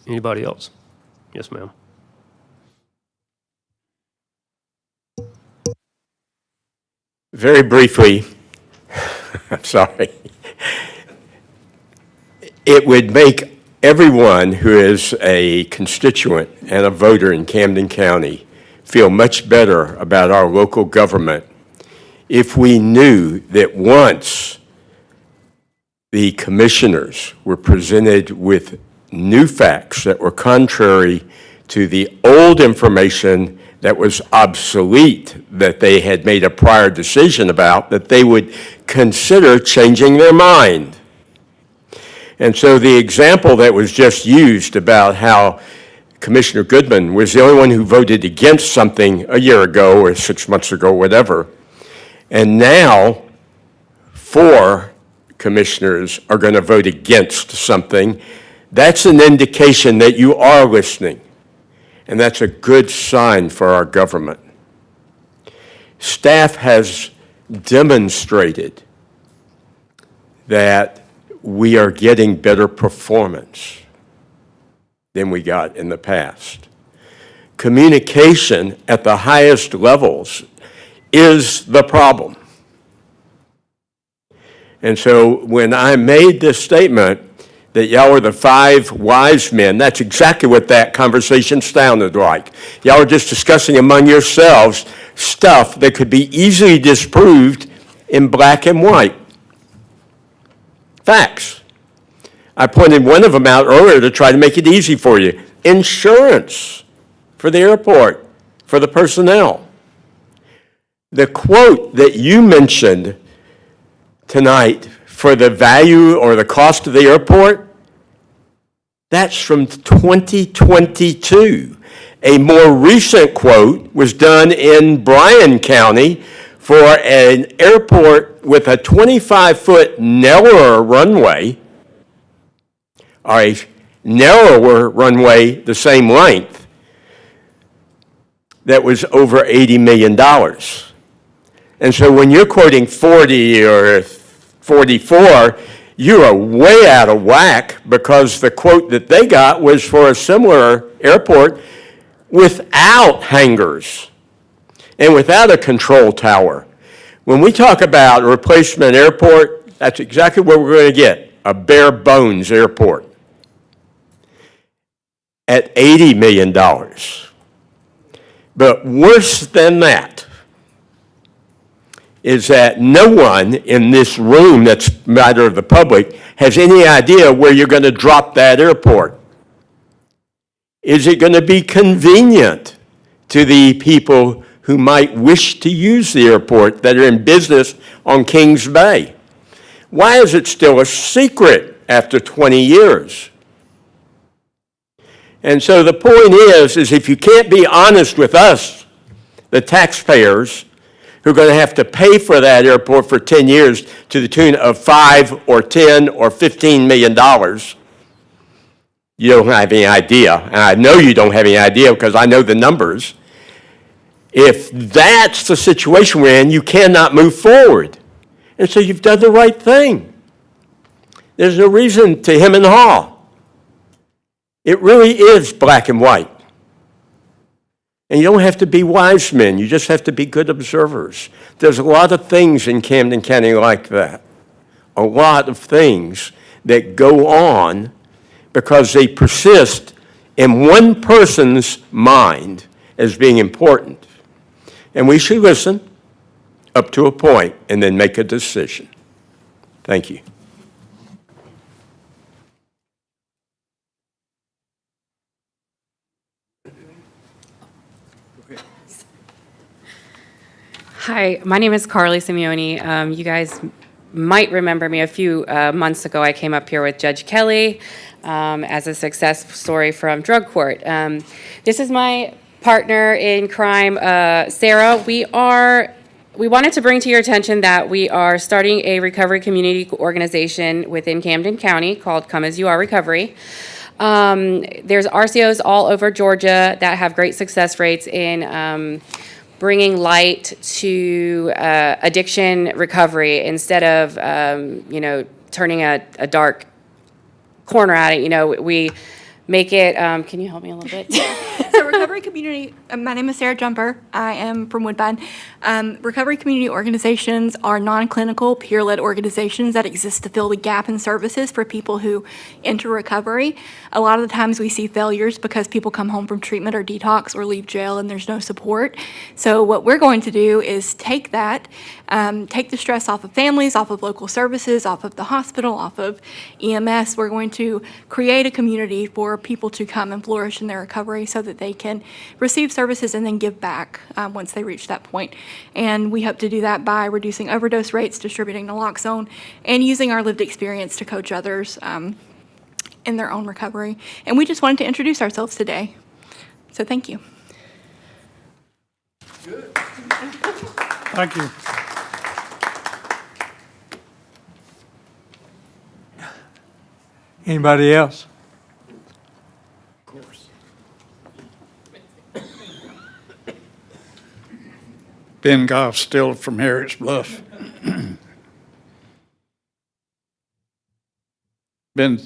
Anybody else? Yes, ma'am. Very briefly, I'm sorry. It would make everyone who is a constituent and a voter in Camden County feel much better about our local government if we knew that once the commissioners were presented with new facts that were contrary to the old information that was obsolete that they had made a prior decision about, that they would consider changing their mind. And so the example that was just used about how Commissioner Goodman was the only one who voted against something a year ago or 6 months ago, whatever, and now 4 commissioners are going to vote against something, that's an indication that you are listening. And that's a good sign for our government. Staff has demonstrated that we are getting better performance than we got in the past. Communication at the highest levels is the problem. And so when I made this statement that y'all are the 5 wise men, that's exactly what that conversation sounded like. Y'all are just discussing among yourselves stuff that could be easily disproved in black and white. Facts. I pointed one of them out earlier to try to make it easy for you. Insurance for the airport, for the personnel. The quote that you mentioned tonight for the value or the cost of the airport, that's from 2022. A more recent quote was done in Bryan County for an airport with a 25-foot narrower runway, or a narrower runway the same length, that was over $80 million. And so when you're quoting 40 or 44, you are way out of whack, because the quote that they got was for a similar airport without hangars and without a control tower. When we talk about a replacement airport, that's exactly what we're going to get, a bare bones airport at $80 million. But worse than that, is that no one in this room that's a matter of the public has any idea where you're going to drop that airport. Is it going to be convenient to the people who might wish to use the airport that are in business on Kings Bay? Why is it still a secret after 20 years? And so the point is if you can't be honest with us, the taxpayers, who are going to have to pay for that airport for 10 years to the tune of $5 or $10 or $15 million, you don't have any idea. And I know you don't have any idea because I know the numbers. If that's the situation we're in, you cannot move forward. And so you've done the right thing. There's no reason to hem and haw. It really is black and white. And you don't have to be wise men. You just have to be good observers. There's a lot of things in Camden County like that. A lot of things that go on because they persist in one person's mind as being important. And we should listen up to a point and then make a decision. Thank you. Hi, my name is Carly Simeone. You guys might remember me a few months ago. I came up here with Judge Kelly as a success story from drug court. This is my partner in crime, Sarah. We wanted to bring to your attention that we are starting a recovery community organization within Camden County called Come As You Are Recovery. There's RCOs all over Georgia that have great success rates in bringing light to addiction recovery instead of, turning a dark corner at it. We make it, can you help me a little bit? So recovery community, my name is Sarah Jumper. I am from Woodbine. Recovery community organizations are non-clinical, peer-led organizations that exist to fill the gap in services for people who enter recovery. A lot of the times we see failures because people come home from treatment or detox or leave jail and there's no support. So what we're going to do is take that, take the stress off of families, off of local services, off of the hospital, off of EMS. We're going to create a community for people to come and flourish in their recovery so that they can receive services and then give back once they reach that point. And we hope to do that by reducing overdose rates, distributing naloxone, and using our lived experience to coach others in their own recovery. And we just wanted to introduce ourselves today. So thank you. Thank you. Anybody else? Ben Goff, still from Harriet's Bluff. Been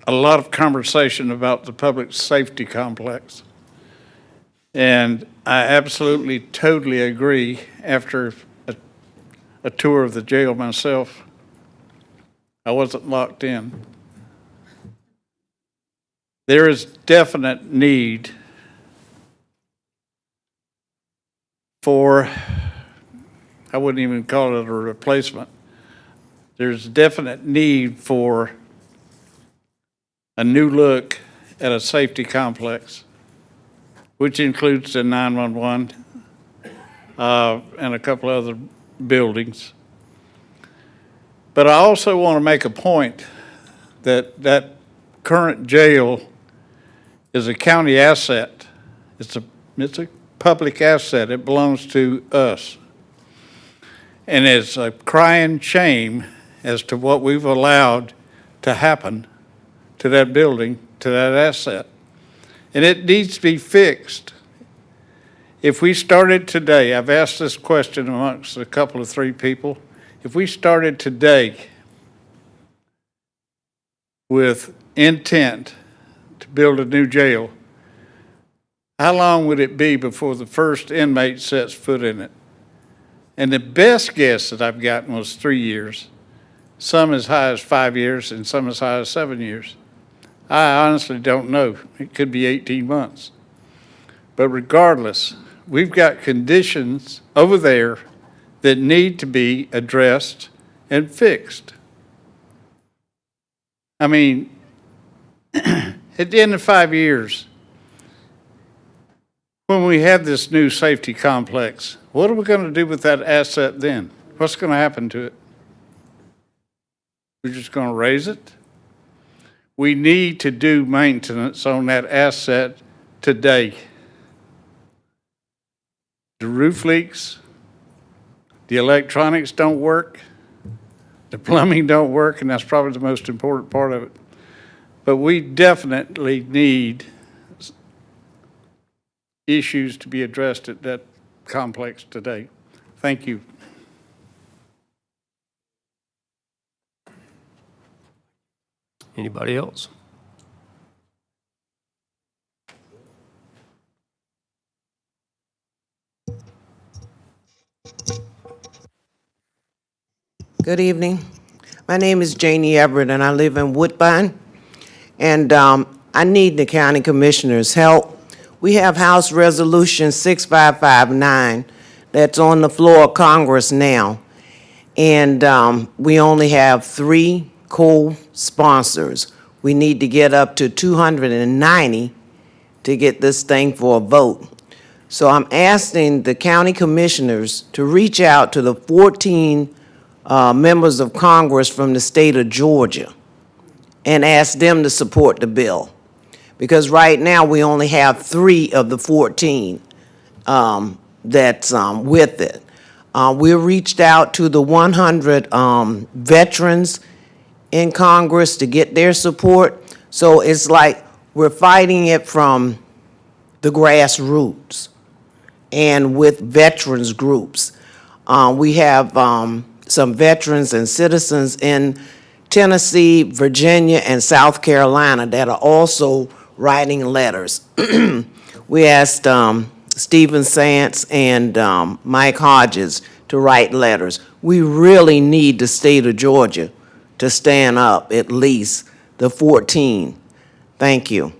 a lot of conversation about the public safety complex. And I absolutely, totally agree after a tour of the jail myself. I wasn't locked in. There is definite need for, I wouldn't even call it a replacement. There's definite need for a new look at a safety complex, which includes the 911 and a couple other buildings. But I also want to make a point that that current jail is a county asset. It's a public asset. It belongs to us. And it's a crying shame as to what we've allowed to happen to that building, to that asset. And it needs to be fixed. If we started today, I've asked this question amongst a couple of three people. If we started today with intent to build a new jail, how long would it be before the first inmate sets foot in it? And the best guess that I've gotten was 3 years, some as high as 5 years, and some as high as 7 years. I honestly don't know. It could be 18 months. But regardless, we've got conditions over there that need to be addressed and fixed. I mean, at the end of 5 years, when we have this new safety complex, what are we going to do with that asset then? What's going to happen to it? We're just going to raise it? We need to do maintenance on that asset today. The roof leaks, the electronics don't work, the plumbing don't work, and that's probably the most important part of it. But we definitely need issues to be addressed at that complex today. Thank you. Anybody else? Good evening. My name is Janie Everett, and I live in Woodbine. And I need the county commissioner's help. We have House Resolution 6559 that's on the floor of Congress now. And we only have 3 co-sponsors. We need to get up to 290 to get this thing for a vote. So I'm asking the county commissioners to reach out to the 14 members of Congress from the state of Georgia and ask them to support the bill. Because right now, we only have 3 of the 14 that's with it. We reached out to the 100 veterans in Congress to get their support. So it's like we're fighting it from the grassroots and with veterans groups. We have some veterans and citizens in Tennessee, Virginia, and South Carolina that are also writing letters. We asked Stephen Sants and Mike Hodges to write letters. We really need the state of Georgia to stand up, at least the 14. Thank you.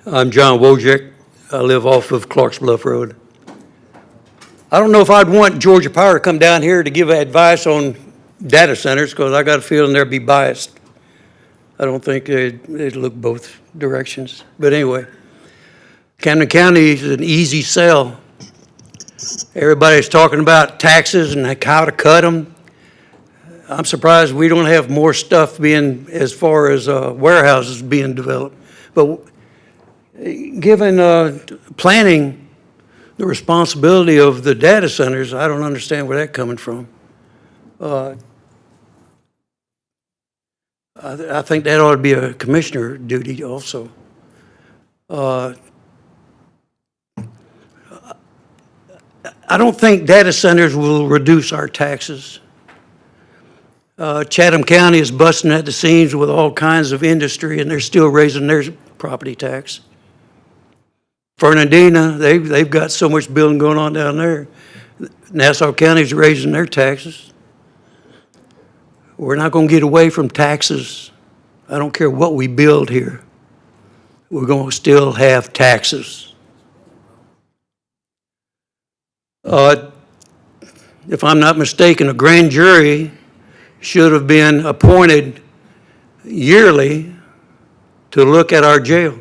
I'm John Wojcik. I live off of Clark's Bluff Road. I don't know if I'd want Georgia Power to come down here to give advice on data centers, because I got a feeling they'd be biased. I don't think they'd look both directions. But anyway, Camden County is an easy sell. Everybody's talking about taxes and how to cut them. I'm surprised we don't have more stuff being, as far as warehouses being developed. But given planning the responsibility of the data centers, I don't understand where that's coming from. I think that ought to be a commissioner duty also. I don't think data centers will reduce our taxes. Chatham County is busting at the seams with all kinds of industry, and they're still raising their property tax. Fernandina, they've got so much building going on down there. Nassau County's raising their taxes. We're not going to get away from taxes. I don't care what we build here. We're going to still have taxes. If I'm not mistaken, a grand jury should have been appointed yearly to look at our jail.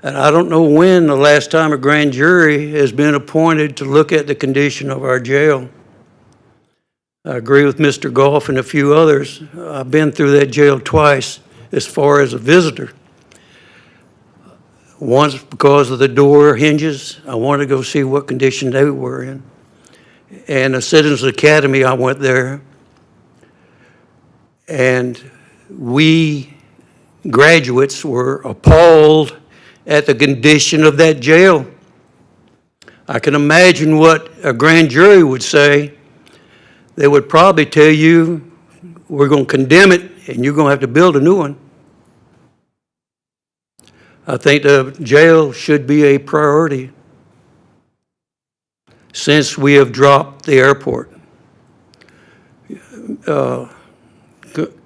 And I don't know when the last time a grand jury has been appointed to look at the condition of our jail. I agree with Mr. Goff and a few others. I've been through that jail twice as far as a visitor. Once because of the door hinges. I wanted to go see what condition they were in. And the Citizens Academy, I went there. And we graduates were appalled at the condition of that jail. I can imagine what a grand jury would say. They would probably tell you, we're going to condemn it, and you're going to have to build a new one. I think the jail should be a priority since we have dropped the airport.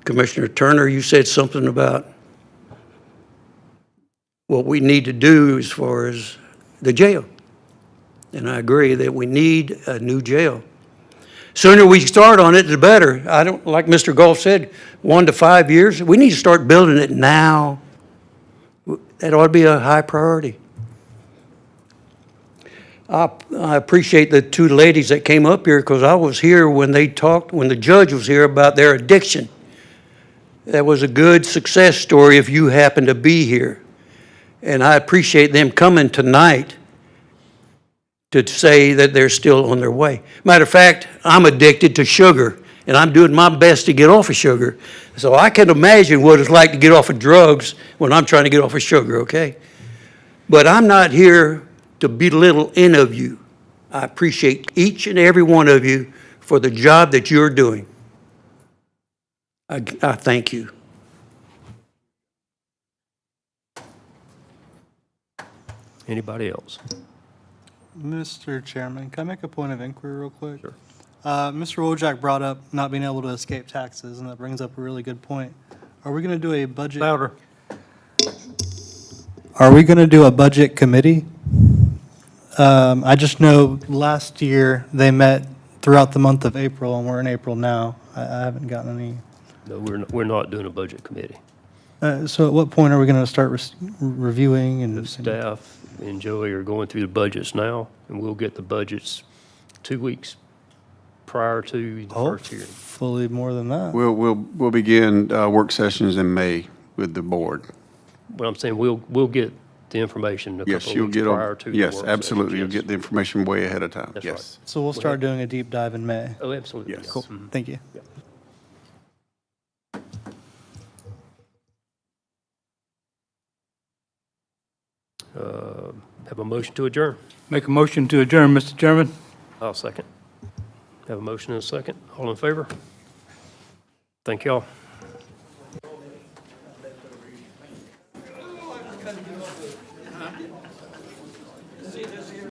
Commissioner Turner, you said something about what we need to do as far as the jail. And I agree that we need a new jail. Sooner we start on it, the better. I don't, like Mr. Goff said, 1 to 5 years. We need to start building it now. That ought to be a high priority. I appreciate the two ladies that came up here because I was here when they talked, when the judge was here about their addiction. That was a good success story if you happen to be here. And I appreciate them coming tonight to say that they're still on their way. Matter of fact, I'm addicted to sugar, and I'm doing my best to get off of sugar. So I can imagine what it's like to get off of drugs when I'm trying to get off of sugar, okay? But I'm not here to belittle any of you. I appreciate each and every one of you for the job that you're doing. I thank you. Anybody else? Mr. Chairman, can I make a point of inquiry real quick? Sure. Mr. Wojak brought up not being able to escape taxes, and that brings up a really good point. Are we going to do a budget? Louder. Are we going to do a budget committee? I just know last year they met throughout the month of April, and we're in April now. I haven't gotten any. No, we're not doing a budget committee. So at what point are we going to start reviewing and? The staff and Joey are going through the budgets now, and we'll get the budgets 2 weeks prior to the first hearing. Hopefully more than that. We'll begin work sessions in May with the board. But I'm saying we'll get the information a Yes, couple you'll of weeks get, prior to the yes, work absolutely. session. You'll get the information way ahead of time. That's Yes. right. So we'll start doing a deep dive in May. Oh, absolutely. Yes. Cool. Thank you. Have a motion to adjourn. Make a motion to adjourn, Mr. Chairman. I'll second. Have a motion and a second. All in favor? Thank y'all.